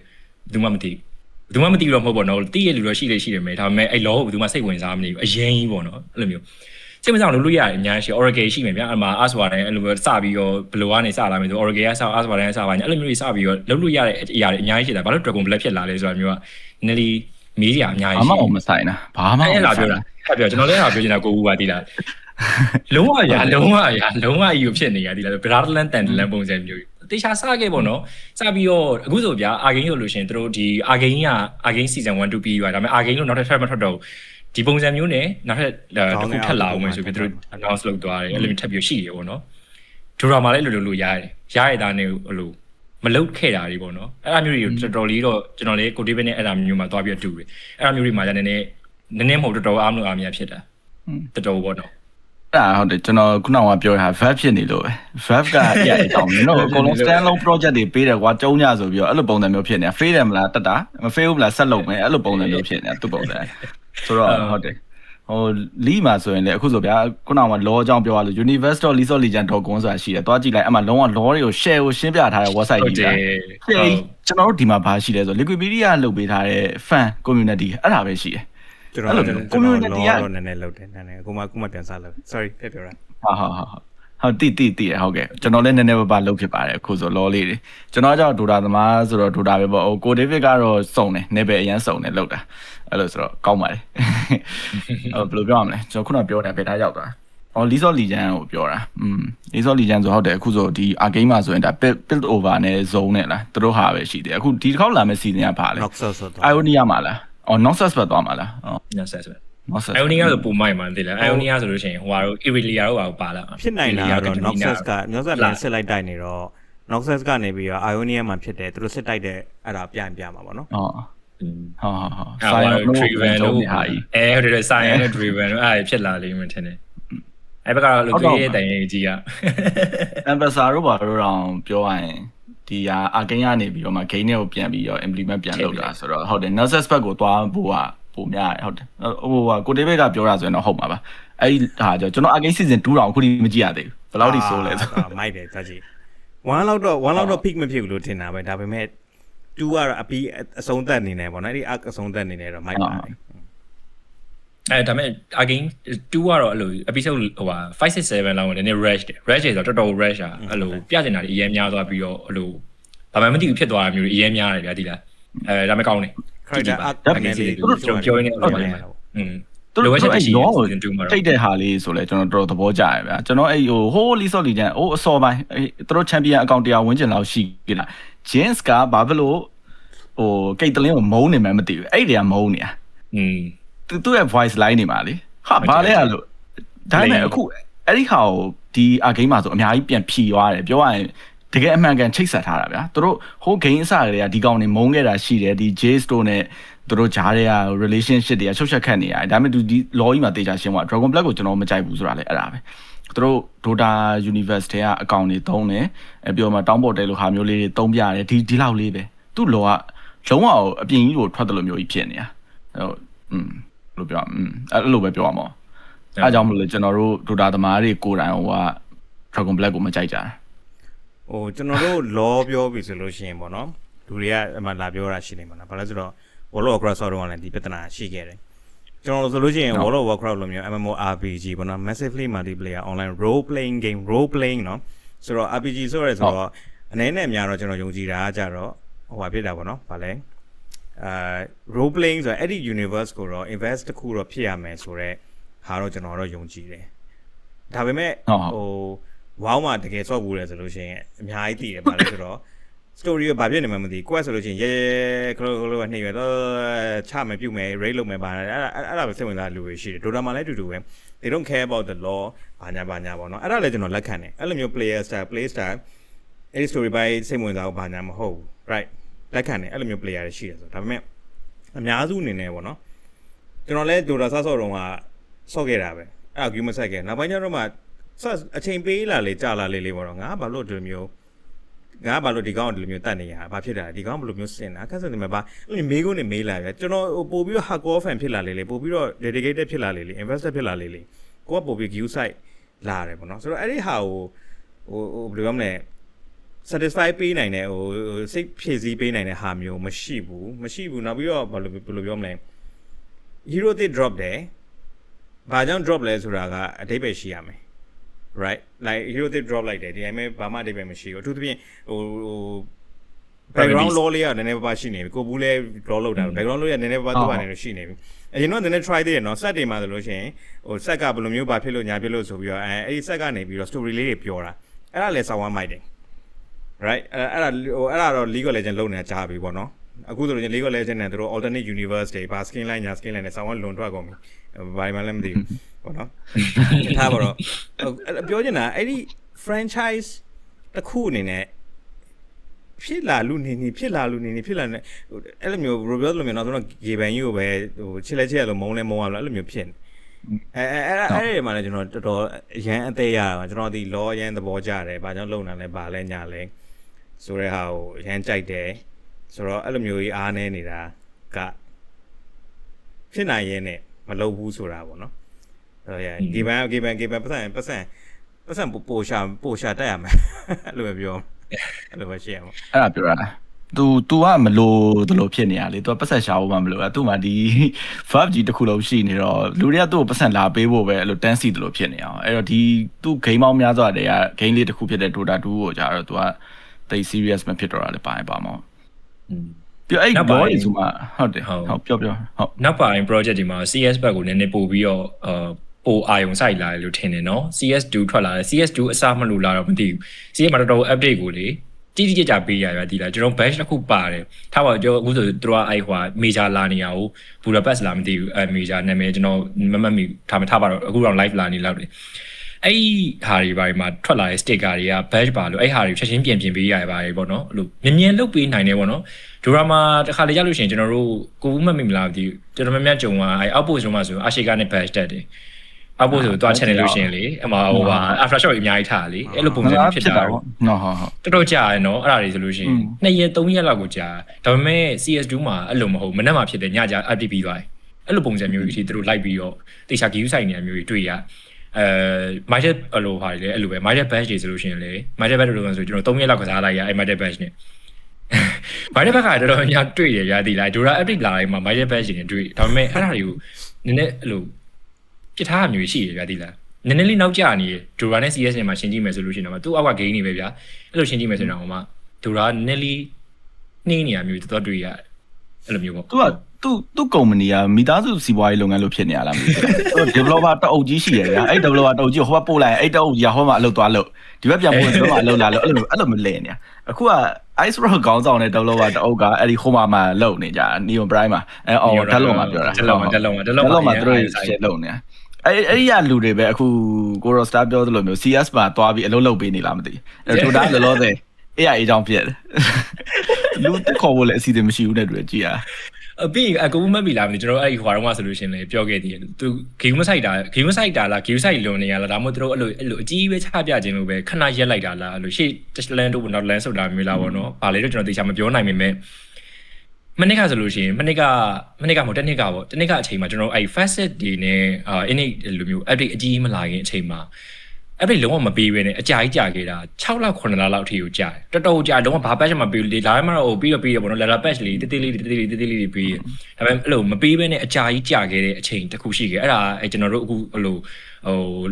်သူမှမသိတော့မဟုတ်ပေါ့နော်တည့်ရလူတော့ရှိတယ်မယ်ဒါပေမဲ့အဲ့ law ကိုဘယ်သူမှစိတ်ဝင်စားမနေဘူးအရင်ကြီးပေါ့နော်အဲ့လိုမျိုးစိတ်ဝင်စားလို့လို့ရတယ်အများကြီး Oracle ရှိမယ်ဗျာအဲ့မှာ Aswa တိုင်းအဲ့လိုမျိုးစပြီးတော့ဘယ်လိုကနေစလာမယ်ဆို Oracle ကစ Aswa တိုင်းစပါညာအဲ့လိုမျိုးတွေစပြီးတော့လုပ်လို့ရတဲ့အရာတွေအများကြီးရှိတာဘာလို့ Dragon Black ဖြစ်လာလဲဆိုတာမျိုးကနည်းနည်းမေးစရာအများကြီးရှိဘာမှမဆိုင်တာဘာမှအဲ့လာပြောတာအဲ့ပြောကျွန်တော်လည်းပြောချင်တာကိုဦးပါသေးလားလုံးဝကြီးကိုဖြစ်နေရသေးလား Brotherland Tantaland ပုံစံမျိုးတေချာစခဲ့ပေါ့နော်စပြီးတော့အခုဆိုဗျာ Arcane လို့ရှင်တို့ဒီ Arcane season 1 2ပြီးသွားဒါပေမဲ့ Arcane လို့နောက်ထပ်မထွက်တော့ဒီပုံစံမျိုးနဲ့နောက်ထပ်တစ်ခုထပ်လာအောင်မယ်ဆိုပြီးတို့ announce လုပ်သွားတယ်အဲ့လိုမျိုးထပ်ပြီးရှိတယ်ပေါ့နော်ဒူရာမှာလည်းလို့ရတယ်ရရတာနဲ့ဟိုလိုမလုတ်ခဲ့တာတွေပေါ့နော်အဲ့အမျိုးတွေတော်တော်လေးတော့ကျွန်တော်လေးကိုတေးပဲနဲ့အဲ့အမျိုးမှာသွားပြီးတူတယ်အဲ့အမျိုးတွေမှာလည်းနည်းနည်းမဟုတ်တော်အားမလို့အားမရဖြစ်တာတော်ပေါ့နော်ဟုတ်တယ်ကျွန်တော်ခုနကပြောတာ Valve ဖြစ်နေလို့ပဲ Valve ကအဲ့အကြောင်းကျွန်တော်အကုန်လုံး standalone project တွေပေးတယ်ကွာကျုံးညဆိုပြီးတော့အဲ့လိုပုံစံမျိုးဖြစ်နေတာ fail တယ်မလားတက်တာမ fail ဘူးမလားဆက်လုပ်မယ်အဲ့လိုပုံစံမျိုးဖြစ်နေတာသူ့ပုံစံဆိုတော့ဟုတ်တယ်ဟိုလီမှာဆိုရင်လေအခုဆိုဗျာခုနက law အကြောင်းပြောရလို့ universe.league.legend.com ဆိုတာရှိတယ်တွားကြည့်လိုက်အဲ့မှာလုံးဝ law တွေကို share ကိုရှင်းပြထားတဲ့ website ကြီးတာကျွန်တော်တို့ဒီမှာဘာရှိလဲဆို Liquipedia လုပ်ပေးထားတဲ့ fan community အဲ့ဒါပဲရှိတယ်ကျွန်တော် community ကတော့နည်းနည်းလောက်တယ်နည်းနည်းအခုမှပြန်စားလို့ sorry ပြပြောတာဟုတ်တိဟုတ်ကဲ့ကျွန်တော်လည်းနည်းနည်းပါလုပ်ဖြစ်ပါတယ်အခုဆို law လေးတွေကျွန်တော်ကြောင့် Dota သမားဆိုတော့ Dota ပဲပေါ့ဟိုကို David ကတော့စုံတယ်နေပဲအရန်စုံတယ်လောက်တာအဲ့လိုဆိုတော့ကောင်းပါတယ်ဘယ်လိုပြောရမလဲကျွန်တော်ခုနပြောတယ်ဘယ်ထားရောက်သွားLeague of Legends ကိုပြောတာLeague of Legends ဆိုဟုတ်တယ်အခုဆိုဒီ Arcane မှာဆိုရင်ဒါ build over နဲ့ zone နဲ့လားသူတို့ဟာပဲရှိတယ်အခုဒီတစ်ခေါက်လာမယ့် season ကဘာလဲ Ionia မှာလားNoxus ပဲသွားမှာလားNoxus ပဲ Ionia ဆိုပုံမိုက်မှာသိလား Ionia ဆိုလို့ရှိရင်ဟိုဟာတို့ Irelia တို့ပါလာဖြစ်နိုင်တာတော့ Noxus လည်းစစ်လိုက်တိုက်နေတော့ Noxus ကနေပြီးတော့ Ionia မှာဖြစ်တယ်သူတို့စစ်တိုက်တဲ့အဲ့ဒါပြမှာပေါ့နော်ဟုတ်Driven တို့ဟာဟုတ်တယ် Science နဲ့ Driven တို့အဲ့ဖြစ်လာလိမ့်မယ်ထင်တယ်အဲ့ဘက်ကတော့လူတွေရဲ့တိုင်ကြီးက Ambassador တို့ဘာလို့တော့ပြောရရင်ဒီဟာ Arcane ကနေပြီးတော့မှ game တွေကိုပြန်ပြီးတော့ implement ပြန်လုပ်တာဆိုတော့ဟုတ်တယ် Nexus Pack ကိုသွားဖို့ကပုံများတယ်ဟုတ်တယ်ဟိုကိုတေးဘက်ကပြောတာဆိုရင်တော့ဟုတ်မှာပါအဲ့ဒီဟာကျွန်တော် Arcane season 2တောင်အခုထိမကြည့်ရသေးဘူးဘယ်လောက်ထိဆိုးလဲဆိုမိုက်တယ်တကြည့်1လောက်တော့ peak မဖြစ်ဘူးလို့ထင်တာပဲဒါပေမဲ့ 2ကတော့အပြီးအဆုံးသက်နေနေပေါ့နော်အဲ့ဒီအဆုံးသက်နေနေတော့မိုက်ပါတယ်ဒါပေမဲ့ again 2ကတော့အဲ့လို episode ဟိုဟာ5 6 7လောက်နည်းနည်း rush တယ် rush ဆိုတော့တော်တော် rush อ่ะအဲ့လိုပြကျင်တာတွေအရင်များသွားပြီးတော့အဲ့လိုဘာမှမသိဘူးဖြစ်သွားတာမျိုးတွေအရင်များတယ်ဗျာဒီလားဒါမဲ့ကောင်းတယ် character arc နည်းနည်းလေးပြောနေတယ်ဘာလဲသူတို့အဲ့ရောထိတ်တဲ့ဟာလေးဆိုလဲကျွန်တော်တော်သဘောကျရဗျာကျွန်တော်အဲ့ဟိုLeague of Legendsအစောပိုင်းသူတို့ champion အကောင့်တရားဝင်းကျင်လောက်ရှိကြလား Jinx ကဘာဖြစ်လို့ကိတ်တလင်းကိုမုန်းနေမှမသိဘူးအဲ့ဒီကမုန်းနေတာသူ့ရဲ့ voice line နေမှာလေဟာဘာလဲအဲ့လိုဒါပေမဲ့အခုအဲ့ဒီဟာကိုဒီ game မှာဆိုအများကြီးပြန်ဖြီသွားတယ်ပြောရရင်တကယ်အမှန်ကန်ချိတ်ဆက်ထားတာဗျာသူတို့ဟို game အစကတည်းကဒီကောင်နေမုန်းခဲ့တာရှိတယ်ဒီ J Store နဲ့သူတို့ဂျားတွေက relationship တွေကချုပ်ချက်ခတ်နေရတယ်ဒါပေမဲ့ဒီ law ကြီးမှာတေချာရှင်းသွား Dragon Black ကိုကျွန်တော်မကြိုက်ဘူးဆိုတာလေအဲ့ဒါပဲသူတို့ Dota Universe တွေကအကောင့်တွေသုံးတယ်ပြောမှတောင်းပေါ်တယ်လို့ဟာမျိုးလေးတွေသုံးပြရတယ်ဒီလောက်လေးပဲသူ့ law ကလုံးဝအပြင်ကြီးကိုထွက်တယ်လို့မျိုးကြီးဖြစ်နေတာဟိုလို့ပြောအဲ့လိုပဲပြောရမှာအဲ့ကြောင့်မလို့ကျွန်တော်တို့ Dota သမားတွေကိုယ်တိုင်ဟိုက Dragon Black ကိုမကြိုက်ကြတာဟိုကျွန်တော်တို့ law ပြောပြီဆိုလို့ရှိရင်ပေါ့နော်လူတွေကအမှလာပြောတာရှိနေမှာနော်ဘာလဲဆိုတော့World of Warcraft တော့လည်းဒီပြဿနာရှိခဲ့တယ်ကျွန်တော်ဆိုလို့ရှိရင် World of Warcraft လိုမျိုး MMORPG ပေါ့နော် massively multiplayer online role playing game role playing เนาะဆိုတော့ RPG ဆိုရဲဆိုတော့အနေနဲ့အများတော့ကျွန်တော်ယုံကြည်တာကြတော့ဟိုပါဖြစ်တာပေါ့နော်ဗာလဲrole playing ဆိုတော့အဲ့ဒီ universe ကိုတော့ invest တစ်ခုတော့ဖြစ်ရမယ်ဆိုတော့ဟာတော့ကျွန်တော်တော့ယုံကြည်တယ်ဒါပေမဲ့ဟို wow မှာတကယ်ဆော့ဘူးလဲဆိုလို့ရှိရင်အများကြီးတည်တယ်ဗာလဲဆိုတော့story ကဘာဖြစ်နေမှမသိ quest ဆိုလို့ရှိရင်ခလိုကနေရတော့ချမယ်ပြုတ်မယ် raid လုပ်မယ်ပါအဲ့ဒါပဲစိတ်ဝင်စားလူတွေရှိတယ် Dota မှာလည်းအတူတူပဲ they don't care about the law ဘာညာပေါ့နော်အဲ့ဒါလည်းကျွန်တော်လက်ခံတယ်အဲ့လိုမျိုး player style play style အဲ့ဒီ story ပိုင်းစိတ်ဝင်စားဘူးဘာညာမဟုတ်ဘူး right လက်ခံတယ်အဲ့လိုမျိုး player တွေရှိတယ်ဆိုဒါပေမဲ့အများစုအနေနဲ့ပေါ့နော်ကျွန်တော်လည်း Dota ဆော့တော့ကဆော့ခဲ့တာပဲအဲ့ဒါ game ဆက်ခဲ့နောက်ပိုင်းကျတော့မှအချိန်ပေးလာလေကြာလာလေပေါ့နော်ငါဘာလို့ဒီမျိုးငါဘာလို့ဒီကောင်ဒီလိုမျိုးတတ်နေရဘာဖြစ်တာဒီကောင်ဘယ်လိုမျိုးစင်တာအခက်စနေမှာဘာအဲ့လိုမေးခွန်းနဲ့မေးလာပြကျွန်တော်ပို့ပြီးတော့ hardcore fan ဖြစ်လာလေပို့ပြီးတော့ dedicated ဖြစ်လာလေ investor ဖြစ်လာလေကိုကပို့ပြီး view site လာတယ်ပေါ့နော်ဆိုတော့အဲ့ဒီဟာကိုဘယ်လိုပြောမလဲ satisfy ပေးနိုင်တဲ့စိတ်ဖြည့်ဆည်းပေးနိုင်တဲ့ဟာမျိုးမရှိဘူးနောက်ပြီးတော့ဘယ်လိုပြောမလဲ hero တွေ drop တယ်ဘာကြောင့် drop လဲဆိုတာကအတိတ်ပဲရှိရမယ်right like hero they drop လိုက်တယ်ဒီအမေဘာမှအတိတ်ပဲမရှိဘူးအထူးသဖြင့်ဟို background law လေးကနည်းနည်းပါးရှိနေပြီကိုဘူးလဲ draw လုပ်တာ background law ရနည်းနည်းပါးသူ့အနေနဲ့ရှိနေပြီအရင်တော့နည်းနည်း try သေးတယ်နော် set တွေမှာဆိုလို့ရှိရင်ဟို set ကဘယ်လိုမျိုးဘာဖြစ်လို့ညာဖြစ်လို့ဆိုပြီးတော့အဲ့ဒီ set ကနေပြီးတော့ story လေးတွေပြောတာအဲ့ဒါလည်းစောင်းဝမ်းမိုက်တယ် right အဲ့ဒါတော့ League of Legends လုံးနေတာကြားပြီပေါ့နော်အခုဆိုရင် League of Legends နဲ့တို့ alternate universe တွေဘာ skin line ညာ skin line နဲ့စောင်းဝမ်းလွန်ထွက်ကုန်ပြီဘာမှလည်းမသိဘူးပေါ့နော်ထားပါတော့ပြောချင်တာအဲ့ဒီ franchise တစ်ခုအနေနဲ့ဖြစ်လာလူနေနေဖြစ်လာနေအဲ့လိုမျိုး Roblox လိုမျိုးတော့ကျွန်တော်ရေပန်ကြီးကိုပဲဟိုချစ်လဲချစ်ရလို့မုန်းလဲမုန်းရလို့အဲ့လိုမျိုးဖြစ်နေအဲ့မှာလည်းကျွန်တော်တော်တော်ရန်အသေးရတာကျွန်တော်ဒီ law ရန်သဘောကျတယ်ဘာကြောင့်လုံတာလဲဘာလဲညာလဲဆိုတဲ့ဟာကိုရန်ကြိုက်တယ်ဆိုတော့အဲ့လိုမျိုးကြီးအားနေနေတာကဖြစ်နိုင်ရဲ့နဲ့မလုပ်ဘူးဆိုတာပေါ့နော်အဲ့ရဂေဘန်ပတ်စံပိုရှာတက်ရမယ်အဲ့လိုပဲပြောအဲ့လိုပဲရှင်းရမှာအဲ့ဒါပြောတာသူကမလို့ဖြစ်နေရလေသူကပတ်ဆက်ရှာဖို့မှမလို့သူ့မှာဒီ 5G တခုလုံးရှိနေတော့လူတွေကသူ့ကိုပတ်ဆက်လာပေးဖို့ပဲအဲ့လိုတန်းစီတယ်လို့ဖြစ်နေအောင်အဲ့တော့ဒီသူ့ game ပေါင်းများစွာတည်းက game လေးတစ်ခုဖြစ်တဲ့ Dota 2ကိုကြာတော့သူကတိတ် serious မဖြစ်တော့တာလေပါမှာပြောအဲ့ဘောကြီးဆိုမှဟုတ်တယ်ဟုတ်ပြောဟုတ်နောက်ပိုင်း project ဒီမှာ CS ဘက်ကိုနည်းနည်းပို့ပြီးတော့ပိုအာယုံစိုက်လာတယ်လို့ထင်တယ်နော် CS2 ထွက်လာတယ် CS2 အစားမလို့လာတော့မသိဘူး CS မှာတော် update ကိုလေတိတိကျကျပေးရဒီလားကျွန်တော် batch တစ်ခုပါတယ်ထားပါကျွန်တော်အခုဆိုသူကအဲ့ဟို major လာနေရအောင် Budapest လာမသိဘူးmajor နာမည်ကျွန်တော်မမီထားပါတော့အခုတော့ live လာနေလောက်တယ်အဲ့ဟာတွေဘာတွေမှာထွက်လာတဲ့ sticker တွေက batch ပါလို့အဲ့ဟာတွေချက်ချင်းပြင်ပေးရပါတယ်ပေါ့နော်အဲ့လိုမြင်လုတ်ပေးနိုင်တယ်ပေါ့နော်ဒိုရာမှာတစ်ခါလေရလို့ရှိရင်ကျွန်တော်တို့ကိုဘူးမမိမလားမသိဘူးကျွန်တော်များကြုံကအဲ့ outpost မှာဆိုအာရှီကာနဲ့ batch တက်တယ်အောက်ပို့ဆိုတော့ channel လို့ရှိရင်လေအမဟိုဟာ after shot အများကြီးထားလေအဲ့လိုပုံစံဖြစ်တာတော့ဟုတ်တော်ကြာရနော်အဲ့ဒါတွေဆိုလို့ရှိရင်2ရက်3ရက်လောက်ကိုကြာဒါပေမဲ့ CS2 မှာအဲ့လိုမဟုတ်မနက်မှာဖြစ်တယ်ညကြာ update ပြီးသွားတယ်အဲ့လိုပုံစံမျိုးကြီးသူတို့လိုက်ပြီးတော့တေချာ view site နေမျိုးတွေတွေ့ရmarket အလိုဟာတွေလည်းအဲ့လိုပဲ market batch တွေဆိုလို့ရှိရင်လေ market batch လို့ဆိုကျွန်တော်3ရက်လောက်ကစားလိုက်ရအဲ့ market batch နဲ့ မိုင်းတဲ့ဘက်ကတော်တော်များတွေ့ရဗျာဒီလားဒိုရာ update လာတိုင်းမှာမိုင်းတဲ့ဘက်ရှင်တွေတွေ့ဒါပေမဲ့အဲ့ဒါတွေကိုနည်းနည်းအဲ့လိုပြစ်ထားတာမျိုးရှိရဗျာဒီလားနည်းနည်းလေးနောက်ကျနေဒိုရာနဲ့ CS နဲ့မှာရှင်းကြည့်မယ်ဆိုလို့ရှိရင်တော့သူ့အောက်က gain နေပဲဗျာအဲ့လိုရှင်းကြည့်မယ်ဆိုရင်တော့ဒိုရာနည်းနည်းလေးနှင်းနေရမျိုးတော်တွေ့ရတယ်အဲ့လိုမျိုးပေါ့သူ့ကုမ္ပဏီကမိသားစုစီးပွားရေးလုပ်ငန်းလို့ဖြစ်နေရလားမသိဘူး developer တအုပ်ကြီးရှိရဗျာအဲ့ developer တအုပ်ကြီးဟိုဘပို့လိုက်အဲ့တအုပ်ကြီးဟိုမှာအလုပ်သွားလုပ်ဒီဘက်ပြန်ပို့ဒီဘက်မှာအလုပ်လာလုပ်အဲ့လိုမလဲနေအခုက ice rock ခေါင်းဆောင်တဲ့ developer တအုပ်ကအဲ့ဒီဟိုမှာလုပ်နေကြ neon prime မှာဓာတ်လုံးမှာပြောတာဓာတ်လုံးမှာသူတို့ရှယ်လုပ်နေတာအဲ့ဒီကလူတွေပဲအခုကိုရောစတာပြောသလိုမျိုး CS မှာသွားပြီးအလုပ်လုပ်ပေးနေလားမသိဘူးထိုဒါလောလောဆယ် AI အကြောင်းဖြစ်တယ်လူတက်ခေါ်ဖို့လည်းအစီအစဉ်မရှိဘူးတဲ့တွေ့ကြည့်ရအပြီးအကူမက်ပြီလားမသိကျွန်တော်အဲ့ဒီဟွာတော့မှဆိုလို့ရှင်လေပြောခဲ့သေးတယ်သူဂေးမဆိုင်တာလားဂေးဆိုင်လွန်နေရလားဒါမှမဟုတ်သူတို့အဲ့လိုအကြီးပဲချပြခြင်းလို့ပဲခဏရက်လိုက်တာလားအဲ့လိုရှေ့တက်လန်တို့နောက်လန်ဆိုတာမျိုးလားဗောနော်ဗာလေတော့ကျွန်တော်သေချာမပြောနိုင်ပေမဲ့မနေ့ကဆိုလို့ရှိရင်မနေ့ကမဟုတ်တနေ့ကပေါ့တနေ့ကအချိန်မှာကျွန်တော်အဲ့ facet တွေနဲ့innate လိုမျိုး update အကြီးမလာခင်အချိန်မှာupdate လုံးဝမပေးဘဲနဲ့အကြာကြီးကြာခဲ့တာ6လ9လလောက်အထိကိုကြာတယ်တော်တော်ကြာလုံးဝဘာ patch မှပေးလေလာမှတော့ပြီးတော့ပေါ့နော် letter patch လေးတိတိလေးပြီးဒါပေမဲ့အဲ့လိုမပေးဘဲနဲ့အကြာကြီးကြာခဲ့တဲ့အချိန်တစ်ခုရှိခဲ့အဲ့ဒါကျွန်တော်တို့အခုအဲ့လိ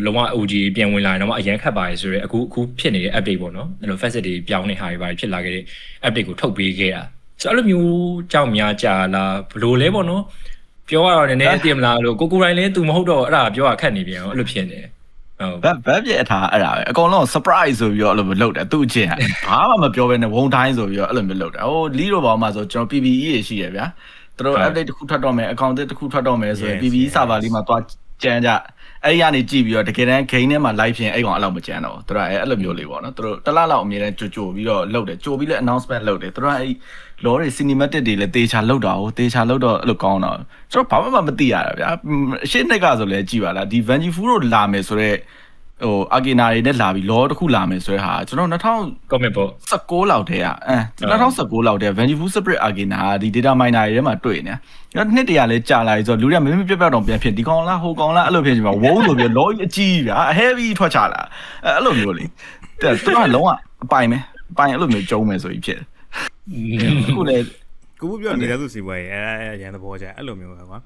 ုလုံးဝ OG ပြန်ဝင်လာရင်တော့အရန်ခတ်ပါရဲ့ဆိုတော့အခုဖြစ်နေတဲ့ update ပေါ့နော်အဲ့လို facet တွေပြောင်းနေဟာတွေပါဖြစ်လာခဲ့တဲ့ update ကိုထုတ်ပေးခဲ့တာဆိုတော့အဲ့လိုမျိုးကြောက်များကြာလာဘလို့လဲပေါ့နော်ပြောရတော့နည်းနည်းသိမလားလို့ကိုတိုင်းလည်း तू မဟုတ်တော့အဲ့ဒါပြောရခက်နေပြန်အောင်အဲ့လိုဖြစ်နေဘက်ပြအထားအဲ့ဒါပဲအကောင်လုံး surprise ဆိုပြီးတော့အဲ့လိုမျိုးလုပ်တယ်သူ့အချင်းဘာမှမပြောဘဲနဲ့ဝုံတိုင်းဆိုပြီးတော့အဲ့လိုမျိုးလုပ်တယ်ဟိုလီတော့ဘာမှဆိုကျွန်တော် PPE ရရှိရဗျာသူတို့ update တစ်ခုထွက်တော့မယ် account တစ်ခုထွက်တော့မယ်ဆိုရင် PPE server လေးမှာသွားကြမ်းကြအဲ့ဒီကနေကြည့်ပြီးတော့တကယ်တမ်း game ထဲမှာ live ဖြစ်အဲ့ကောင်အဲ့လောက်မကြမ်းတော့သူတို့အဲ့လိုမျိုးလေးပေါ့နော်သူတို့တစ်လလောက်အမြဲတမ်းကြိုပြီးတော့လုပ်တယ်ကြိုပြီးလဲ announcement လုပ်တယ်သူတို့အဲ့လောတွေ cinematic တွေလည်းတေချာလုပ်တာကိုတေချာလုပ်တော့အဲ့လိုကောင်းတော့ကျွန်တော်ဘာမှမသိရတာဗျာအရှင်းနှစ်ကဆိုလဲကြည့်ပါလားဒီ Vanji Fu တို့လာမယ်ဆိုတော့ဟိုအာဂီနာတွေနဲ့လာပြီးလောတစ်ခုလာမယ်ဆိုတဲ့ဟာကျွန်တော်comment ပေါ့19လောက်တည်း2019လောက်တည်း Vanji Fu Spirit Agina ဒီ data miner တွေထဲမှာတွေ့နေတယ်နှစ်တရလဲကြာလာပြီဆိုတော့လူတွေကမင်းမပြတ်တော့ပြန်ဖြစ်ဒီကောင်လားဟိုကောင်လားအဲ့လိုဖြစ်ချင်မှာဝုန်းလို့ပြလောကြီးအကြီးဗျာ heavy ထွက်ချလာအဲ့လိုမျိုးလေသူကလုံးဝအပိုင်အဲ့လိုမျိုးကျုံးမယ်ဆိုပြီးဖြစ်အခုလေကိုဘူးပြောနေတဲ့သူစီပွဲအဲ့ရန်သဘောကျအဲ့လိုမျိုးပဲကွာ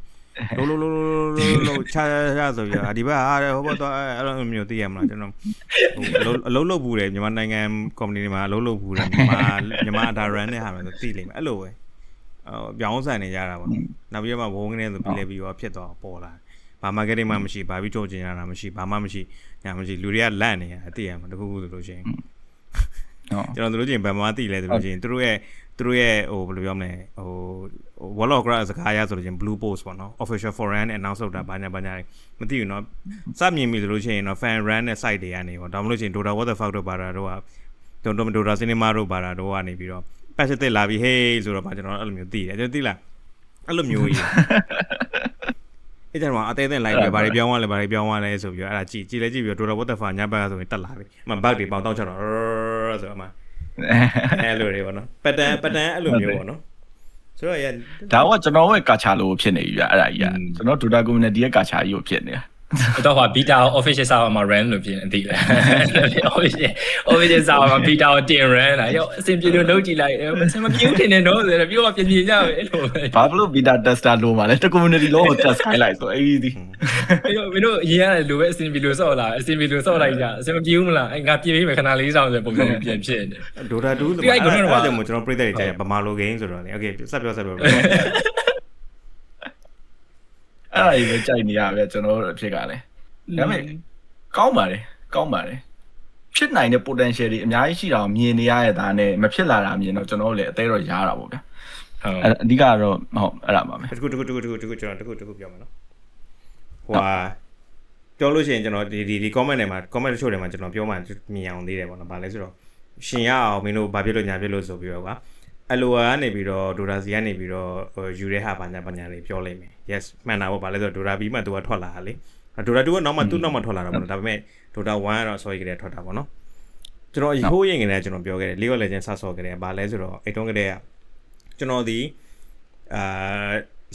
လို့ချာဆိုပြီးဒီဘက်ဟာဟိုဘက်တော့အဲ့လိုမျိုးသိရမလားကျွန်တော်အလုံးလုံးဘူးတယ်မြန်မာနိုင်ငံ community မှာအလုံးလုံးဘူးတယ်မြန်မာအတာ run နဲ့ဟာမယ်ဆိုသိလိမ့်မယ်အဲ့လိုပဲပြောင်းဆန်နေကြတာပေါ့နောက်ပြီးမှဝုန်းကနေဆိုပြီးလဲပြီးတော့ဖြစ်သွားပေါ်လာဘာ marketing မှမရှိဘာပြီးကြောကျင်ရတာမရှိဘာမှမရှိညာမရှိလူတွေကလန့်နေရသိရမှာတခုခုဆိုလို့ရှိရင်ကျွန်တော်တို့ချင်းဗမာသိလဲဆိုလို့ရှိရင်သူတို့ရဲ့ဟိုဘယ်လိုပြောမလဲဟို World of Warcraft စကားရဆိုလို့ချင်း Blue Post ပေါ့နော် official foreign announce လုပ်တာဘာညာမသိဘူးเนาะစမြင်ပြီဆိုလို့ရှိရင်တော့ fan run နဲ့ site တွေကနေပေါ့ဒါမှမဟုတ်ချင်း Dota what the fuck တို့ပါတာတို့ကDota cinema တို့ပါတာတို့ကနေပြီးတော့ patch တက်လာပြီး hey ဆိုတော့ကျွန်တော်အဲ့လိုမျိုးသိတယ်ကျွန်တော်သိလားအဲ့လိုမျိုးကြီးအဲ့ကျွန်တော်အသေးသေး live ပဲဘာတွေပြောင်းသွားလဲဆိုပြီးတော့အဲ့ဒါကြည့်လဲကြည့်ပြီးတော့ Dota what the fuck ညဘက်ဆိုရင်တက်လာပြီအမှ bug တွေပေါင်းတောက်ချတော့ဆိုတော့အမှအဲ့လိုတွေပေါ့နော်ပတန်အဲ့လိုမျိုးပေါ့နော်ဆိုတော့ဒါကကျွန်တော်ရဲ့ကာချာလို့ဖြစ်နေပြီဗျအဲ့ဒါကြီးကကျွန်တော် Dota community ရဲ့ကာချာကြီးကိုဖြစ်နေတာတော့ဟာ beta official server မှာ run လို့ဖြစ်နေသိတယ် official server မှာ beta ကိုတင် run လာရောအဆင်ပြေလို့လုပ်ကြည့်လိုက်အဆင်မပြေဘူးထင်တယ်နော်ဆိုတော့ပြောပြပြင်ကြပဲအဲ့လိုဘာလို့ beta tester လို့မှာလဲတ community လုံးကို test ခိုင်းလိုက်ဆိုအေးဒီအဲ့တော့မင်းတို့ရေးရတယ်လို့ပဲအဆင်ပြေလို့ဆော့လာအဆင်ပြေလို့ဆော့လိုက်ကြအဆင်မပြေဘူးမလားအဲ့ငါပြေးပေးမယ်ခဏလေးဆောင်ဆိုပုံစံပြန်ဖြစ်နေ Dota 2ဆိုတော့အဲ့ဒါကျွန်တော်ပြိတ္တတွေကြာဗမာလို game ဆိုတော့လေ okay ဆက်ပြောအဲ့ဒါကြီးပဲကြိုက်နေရပဲကျွန်တော်တို့အဖြစ်ကလည်းဒါပေမဲ့ကောင်းပါတယ်ဖြစ်နိုင်တဲ့ potential တွေအများကြီးရှိတာကိုမြင်နေရတဲ့ဒါနဲ့မဖြစ်လာတာမြင်တော့ကျွန်တော်တို့လည်းအသေးတော့ရားတာပေါ့ဗျာအဓိကတော့ဟုတ်အဲ့ဒါပါပဲတခုကျွန်တော်တခုပြောမယ်နော်ဟိုဟာပြောလို့ရှိရင်ကျွန်တော်ဒီ comment တွေမှာ comment တချို့တွေမှာကျွန်တော်ပြောမှမြင်အောင်သေးတယ်ပေါ့နော်ဗာလဲဆိုတော့ရှင်ရအောင်မင်းတို့ဘာဖြစ်လို့ညာဖြစ်လို့ဆိုပြီးတော့ကွာအလိုကနေပြီးတော့ Dota စီကနေပြီးတော့ယူတဲ့ဟာဘာညာတွေပြောလိုက်မယ် yes မှန်တာပေါ့ဗာလဲဆိုတော့ Dota ပြီးမှသူကထွက်လာတာလေDota 2ကနောက်မှသူ့နောက်မှထွက်လာတာပေါ့နော်ဒါပေမဲ့ Dota 1ကတော့ sorry ကလေးထွက်တာပေါ့နော်ကျွန်တော်ဟိုးရင်ကလေးကျွန်တော်ပြောခဲ့တယ် League of Legends စဆော့ခဲ့တယ်ဘာလဲဆိုတော့အဲ့တုန်းကတည်းကကျွန်တော်ဒ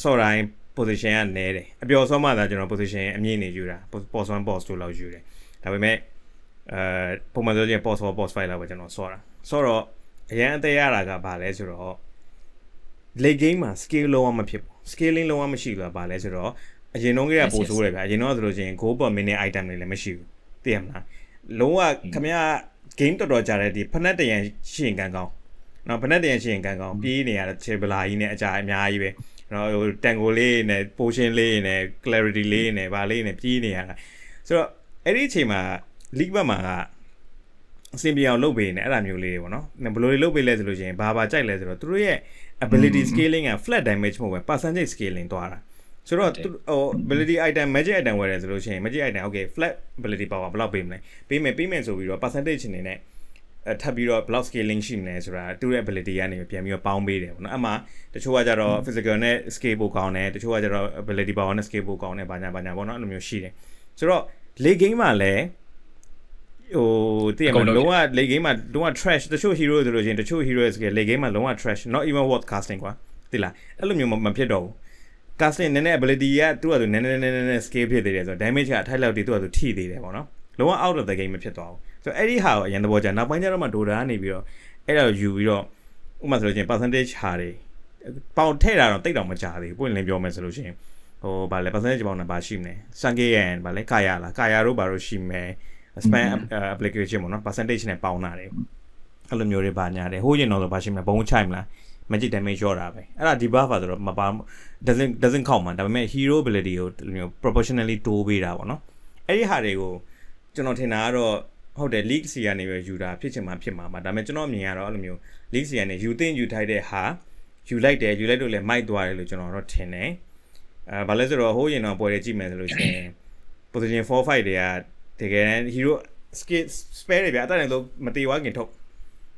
ီဆော့တိုင်း position ကနေတယ်အပျော်ဆုံးမှသာကျွန်တော် position အမြင့်နေယူတာ post 1 post 2လောက်ယူတယ်ဒါပေမဲ့ပုံမှန်ဆိုရင် post 4 post 5လောက်ပဲကျွန်တော်ဆော့တော့ အရန်အသေးရတာကဘာလဲဆိုတော့ late game မှာ scale လုံးဝမဖြစ်ဘူး scaling လုံးဝမရှိဘူးလားဘာလဲဆိုတော့အရင်တုန်းကပို့ဆိုးတယ်ဗျာအရင်တော့ဆိုလို့ရှိရင် goal per minute item တွေလည်းမရှိဘူးသိရမလားလုံးဝခင်ဗျာ game တော်တော်ကြာတဲ့ဒီဖက်နက်တရံရှိရင်ကန်ကောင်းနော်ဖက်နက်တရံရှိရင်ကန်ကောင်းပြေးနေရတဲ့ chebla ကြီးနဲ့အကြာအများကြီးပဲနော်ဟို tango လေးနဲ့ potion လေးနဲ့ clarity လေးနဲ့ဗာလေးနဲ့ပြေးနေရတာဆိုတော့အဲ့ဒီအချိန်မှာ league ဘက်မှာကအစင်ပြေအောင်လုပ်ပေးနေအဲ့ဒါမျိုးလေးတွေပေါ့နော်ဘယ်လိုတွေလုပ်ပေးလဲဆိုလို့ရှိရင်ဘာကြိုက်လဲဆိုတော့သူတို့ရဲ့ ability scaling က flat damage မဟုတ်ပဲ percentage scaling သွားတာဆိုတော့ဟို ability item magic item ဝယ်တယ်ဆိုလို့ရှိရင် magic item okay flat ability power ဘယ်လောက်ပေးမလဲပေးမယ်ဆိုပြီးတော့ percentage အနေနဲ့ထပ်ပြီးတော့ block scaling ရှိမလဲဆိုတာသူ့ရဲ့ ability ကနေပြန်ပြီးတော့ပေါင်းပေးတယ်ပေါ့နော်အမှတချို့ကကြတော့ physical နဲ့ scale ပိုကောင်းတယ်တချို့ကကြတော့ ability power နဲ့ scale ပိုကောင်းတယ်ဘာညာပေါ့နော်အဲ့လိုမျိုးရှိတယ်ဆိုတော့ late game မှာလည်းဟိုတည်ရမှာလုံးဝ late game မှာလုံးဝ trash တချို့ hero ဆိုလို့ရှိရင်တချို့ heroes က late game မှာလုံးဝ trash not even worth casting ကွာသိလားအဲ့လိုမျိုးမဖြစ်တော့ဘူး casting နည်းနည်း ability ကသူ့ဟာသူနည်းနည်း scale ဖြစ်သေးတယ်ဆိုတော့ damage ကအထိုက်လောက်တည်းသူ့ဟာသူထိသေးတယ်ပေါ့နော်လုံးဝ out of the game မဖြစ်သွားဘူးဆိုတော့အဲ့ဒီဟာကိုအရင်သဘောကျနောက်ပိုင်းကျတော့မှ Dota ကနေပြီးတော့အဲ့ဒါကိုယူပြီးတော့ဥပမာဆိုလို့ရှိရင် percentage ဟာတွေပေါင်ထည့်တာတော့တိတ်တော့မကြသေးဘူးပွင့်လင်းပြောမယ်ဆိုလို့ရှိရင်ဟိုဗာလဲ percentage ပေါင်နဲ့ဗာရှိမလဲစံကေရန်ဗာလဲကာယာလားကာယာတို့ဗာတို့ရှိမယ် spam application ပေါ့နော် percentage နဲ့ပေါင်းတာတယ်အဲ့လိုမျိုးတွေဗာညာတယ်ဟိုးရင်တော့ဗာရှိမလဲဘုံချိုက်မလား magic damage ရောတာပဲအဲ့ဒါဒီ buff ဆိုတော့မပါ doesn't count မှာဒါပေမဲ့ hero ability ကိုမျိုး proportionally တိုးပေးတာပေါ့နော်အဲ့ဒီဟာတွေကိုကျွန်တော်ထင်တာကတော့ဟုတ်တယ် league စီကနေပဲယူတာဖြစ်ချင်မှဖြစ်မှာဒါပေမဲ့ကျွန်တော်မြင်ရတော့အဲ့လိုမျိုး league စီကနေယူထိုက်တဲ့ဟာယူလိုက်လို့လည်းမိုက်သွားတယ်လို့ကျွန်တော်တော့ထင်တယ်ဘာလဲဆိုတော့ဟိုးရင်တော့ပွဲတွေကြည့်မယ်ဆိုလို့ရှိရင် position 4 5တွေကတကယ်တမ်း hero skill spare တွေဗျာအတတ်နဲ့လို့မတေဝါခင်ထုတ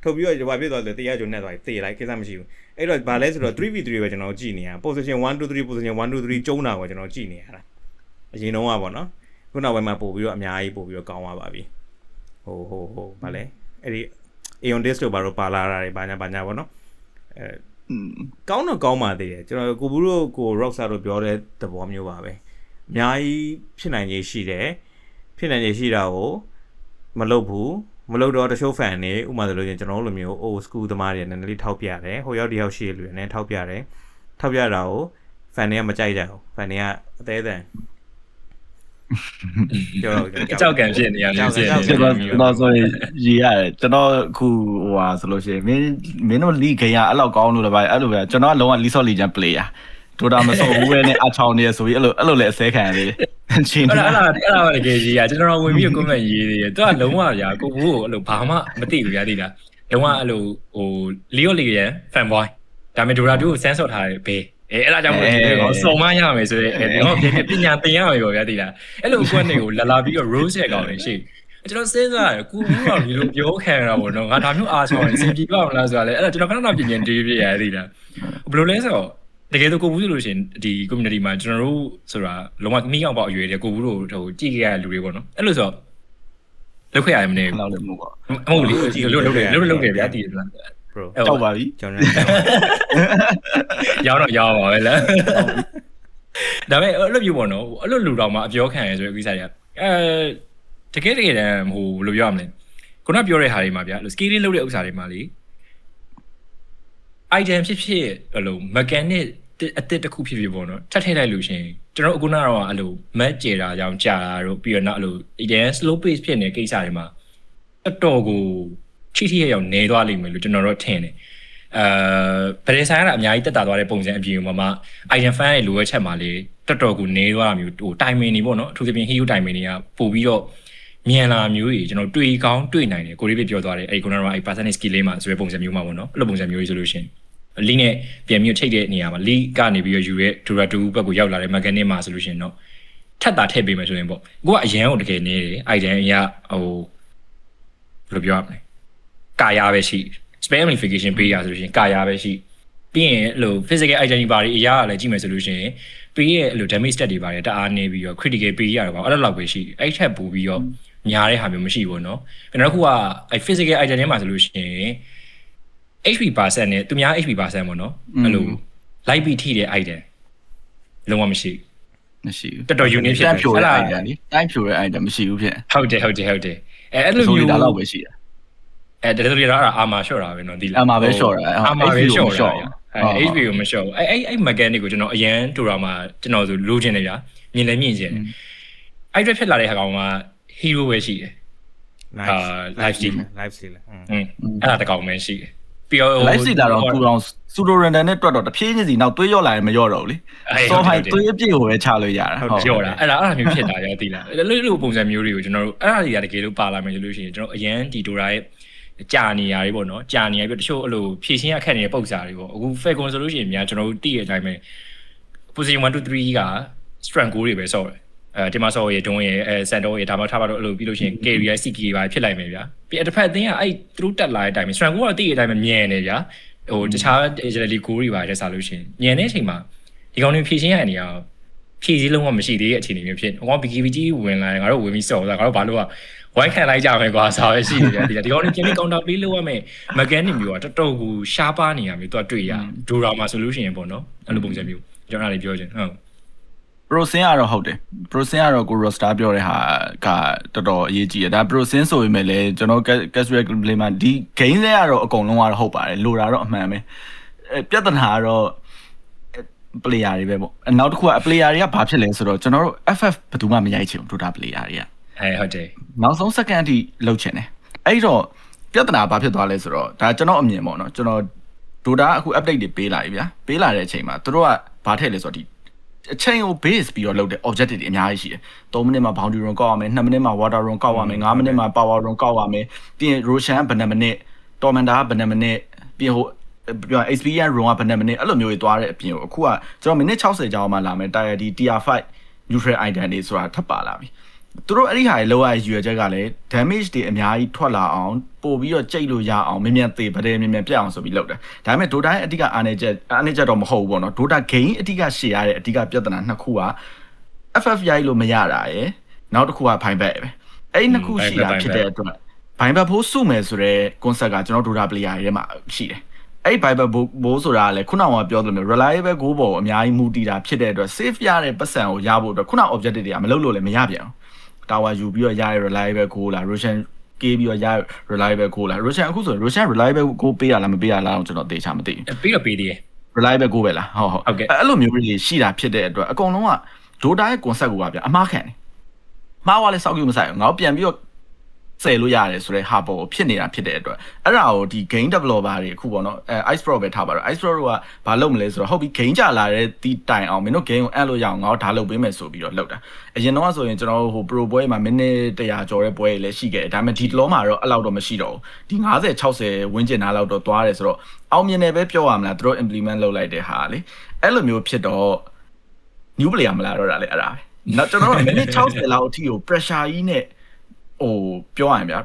်ပြီးတော့ဘာဖြစ်သွားလဲတရားကြုံနဲ့သွားတေလိုက်ကိစ္စမရှိဘူးအဲ့တော့ဘာလဲဆိုတော့ 3v3 ပဲကျွန်တော်ကြည့်နေရ position 1 2 3 position 1 2 3ကျုံးတာကိုကျွန်တော်ကြည့်နေရတာအရင်တော့ပေါ့နော်ခုနောက်ပိုင်းမှာပို့ပြီးတော့အများကြီးပို့ပြီးတော့ကောင်းသွားပါပြီဟိုဘာလဲအဲ့ဒီ Aeon Disc တို့ဘာလို့ပါလာတာတွေဘာညာပေါ့နော်ကောင်းတော့ကောင်းပါသေးတယ်ကျွန်တော်ကိုဘူးတို့ကို Rockstar တို့ပြောတဲ့သဘောမျိုးပါပဲအများကြီးဖြစ်နိုင်ခြေရှိတယ်ဖြစ်နိုင်ခြေရှိတာကိုမလုပ်တော့တချို့ fan တွေဥပမာဆိုလို့ကျွန်တော်တို့လိုမျိုး old school သမားတွေနည်းနည်းလေးထောက်ပြတယ်ဟိုရောက်ဒီရောက်ရှိရလူတွေနဲ့ထောက်ပြတာကို fan တွေကမကြိုက်ကြဘူး fan တွေကအသေးအံကြောက်ကန်ဖြစ်နေရမျိုးဖြစ်နေကျွန်တော်ဆိုရင်ရေးရတယ်ကျွန်တော်အခုဟိုဟာဆိုလို့ရှိရင်မင်းတို့ league ကအဲ့လောက်ကောင်းလို့လည်းဗျအဲ့လိုပဲကျွန်တော်ကလုံးဝ League of Legends player Dota မစော်ဘူးပဲနဲ့အချောင်းနေဆိုပြီးအဲ့လိုလည်းအစဲခံရသေးတယ်ချင်းအဲ့ဒါတကယ်ကြီးอ่ะကျွန်တော်ဝင်ပြီး comment ရေးသေးတယ်သူကလုံးဝဗျာကိုဘူးကိုအဲ့လိုဘာမှမသိဘူးဗျာသိလားလုံးဝအဲ့လိုဟို League of Legends fan boy ဒါပေမဲ့ Dota 2ကိုစမ်းဆော့ထားတယ်ဘေးအဲ့ဒါကြောင့်မို့လို့စုံမရမယ်ဆိုရင်တော့ပညာသင်ရမယ်ပေါ့ဗျာသိလားအဲ့လိုကွက်တွေကိုလာပြီးတော့ rose ရဲ့ကောင်တွေရှိကျွန်တော်စဉ်းစားတယ်ကိုဘူးတော့ဒီလိုပြောခံရတာပေါ့နော်ငါဒါမျိုးအားဆောင်းရင်စင်ပြေပါမလားဆိုတာလေအဲ့ဒါကျွန်တော်ခဏပြင်တွေးပြရသေးလားဘယ်လိုလဲဆိုတော့တကယ်တော့ကိုဘူးဆိုလို့ရှိရင်ဒီ community မှာကျွန်တော်တို့ဆိုတာလုံးဝမိအောင်ပေါ့အရွယ်တွေကိုဘူးတို့ဟိုကြည့်ခဲ့ရတဲ့လူတွေပေါ့နော်အဲ့လိုဆိုတော့လောက်ခဲ့ရမနေဘူးလောက်လည်းမဟုတ်ပါမဟုတ်လေလုတ်တယ်ဗျာတည်တယ်လားbro တောက်ပါပြီကျွန်တော်ရောင်းပါပဲလားဒါပေမဲ့အဲ့လိုမျိုးပေါ့နော်အဲ့လိုလူတော်မှာအပြောခံရဆိုတဲ့ကိစ္စတွေကတကယ်တမ်းဟိုဘယ်လိုပြောရမလဲခုနပြောတဲ့ဟာတွေမှာဗျာ scaling လုပ်တဲ့ဥစ္စာတွေမှာလေ item ဖြစ်အဲ့လို mechanic အသစ်တစ်ခုဖြစ်ပေါ့နော်ထပ်ထည့်လိုက်လို့ရှင်ကျွန်တော်အခုနကတော့အဲ့လို map ကျေတာကြောင့်ကြာတာတို့ပြီးတော့နောက်အဲ့လို item slow pace ဖြစ်နေတဲ့ကိစ္စတွေမှာအတော်ကိုထိရောက်နေသွားလိမ့်မယ်လို့ကျွန်တော်တို့ထင်တယ်ဗရေဆိုင်ကအများကြီးတက်တာသွားတဲ့ပုံစံအပြင်မှာ item fan ရဲ့လိုအပ်ချက်မှာလေတော်ကိုနေသွားမျိုးဟို timing တွေပေါ့နော်အထူးသဖြင့် hero timing တွေကပို့ပြီးတော့မြန်လာမျိုးကြီးကျွန်တော်တွေ့ကောင်းတွေ့နိုင်တယ်ကိုရီးပြောသွားတယ်အဲ့ခုနကတော့အဲ့ percentage skill လေးမှာဆိုတဲ့ပုံစံမျိုးမှာပေါ့နော်အဲ့လိုပုံစံမျိုးကြီးဆိုလို့ရှိရင်လီနဲ့ပြန်ပြီးချိတ်တဲ့နေရာမှာလီကနေပြီးတော့ယူရဲ Dota 2ဘက်ကိုရောက်လာတဲ့ mechanic မှာဆိုလို့ရှိရင်တော့ထပ်တာထည့်ပေးမယ်ဆိုရင်ပေါ့ကိုကအရန်ကိုတကယ်နေတယ် item အရာဟိုဘယ်လိုပြောရမလဲကာယာပဲရှိ spam amplification ပေးရဆိုလို့ရှိရင်ကာယာပဲရှိပြီးရင်အဲ့လို physical item တွေပါတယ်အရာကလည်းကြည့်မယ်ဆိုလို့ရှိရင်ပေးရဲ့အဲ့လို damage stat တွေပါတယ်တအားနေပြီးတော့ critical ပေးရတော့အဲ့လောက်ပဲရှိအဲ့ထက်ပိုပြီးတော့ညားတဲ့ဟာမျိုးမရှိဘူးเนาะကျွန်တော်ကအဲ့ physical item တွေမှာဆိုလို့ရှိရင် HP percent နဲ့သူများ HP percent ပေါ့နော်အဲ့လို light beat ထိတဲ့ item လုံးဝမရှိဘူးတော် unique ဖြစ်တယ်အဲ့ဒါ item လေ time ဖြိုတဲ့ item မရှိဘူးဖြစ်ဟုတ်တယ်အဲ့လိုမျိုးဒါတော့ပဲရှိတာ တော်တော်လေးတော့အာမာလျှော့တာပဲနော်ဒီလား အာမာပဲလျှော့တာ အာမာပဲလျှော့တာ HP ကိုမလျှော့ဘူးအဲ့ mechanic ကိုကျွန်တော်အရန်တူတာမှာကျွန်တော်ဆိုလိုချင်တယ်ဗျာမြင်လည်းမြင်ချင်တယ်အဲ့အတွက်ဖြစ်လာတဲ့ဟာကောင်က hero ပဲရှိတယ် live steal အဲ့ဒါတကောင်ပဲရှိတယ်ပြီးတော့ live steal လာတော့သူတော် pseudo render နဲ့တွက်တော့တဖြည်းချင်းစီနောက်သွေးရော့လာရင်မရော့တော့ဘူးလေစောဖိုင်သွေးအပြည့်ကိုပဲချလို့ရတာ ဟုတ်ရော့တာအဲ့ဒါမျိုးဖြစ်တာရောသိလားလို့ပုံစံမျိုးတွေကိုကျွန်တော်တို့အဲ့ဒါတွေကတကယ်လို့ပါလာမယ်ဆိုလို့ရှိရင်ကျွန်တော်အရန်ဒီဒိုရာရဲ့ကြာနေရတွေပေါ့နော်ကြာနေရပြီးတချို့အဲ့လိုဖြည့်ရှင်းရခက်နေတဲ့ပုံစံတွေပေါ့အခု Falcon ဆိုလို့ရှိရင်များကျွန်တော်တို့သိတဲ့အတိုင်းပဲ position 1 2 3က strength goal တွေပဲဆော့တယ်ဒီမှာဆော့ရဒုံးရစန်တော့ရဒါမှထားပါတော့အဲ့လိုပြီးလို့ရှိရင် carry CK ပါဖြစ်လိုက်မယ်ဗျာပြီးတစ်ဖက်အသင်းကအဲ့သူတို့တက်လာတဲ့အတိုင်းပဲ strength goal ကသိတဲ့အတိုင်းပဲမြင်နေဗျာဟိုတခြား agility goal တွေပါတဲ့စားလို့ရှိရင်ညံတဲ့အချိန်မှာဒီကောင်တွေဖြည့်ရှင်းရနေရဖြည့်စည်းလုံးဝမရှိသေးတဲ့အခြေအနေမျိုးဖြစ်ဟော BKB ဝင်လာငါတို့ဝင်ပြီးဆော့တာငါတို့ဘာလို့ကဝိုင်းခံလိုက်ကြမယ်ကွာဆော်ရရှိနေတယ်ဒီကောင်တွေပြန်ပြီး counter play လုပ်ရမယ် mechanic မျိုးကတော်တော်ကိုရှားပါနေရမျိုးသူကတွေ့ရဒိုရာမှာဆိုလို့ရှိရင်ပေါ့နော်အဲ့လိုပုံစံမျိုးကျွန်တော်အဲ့ဒါလေးပြောချင်ဟုတ် Prosin ကတော့ဟုတ်တယ် Prosin ကတော့ကို roster ပြောတဲ့ဟာကတော်တော်အရေးကြီးတယ်ဒါ Prosin ဆိုပေမဲ့လည်းကျွန်တော် casual play မှာဒီ game တွေကတော့အကုန်လုံးကတော့ဟုတ်ပါတယ်လိုတာတော့အမှန်ပဲပြဿနာကတော့ player တွေပဲပေါ့နောက်တစ်ခုက player တွေကဘာဖြစ်လဲဆိုတော့ကျွန်တော်တို့ FF ဘယ်သူမှမရိုက်ချင်ဘူး Dota player တွေကဟုတ်တယ်နောက်ဆုံး second အထိလှုပ်ချင်တယ်အဲ့တော့ပြဿနာဘာဖြစ်သွားလဲဆိုတော့ဒါကျွန်တော်အမြင်ပေါ့နော်ကျွန်တော် Dota အခု update တွေပေးလာပြီဗျာပေးလာတဲ့အချိန်မှာသူတို့ကဘာထည့်လဲဆိုတော့ဒီအချိန်ကို base ပြီးတော့လုပ်တဲ့ objective တွေအများကြီးရှိတယ်3မိနစ်မှာ boundary run ကောက်ရမယ်2မိနစ်မှာ water run ကောက်ရမယ်5မိနစ်မှာ power run ကောက်ရမယ်ပြီးရင် Roshan ဘယ်နှမိနစ် Tormenta ဘယ်နှမိနစ်ပြီးဟိုပြော experience run ကဘယ်နှမိနစ်အဲ့လိုမျိုးတွေသွားတဲ့အပြင်ကိုအခုကကျွန်တော်မိနစ်60ကြာအောင်မှလာမယ် tier ဒီ tier 5 neutral item တွေဆိုတာထပ်ပါလာပြီသူတို့အဲ့ဒီဟာတွေလောက်ရရွယ်ချက်ကလည်း damage တွေအများကြီးထွက်လာအောင်ပို့ပြီးတော့ကြိတ်လို့ရအောင်မြင်မြန်သေးပါတယ်မြင်မြန်ပြတ်အောင်ဆိုပြီးလုပ်တယ်ဒါပေမဲ့ Dota ရဲ့အဓိကအားနည်းချက်တော့မဟုတ်ဘူးပေါ့နော် Dota game အဓိကရှေ့ရတဲ့အဓိကပြဿနာနှစ်ခုက FF ရိုက်လို့မရတာရယ်နောက်တစ်ခုက Bind Back ပဲအဲ့ဒီနှစ်ခုရှိတာဖြစ်တဲ့အတွက် Bind Back ဖို့စုမယ်ဆိုတဲ့ concept ကကျွန်တော် Dota player တွေထဲမှာရှိတယ်အဲ့ Bible ဘိုးဆိုတာလည်းခုနကပြောသလိုမျိုး reliable goal ပေါ်အများကြီးမူတည်တာဖြစ်တဲ့အတွက် save ရတဲ့ပတ်စံကိုရဖို့အတွက်ခုန objective တွေကမလုပ်လို့လည်းမရပြန်ဘူး tower ယူပြီးတော့ရရ reliable goal လား Roshan ကေးပြီးတော့ရ reliable goal လား Roshan အခုဆို Roshan reliable goal ပေးရလားမပေးရလားကျွန်တော်သေချာမသိဘူးပေးတော့ပေးသေးတယ် reliable goal ပဲလားဟုတ်အဲ့လိုမျိုးတွေရှိတာဖြစ်တဲ့အတွက်အကုန်လုံးက Dota ရဲ့ concept ကိုပါဗျအမှားခံတယ်မှားသွားလဲစောက်ကြည့်မဆိုင်ဘူးငါတို့ပြန်ပြီးတော့ဆယ်လို့ရတယ်ဆိုတဲ့ဟာပေါ်ဖြစ်နေတာဖြစ်တဲ့အတွက်အဲ့ဒါကိုဒီ game developer တွေအခုပေါ့နော်Ice Pro ပဲထားပါတော့ Ice Pro ကဘာလုပ်မလဲဆိုတော့ဟုတ်ပြီ game ကြလာတဲ့ဒီတိုင်အောင်မင်းတို့ game ကိုအပ်လို့ရအောင်ငါတို့ဒါလုပ်ပေးမယ်ဆိုပြီးတော့လုပ်တာအရင်တော့ဆိုရင်ကျွန်တော်ဟို Pro ပွဲမှာမိနစ်100ကျော်တဲ့ပွဲတွေလည်းရှိခဲ့တယ်ဒါပေမဲ့ဒီတလောမှာတော့အဲ့လောက်တော့မရှိတော့ဘူးဒီ50 60ဝန်းကျင်နားလောက်တော့သွားတယ်ဆိုတော့အောင်မြင်တယ်ပဲပြောရမလားသူတို့ implement လုပ်လိုက်တဲ့ဟာလေအဲ့လိုမျိုးဖြစ်တော့ new player မလာတော့တာလေအဲ့ဒါပဲနောက်ကျွန်တော်တို့မိနစ်60လောက်အထိကို pressure ကြီးနဲ့ဟိုပြောရရင်ဗျာ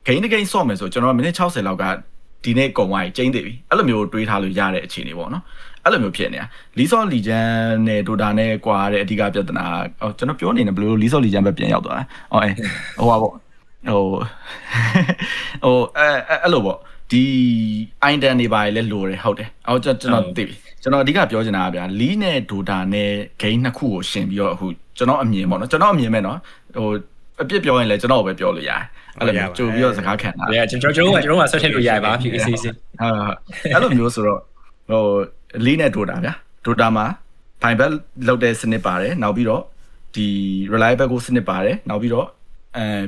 game တစ် game ဆော့မယ်ဆိုကျွန်တော်မိနစ်60လောက်ကဒီနေ့ကုန်သွားကျင်းသေးပြီအဲ့လိုမျိုးတွေးထားလို့ရတဲ့အခြေအနေပေါ့နော်အဲ့လိုမျိုးဖြစ်နေတာ League of Legends နဲ့ Dota နဲ့ကွာတဲ့အဓိကပြဿနာကျွန်တော်ပြောနေတယ်ဘယ်လို League of Legends ပဲပြန်ရောက်သွားတာဟောဟိုပါပေါ့အဲ့လိုပေါ့ဒီ item တွေပါလေလိုတယ်ဟုတ်တယ်ကျွန်တော်သိပြီကျွန်တော်အဓိကပြောချင်တာကဗျာ League နဲ့ Dota နဲ့ game နှစ်ခုကိုရှင်ပြီးတော့အခုကျွန်တော်အမြင်ပေါ့နော်ကျွန်တော်အမြင်မဲ့နော်ဟိုအပြစ်ပြောရင်လည်းကျွန်တော်ပဲပြောလို့ရတယ်အဲ့လိုမျိုးကြိုပြီးတော့စကားခံတာကျွန်တော်ကဆွတ်ထည့်လို့ရပါဖြစ်အေးအေးဟုတ်အဲ့လိုမျိုးဆိုတော့ဟိုလီနဲ့ Dota ဗျာ Dota မှာ Bind Back လောက်တဲ့စနစ်ပါတယ်နောက်ပြီးတော့ဒီ reliable goal စနစ်ပါတယ်နောက်ပြီးတော့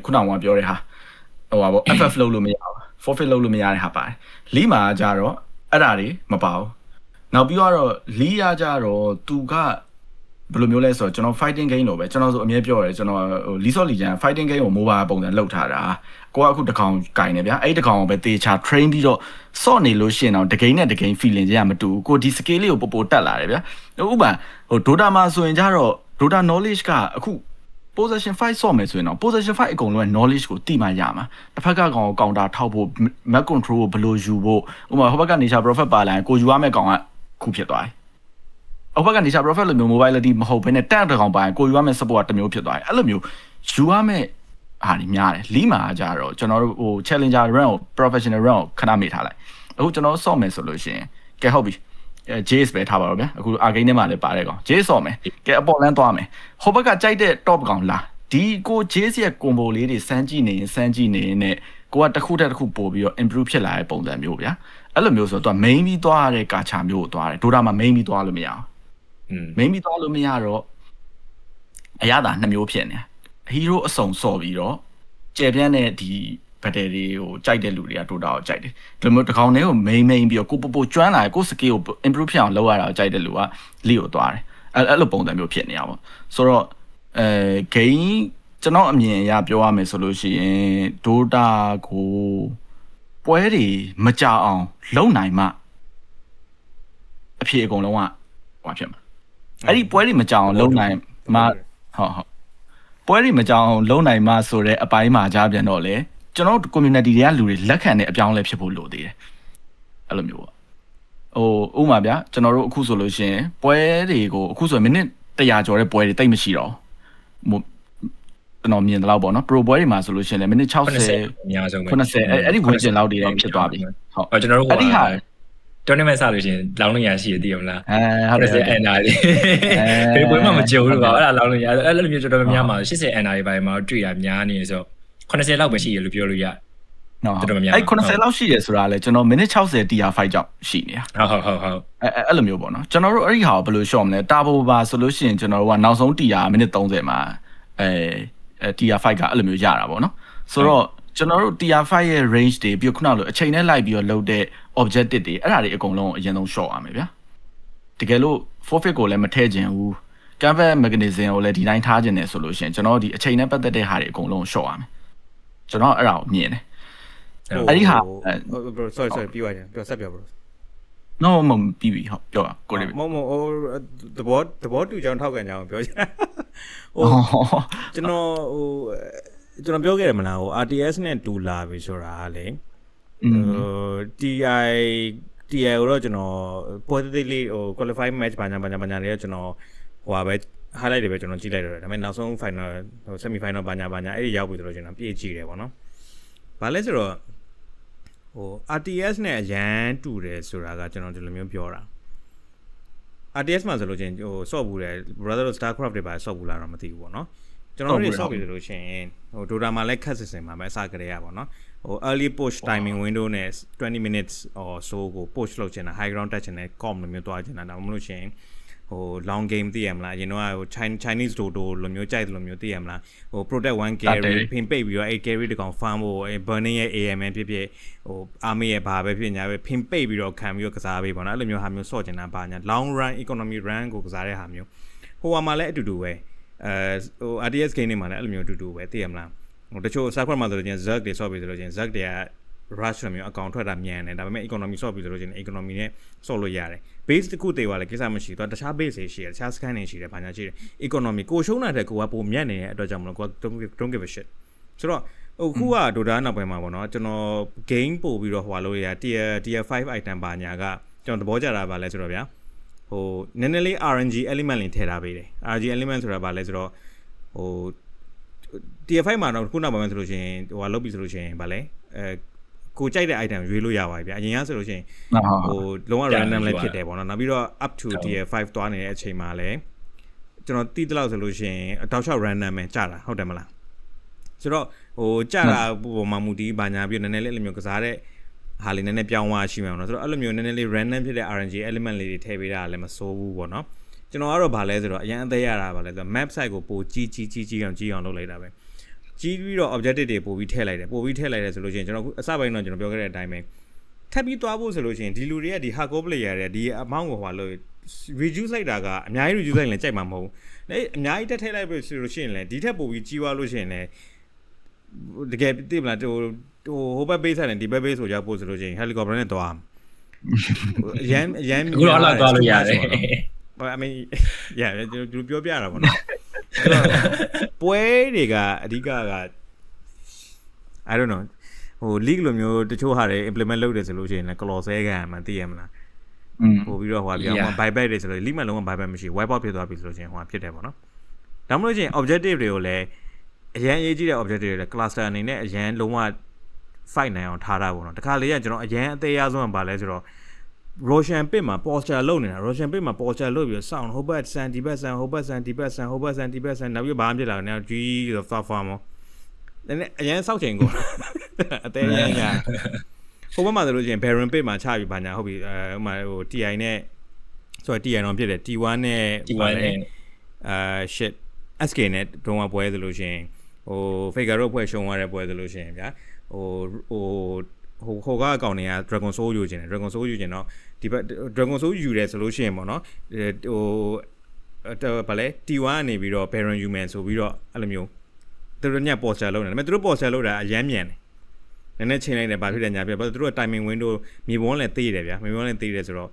ခုနကပြောတဲ့ဟာဟိုပါပေါ့ FF လောက်လို့မရဘူး forfeit လောက်လို့မရတဲ့ဟာပါတယ်လီမှာကြတော့အဲ့ဒါတွေမပါဘူးနောက်ပြီးတော့လီရကြတော့သူကဘယ်လိုမျိုးလဲဆိုတော့ကျွန်တော် fighting game လို့ပဲကျွန်တော်ဆိုအမြဲပြောရတယ်ကျွန်တော်ဟို League of Legends fighting game ကို mobile ပုံစံလောက်ထားတာကိုကအခုတကောင်ကင်နေဗျာအဲ့တကောင်ကိုပဲတေချာ train ပြီးတော့စော့နေလို့ရှိရင်တော့တကိန်းနဲ့တကိန်း feeling ကြရမတူကိုဒီ scale လေးကိုပို့တက်လာတယ်ဗျာဥပမာဟို Dota မှာဆိုရင်ကြတော့ Dota knowledge ကအခု possession 5 စော့မယ်ဆိုရင်တော့ possession 5အကုန်လုံး knowledge ကိုတိမှရမှာတစ်ဖက်ကကောင်ကို counter ထောက်ဖို့ map control ကိုဘယ်လိုယူဖို့ဥပမာဟိုဘက်က nature prophet ပါလာရင်ကိုယူရမယ့်ကောင်ကခုဖြစ်သွားတယ်အောက်ဘက်က nature prophet လိုမျိုး mobility မဟုတ်ဘဲနဲ့တက်တကောင်ပိုင်းကိုယူရမယ့် support ကတစ်မျိုးဖြစ်သွားတယ်အဲ့လိုမျိုးယူရမယ့်ဟာဒီများတယ်လီမှာကြတော့ကျွန်တော်တို့ဟို challenger run ကို professional run ကိုခဏမေ့ထားလိုက်အခုကျွန်တော်ဆော့မယ်ဆိုလို့ရှိရင်ကဲဟုတ်ပြီJace ပဲထားပါတော့ဗျာအခု arcane ထဲမှာလည်းပါတယ်ကောင် Jace ဆော့မယ်ကဲအပေါ်လန်းသွားမယ်ဟိုဘက်ကကြိုက်တဲ့ top ကောင်လာဒီကို Jace ရဲ့ combo လေးတွေစမ်းကြည့်နေရင်နဲ့ ကိုကတစ်ခုတက်တစ်ခုပို့ပြီးတော့ improve ဖြစ်လာတဲ့ပုံစံမျိုးဗျာအဲ့လိုမျိုးဆိုတော့ main ပြီးသွားရတဲ့ကာချာမျိုးကိုသွားတယ် Dota မှာ main ပြီးသွားလို့မရအောင် main ပြီးသွားလို့မရတော့အရသာ2မျိုးဖြစ်နေ hero အစုံစော်ပြီးတော့ကျယ်ပြန့်တဲ့ဒီ battle တွေကိုကြိုက်တဲ့လူတွေက Dota ကိုကြိုက်တယ်ဒီလိုမျိုးတစ်ကောင်တည်းကို main ပြီးတော့ကိုပိုကျွမ်းလာကို skill ကို improve ဖြစ်အောင်လုပ်ရတာကိုကြိုက်တဲ့လူက Leo သွားတယ်အဲ့လိုပုံစံမျိုးဖြစ်နေရပါဆိုတော့game ကျွန်တော်အမြင်အရပြောရမယ်ဆိုလို့ရှိရင် Dota ကိုပွဲတွေမကြအောင်လုံနိုင်မှအဖြစ်အကုန်လုံးကဟောဖြစ်မှာအဲ့ဒီပွဲတွေမကြအောင်လုံနိုင်မှဟုတ်ပွဲတွေမကြအောင်လုံနိုင်မှဆိုတဲ့အပိုင်းမှာကြားပြန်တော့လေကျွန်တော် community တွေကလူတွေလက်ခံတဲ့အပြောင်းလဲဖြစ်ဖို့လိုသေးတယ်အဲ့လိုမျိုးပေါ့ဥပမာဗျာကျွန်တော်တို့အခုဆိုလို့ရှိရင်ပွဲတွေကိုအခုဆိုမိနစ်100ကျော်တဲ့ပွဲတွေတိတ်မရှိတော့ကျွန်တော်မြင်တယ်လို့ပေါ့နော် pro ပွဲတွေမှာဆိုလို့ရှိရင်လည်းမိနစ်60အများဆုံးပဲ80အဲ့ဒီဝင်ကျင်လောက်တွေတော့ဖြစ်သွားပြီဟုတ်ကျွန်တော်တို့အဲ့ဒီဟာ tournament စလို့ရှိရင်လောင်းလို့ရရှိရသိရမလားဟုတ်တယ် NR လေးဘယ်ပွဲမှမကြုံဘူးပါအဲ့ဒါလောင်းလို့ရအဲ့လိုမျိုးတော်တော်များများမှာ80 NR တွေမှာတွေ့ရများနေဆို80လောက်ပဲရှိရလို့ပြောလို့ရတော်တော်များအဲ့80လောက်ရှိရဆိုတာလေကျွန်တော်မိနစ်60 TR fight ကြောင့်ရှိနေတာဟုတ်အဲ့လိုမျိုးပေါ့နော်ကျွန်တော်တို့အဲ့ဒီဟာကိုဘယ်လိုရှော့မလဲတာဘိုပါဆိုလို့ရှိရင်ကျွန်တော်တို့ကနောက်ဆုံး TR မိနစ်30မှာTR5 ကအဲ့လိုမျိုးရတာပေါ့နော်ဆိုတော့ကျွန်တော်တို့ TR5 ရဲ့ range တွေပြီးခုနလိုအချိန်နဲ့လိုက်ပြီးတော့လုပ်တဲ့ objective တွေအဲ့ဒါတွေအကုန်လုံးအရင်ဆုံး short ရမယ်ဗျာတကယ်လို့ forfeit ကိုလည်းမထည့်ခြင်းဘူး canvas mechanism ကိုလည်းဒီတိုင်းထားခြင်းနဲ့ဆိုလို့ရှိရင်ကျွန်တော်ဒီအချိန်နဲ့ပတ်သက်တဲ့ဟာတွေအကုန်လုံး short ရမယ်ကျွန်တော်အဲ့ဒါကိုမြင်တယ်အဲ့ဒီဟာ bro sorry ပြီးသွားကြပြောဆက်ပြော bro no မပြီးပြီဟုတ်ပြောကိုလေးမသဘောတူကြောင်းထောက်ကန်ကြအောင်ပြောချင်ကျွန်တော်ပြောခဲ့တယ်မလားRTS နဲ့တူလာပြီဆိုတာလေTI ကိုတော့ကျွန်တော် positively qualify match ဘာညာတွေကကျွန်တော်ဟိုပါပဲ highlight တွေပဲကျွန်တော်ကြည့်လိုက်တော့တယ်ဒါပေမဲ့နောက်ဆုံး final semi final ဘာညာအဲ့ဒီရောက်ပြီဆိုတော့ကျွန်တော်ပြည့်ကြည့်တယ်ပေါ့နော်ဘာလဲဆိုတော့RTS နဲ့အရန်တူတယ်ဆိုတာကကျွန်တော်ဒီလိုမျိုးပြောတာ RTS မှာဆိုလို့ချင်းဆော့ဘူးတယ် brother Starcraft တွေပါဆော့ဘူးလားတော့မသိဘူးပေါ့နော်ကျွန်တော်တို့ဆော့ပြီဆိုလို့ချင်းDota မှာလည်းခက်စစ်စင်ပါမယ်အစကတည်းကပေါ့နော်early push timing window နဲ့20 minutes or so ကို push လုပ်ချင်တာ high ground တက်ချင်တဲ့ com လိုမျိုးတွားချင်တာဒါမှမဟုတ်ရှင်long game သိရမလားရင်တော့Chinese Dodo လိုမျိုးကြိုက်တယ်လို့မျိုးသိရမလားprotect one carry ဖင်ပိတ်ပြီးတော့အဲ့ carry တကောင် farm ဖို့ burning ရဲ့ AMN ဖြစ်army ရဲ့ဘာပဲဖြစ်ညာပဲဖင်ပိတ်ပြီးတော့ခံပြီးတော့ကစားပေးပေါ့နော်အဲ့လိုမျိုးဟာမျိုးဆော့ချင်တာပါညာ long run economy run ကိုကစားတဲ့ဟာမျိုးမှာလည်းအတူတူပဲRTS game တွေမှာလည်းအဲ့လိုမျိုးအတူတူပဲသိရမလားတချို့ server မှာဆိုလို့ချင်း Zerg တွေဆော့ပြီးဆိုလို့ချင်း Zerg တွေက rush လိုမျိုးအကောင့်ထွက်တာမြန်တယ်ဒါပေမဲ့ economy ဆော့ပြီးဆိုလို့ချင်း economy နဲ့ဆော့လို့ရတယ် base တခုတည်သွားလဲကိစ္စမရှိတော့တခြား base တွေရှိတယ်တခြား scan တွေရှိတယ်ဘာညာရှိတယ် economy ကိုရှုံးတာတဲ့ကိုကပိုမြတ်နေတဲ့အတွက်ကြောင့်မလို့ကို don't give a shit ဆိုတော့အခုက Dota နောက်ပိုင်းမှာပေါ့နော်ကျွန်တော် game ပို့ပြီးတော့ဟိုလို့ရ tier 5 item ဘာညာကကျွန်တော်သဘောကျတာပါလဲဆိုတော့ဗျာနည်းနည်းလေး RNG element လေးထည့်ထားပေးတယ် RNG element ဆိုတာဘာလဲဆိုတော့tier 5မှာတော့ခုနောက်ပိုင်းမှာဆိုလို့ရှိရင်လုပ်ပြီးဆိုလို့ရှိရင်ဗာလဲကိုကြိုက်တဲ့ item ရွေးလို့ရပါပြီဗျာအရင်ကဆိုလို့ရှိရင်လုံးဝ random လည်းဖြစ်တယ်ပေါ့နော်နောက်ပြီးတော့ up to tier 5သွားနေတဲ့အချိန်မှာလည်းကျွန်တော်တီးတလောက်ဆိုလို့ရှိရင်အတောက်လျှောက် random ပဲကြာတာဟုတ်တယ်မလားဆိုတော့ကြာတာပုံမှန်မူတီးဘာညာပြီးနည်းနည်းလေးအဲ့လိုမျိုးကစားတဲ့ဟာလေးနည်းနည်းပြောင်းသွားရှိမှာပေါ့နော်ဆိုတော့အဲ့လိုမျိုးနည်းနည်းလေး random ဖြစ်တဲ့ RNG element လေးတွေထည့်ပေးတာလည်းမစိုးဘူးပေါ့နော်ကျွန်တော်ကတော့ဗာလဲဆိုတော့အရင်အသေးရတာဗာလဲဆိုတော့ map site ကိုပိုကြီးအောင်လုပ်လိုက်တာပဲကြီးပြီးတော့ objective တွေပို့ပြီးထည့်လိုက်တယ်ဆိုလို့ရှိရင်ကျွန်တော်အခုအစပိုင်းတော့ကျွန်တော်ပြောခဲ့တဲ့အတိုင်းပဲထပ်ပြီးသွားဖို့ဆိုလို့ရှိရင်ဒီလူတွေကဒီ hardcore player တွေဒီ amount ကိုဟိုလို့ reduce လိုက်တာကအများကြီး reduce လိုက်ရင်ကြိုက်မှာမဟုတ်ဘူးအများကြီးတက်ထည့်လိုက်ပြီဆိုလို့ရှိရင်လည်းဒီထက်ပိုပြီးကြီးသွားလို့ရှိရင်လည်းတကယ်သိမလားဟိုဘက် base နဲ့ဒီဘက် base ဆိုကြပို့ဆိုလို့ရှိရင် helicopter နဲ့သွားအရန်အခုတော့လာသွားလို့ရတယ် I mean yeah ကျွန်တော်ပြောပြတာပေါ့နော်ပွဲတွေကအဓိကက I don't know league လိုမျိုးတချို့ဟာတွေ implement လုပ်တယ်ဆိုလို့ရှိရင်လည်း clause ဆဲခံမှသိရမလားပို့ပြီးတော့ဟိုပြောင်း buyback တွေဆိုလို့ league မှာလုံးဝ buyback မရှိ wipe out ဖြစ်သွားပြီဆိုလို့ရှိရင်ဟိုဖြစ်တယ်ပေါ့နော်ဒါမှမဟုတ်ချင်း objective တွေကိုလည်းအရန်ရေးကြည့်တဲ့ objective တွေလည်း cluster အနေနဲ့အရန်လုံးဝ fight နိုင်အောင်ထားတာပေါ့နော်တခါလေကကျွန်တော်အရန်အသေးအဆုံးပါလဲဆိုတော့Roshan pit မှာ posture လုပ်နေတာ Roshan pit မှာ posture လုပ်ပြီးတော့ sound ဟိုဘက်ဆန်ဒီဘက်ဆန်ဟိုဘက်ဆန်ဒီဘက်ဆန်နောက်ပြီးဘာမှဖြစ်လာတယ်ကြီးဆိုတော့ farm မောနည်းအရင်စောက်ချိန်ကို အသေးရညာဟိုဘက်မှာဆိုလို့ရှိရင် Baron Pit မှာချပြီးပါညာဟုတ်ပြီဟိုမှာဟို TI နဲ့ဆိုတော့ TI တော့ဖြစ်တယ် T1 နဲ့ shit SK နဲ့တုံးဝပွဲဆိုလို့ရှိရင်ဟို Figaro ပွဲရှုံသွားတဲ့ပွဲဆိုလို့ရှိရင်ဗျာဟိုကအကောင့်တွေက Dragon Soul ယူခြင်းတယ် Dragon Soul ယူခြင်းတော့ဒီဘက် Dragon Soul ယူတယ်ဆိုလို့ရှိရင်ပေါ့နော်ဟိုဗာလဲ T1 ကနေပြီးတော့ Baron Human ဆိုပြီးတော့အဲ့လိုမျိုးသူတို့ည poster လုပ်နေတယ်ဒါပေမဲ့သူတို့ poster လုပ်တာအရမ်းမြန်တယ်နည်းနည်းချိန်လိုက်တယ်ဘာဖြစ်လဲညာဖြစ်ဘာလို့သူတို့က timing window မြေပေါ်လည်းသိတယ်ဗျာမြေပေါ်လည်းသိတယ်ဆိုတော့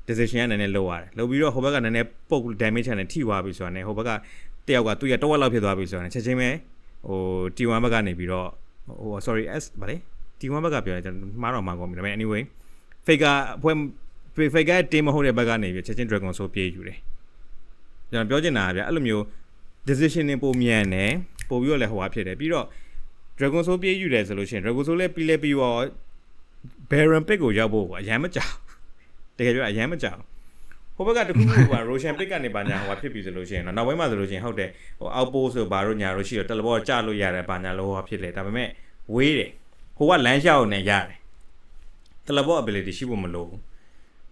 decision ကနည်းနည်းလောက်ရတယ်လောက်ပြီးတော့ဟိုဘက်ကနည်းနည်းပုတ် damage နဲ့ထိသွားပြီဆိုတာနဲ့ဟိုဘက်ကတယောက်ကသူ့ရတော့ဝက်လောက်ဖြစ်သွားပြီဆိုတာနဲ့ချက်ချင်းပဲဟို T1 ဘက်ကနေပြီးတော့ဟို sorry S ဗါလေ T1 ဘက်ကပြောတယ်ကျွန်တော်မှားတော့မှာကုန်ပြီဒါပေမဲ့ anyway Faker အဖွဲ့ Faker team မဟုတ်တဲ့ဘက်ကနေပြီးချက်ချင်း Dragon Soul ပြေးယူတယ်ကျွန်တော်ပြောချင်တာကဗျအဲ့လိုမျိုး decision တွေပုံမြန်တယ်ပို့ပြီးတော့လည်းဟိုဟာဖြစ်တယ်ပြီးတော့ Dragon Soul ပြေးယူတယ်ဆိုလို့ရှိရင် Dragon Soul လည်းပြီးတော့ Baron Pit ကိုရောက်ဖို့အရန်မကြောက်တကယ်ပြောအရန်မကြောက်ဟိုဘက်ကတခုခုက Roshan Pit ကနေပါညာဟိုဟာဖြစ်ပြီဆိုလို့ရှိရင်တော့နောက်ပိုင်းမှာဆိုလို့ရှိရင်ဟုတ်တယ်ဟို outpost ဆိုဘာလို့ညာလို့ရှိတော့ teleport ကျလို့ရတယ်ပါညာလို့ဟိုဖြစ်လေဒါပေမဲ့ဝေးတယ်ဟိုကလမ်းလျှောက်နေရတယ် teleport ability ရှိဖို့မလိုဘူး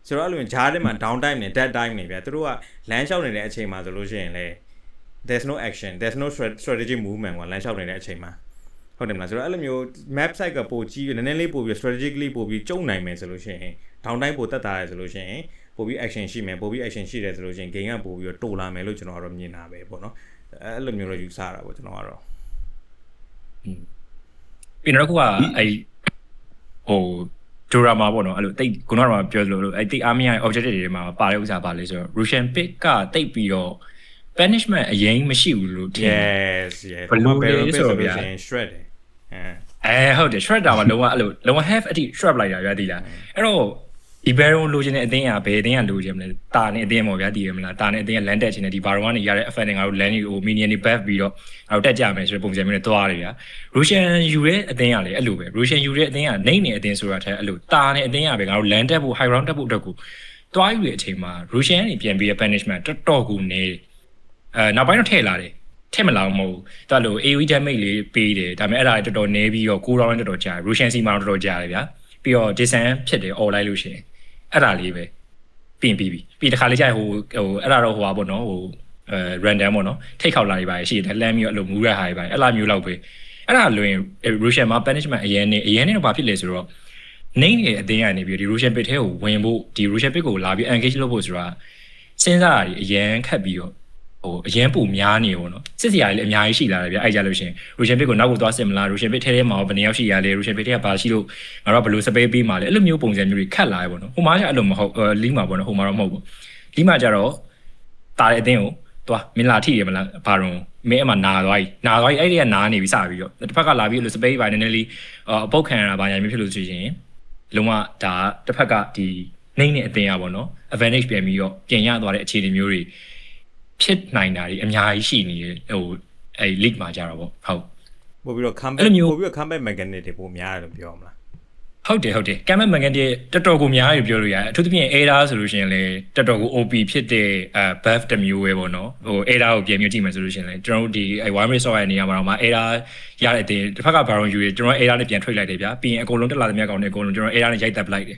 ဆိုတော့အဲ့လိုမျိုးဂျားထဲမှာ down time နဲ့ dead time နေဗျာသူတို့ကလမ်းလျှောက်နေတဲ့အချိန်မှာဆိုလို့ရှိရင်လေ there's no action there's no strategic movement ကလမ်းလျှောက်နေတဲ့အချိန်မှာဟုတ်တယ်မလားဆိုတော့အဲ့လိုမျိုး map site ကပိုကြီးနည်းနည်းလေးပိုပြီး strategically ပိုပြီးကျုံနိုင်မယ်ဆိုလို့ရှိရင် down time ပိုတက်တာရဆိုလို့ရှိရင်ပိုပြီး action ရှိမယ်ပိုပြီး action ရှိတယ်ဆိုလို့ရှိရင် game ကပိုပြီးတော့တိုးလာမယ်လို့ကျွန်တော်ကတော့မြင်တာပဲပေါ့နော်အဲ့လိုမျိုးတော့ယူဆတာပေါ့ကျွန်တော်ကတော့ပြီးတော့ကအဲ့ဟိုဒိုရာမာပေါ့နော်အဲ့လိုတိတ်ခုနကပြောလို့အဲ့တိတ်အားမရ objective တွေမှာပါတဲ့ဥစ္စာပါလေဆိုတော့ Russian Pit ကတိတ်ပြီးတော့ punishment အရင်မရှိဘူးလို့ထင်တယ် yes ဘယ်လိုပဲဆိုလို့ရှိရင် shred တယ်ဟုတ်တယ် shred တာမှာလုံးဝအဲ့လိုလုံးဝ half အထိ shred လိုက်တာဗျာသိလားအဲ့တော့ဒီ Baron လိုချင်တဲ့အသင်းကဘယ်အသင်းကလိုချင်မလဲတာနဲ့အသင်းပေါ့ဗျာတည်ရမလားတာနဲ့အသင်းက land တက်ချင်တယ်ဒီ Baron ကနေရတဲ့ effect တွေငါတို့ land ကို minion တွေ buff ပြီးတော့ငါတို့တက်ကြမယ်ဆိုတဲ့ပုံစံမျိုးနဲ့သွားတယ်ဗျာ Russian ယူတဲ့အသင်းကလည်းအဲ့လိုပဲ Russian ယူတဲ့အသင်းကနိုင်နေအသင်းဆိုတာတဲ့အဲ့လိုတာနဲ့အသင်းကပဲငါတို့ land တက်ဖို့ high ground တက်ဖို့အတွက်ကိုသွားယူတဲ့အချိန်မှာ Russian ကနေပြန်ပြီး punishment တော်တော်ကိုနေနောက်ပိုင်းတော့ထည့်လာတယ်ထည့်မလာမဟုတ်သူကလို့ AoE damage လေးပေးတယ်ဒါပေမဲ့အဲ့ဒါတော်တော်နေပြီးတော့9 round တော်တော်ကြာတယ် Russian စီမှာတော်တော်ကြာတယ်ဗျာပြီးတော့ discount ဖြစ်တယ် online လို့ရှိရင်အဲ့ဒါလေးပဲပြင်ပြီးတခါလေးကြာဟိုအဲ့ဒါတော့ဟိုပါပေါ့နော်ဟိုrandom ပေါ့နော်ထိတ်ခေါက်လာနေပါရှိတယ်လမ်းပြီးတော့အဲ့လိုမူရက်ဟာတွေပါအဲ့လိုမျိုးလောက်ပဲအဲ့ဒါလွင် Russian မှာ punishment အရင်နဲ့တော့ဘာဖြစ်လဲဆိုတော့နေနေအတင်းရနေပြီးဒီ Russian Pit ထဲကိုဝင်ဖို့ဒီ Russian Pit ကိုလာပြီး engage လုပ်ဖို့ဆိုတာစဉ်းစားရအရင်ခက်ပြီးတော့ဟိုအရင်ပုံများနေပေါ့နော်စစ်စရာတွေလည်းအများကြီးရှိလာတယ်ဗျအဲ့ကြလို့ရှင် Russian Pit ကိုနောက်ကိုသွားစစ်မလား Russian Pit ထဲမှာဘယ်နှယောက်ရှိရလဲ Russian Pit ထဲကဘာရှိလို့ငါတို့ကဘယ်လိုစပေးပေးမှာလဲအဲ့လိုမျိုးပုံစံမျိုးတွေခက်လာရပေါ့နော်ဟိုမှာကျအဲ့လိုမဟုတ်လီးမှာပေါ့နော်ဟိုမှာတော့မဟုတ်ဘူးလီးမှာကျတော့တာတဲ့အတင်းကိုသွားမင်းလာထိရမလားဘာတော့မင်းအမှနာသွားပြီအဲ့ဒီကနာနေပြီစပြီးတော့တစ်ဖက်ကလာပြီးလို့စပေးပိုင်းနည်းနည်းလေးအပုတ်ခံရတာဘာညာမျိုးဖြစ်လို့ဆိုရင်လုံးဝဒါတစ်ဖက်ကဒီနှိမ့်နေအတင်းอ่ะပေါ့နော် advantage ပြန်ပြီးတော့ပြင်ရသွားတဲ့အခြေအနေမျိုးတွေဖြစ်နိုင်တာတွေအများကြီးရှိနေတယ်ဟိုအဲ့ league မှာကြတော့ပေါ့ဟုတ်ပို့ပြီးတော့ comeback mechanic တွေပိုများတယ်လို့ပြောမလားဟုတ်တယ် comeback mechanic တော်တော်ကိုများတယ်ပြောလို့ရတယ်အထူးသဖြင့် error ဆိုလို့ရှိရင်လည်းတော်တော်ကို OP ဖြစ်တဲ့buff တစ်မျိုးပဲပေါ့နော်ဟို error ကိုပြန်မျိုးကြည့်မယ်ဆိုလို့ရှိရင်လည်းကျွန်တော်တို့ဒီ one minute software နေရာမှာတော့ error ရတဲ့အတင်းတစ်ဖက်က Baron ယူတယ်ကျွန်တော် error နဲ့ပြန်ထွက်လိုက်တယ်ဗျာပြီးရင်အကုန်လုံးတက်လာတဲ့မြောက်ကောင်တွေအကုန်လုံးကျွန်တော် error နဲ့ရိုက်တက်ပလိုက်တယ်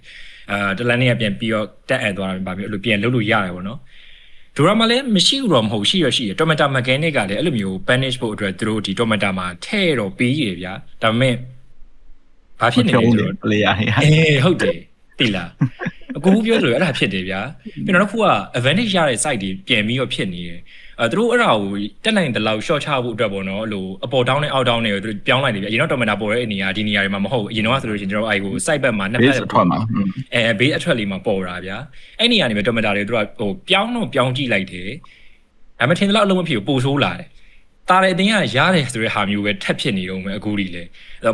တလန်နဲ့ပြန်ပြီးတော့တက်အပ်သွားတာပါမျိုးအဲ့လိုပြန်လုပ်လို့ရတယ်ပေါ့နော်ဒိုရာမှာလည်းမရှိဘူးတော့မဟုတ်ရှိရရှိရ Tomato mechanic ကလည်းအဲ့လိုမျိုး punish ဖို့အတွက်သူတို့ဒီ Tomato မှာထဲ့တော့ပြီးရဗျာဒါပေမဲ့ဘာဖြစ်နေလဲဆိုတော့ player ဟုတ်တယ်တိလားအကူပြောဆိုရအဲ့ဒါဖြစ်တယ်ဗျာပြီးတော့ခုက advantage ရတဲ့ site တွေပြန်ပြီးတော့ဖြစ်နေတယ်သူတို့အဲ့ဒါကိုတက်နိုင်တဲ့လောက် short ချဖို့အတွက်ပေါ့နော်အဲ့လိုအပေါ် down နဲ့ out down တွေကိုသူပြောင်းလိုက်တယ်ဗျာအရင်တော့ Tomato ပေါ်တဲ့နေရာဒီနေရာတွေမှာမဟုတ်ဘူးအရင်တော့ဆိုလို့ရှိရင်ကျွန်တော်အဲ့ကို site ဘက်မှာနှစ်ဖက်အထွက်မှာဘေးအထွက်လေးမှာပေါ်တာဗျာအဲ့နေရာနေမှာ Tomato တွေသူကဟိုပြောင်းကြည့်လိုက်တယ်ဒါပေမဲ့ထင်တယ်လို့အလုံးမဖြစ်ဘူးပိုဆိုးလာတယ်တာတဲ့အတင်းကရတယ်ဆိုတဲ့ဟာမျိုးပဲထက်ဖြစ်နေတော့မယ်အခုဒီလေ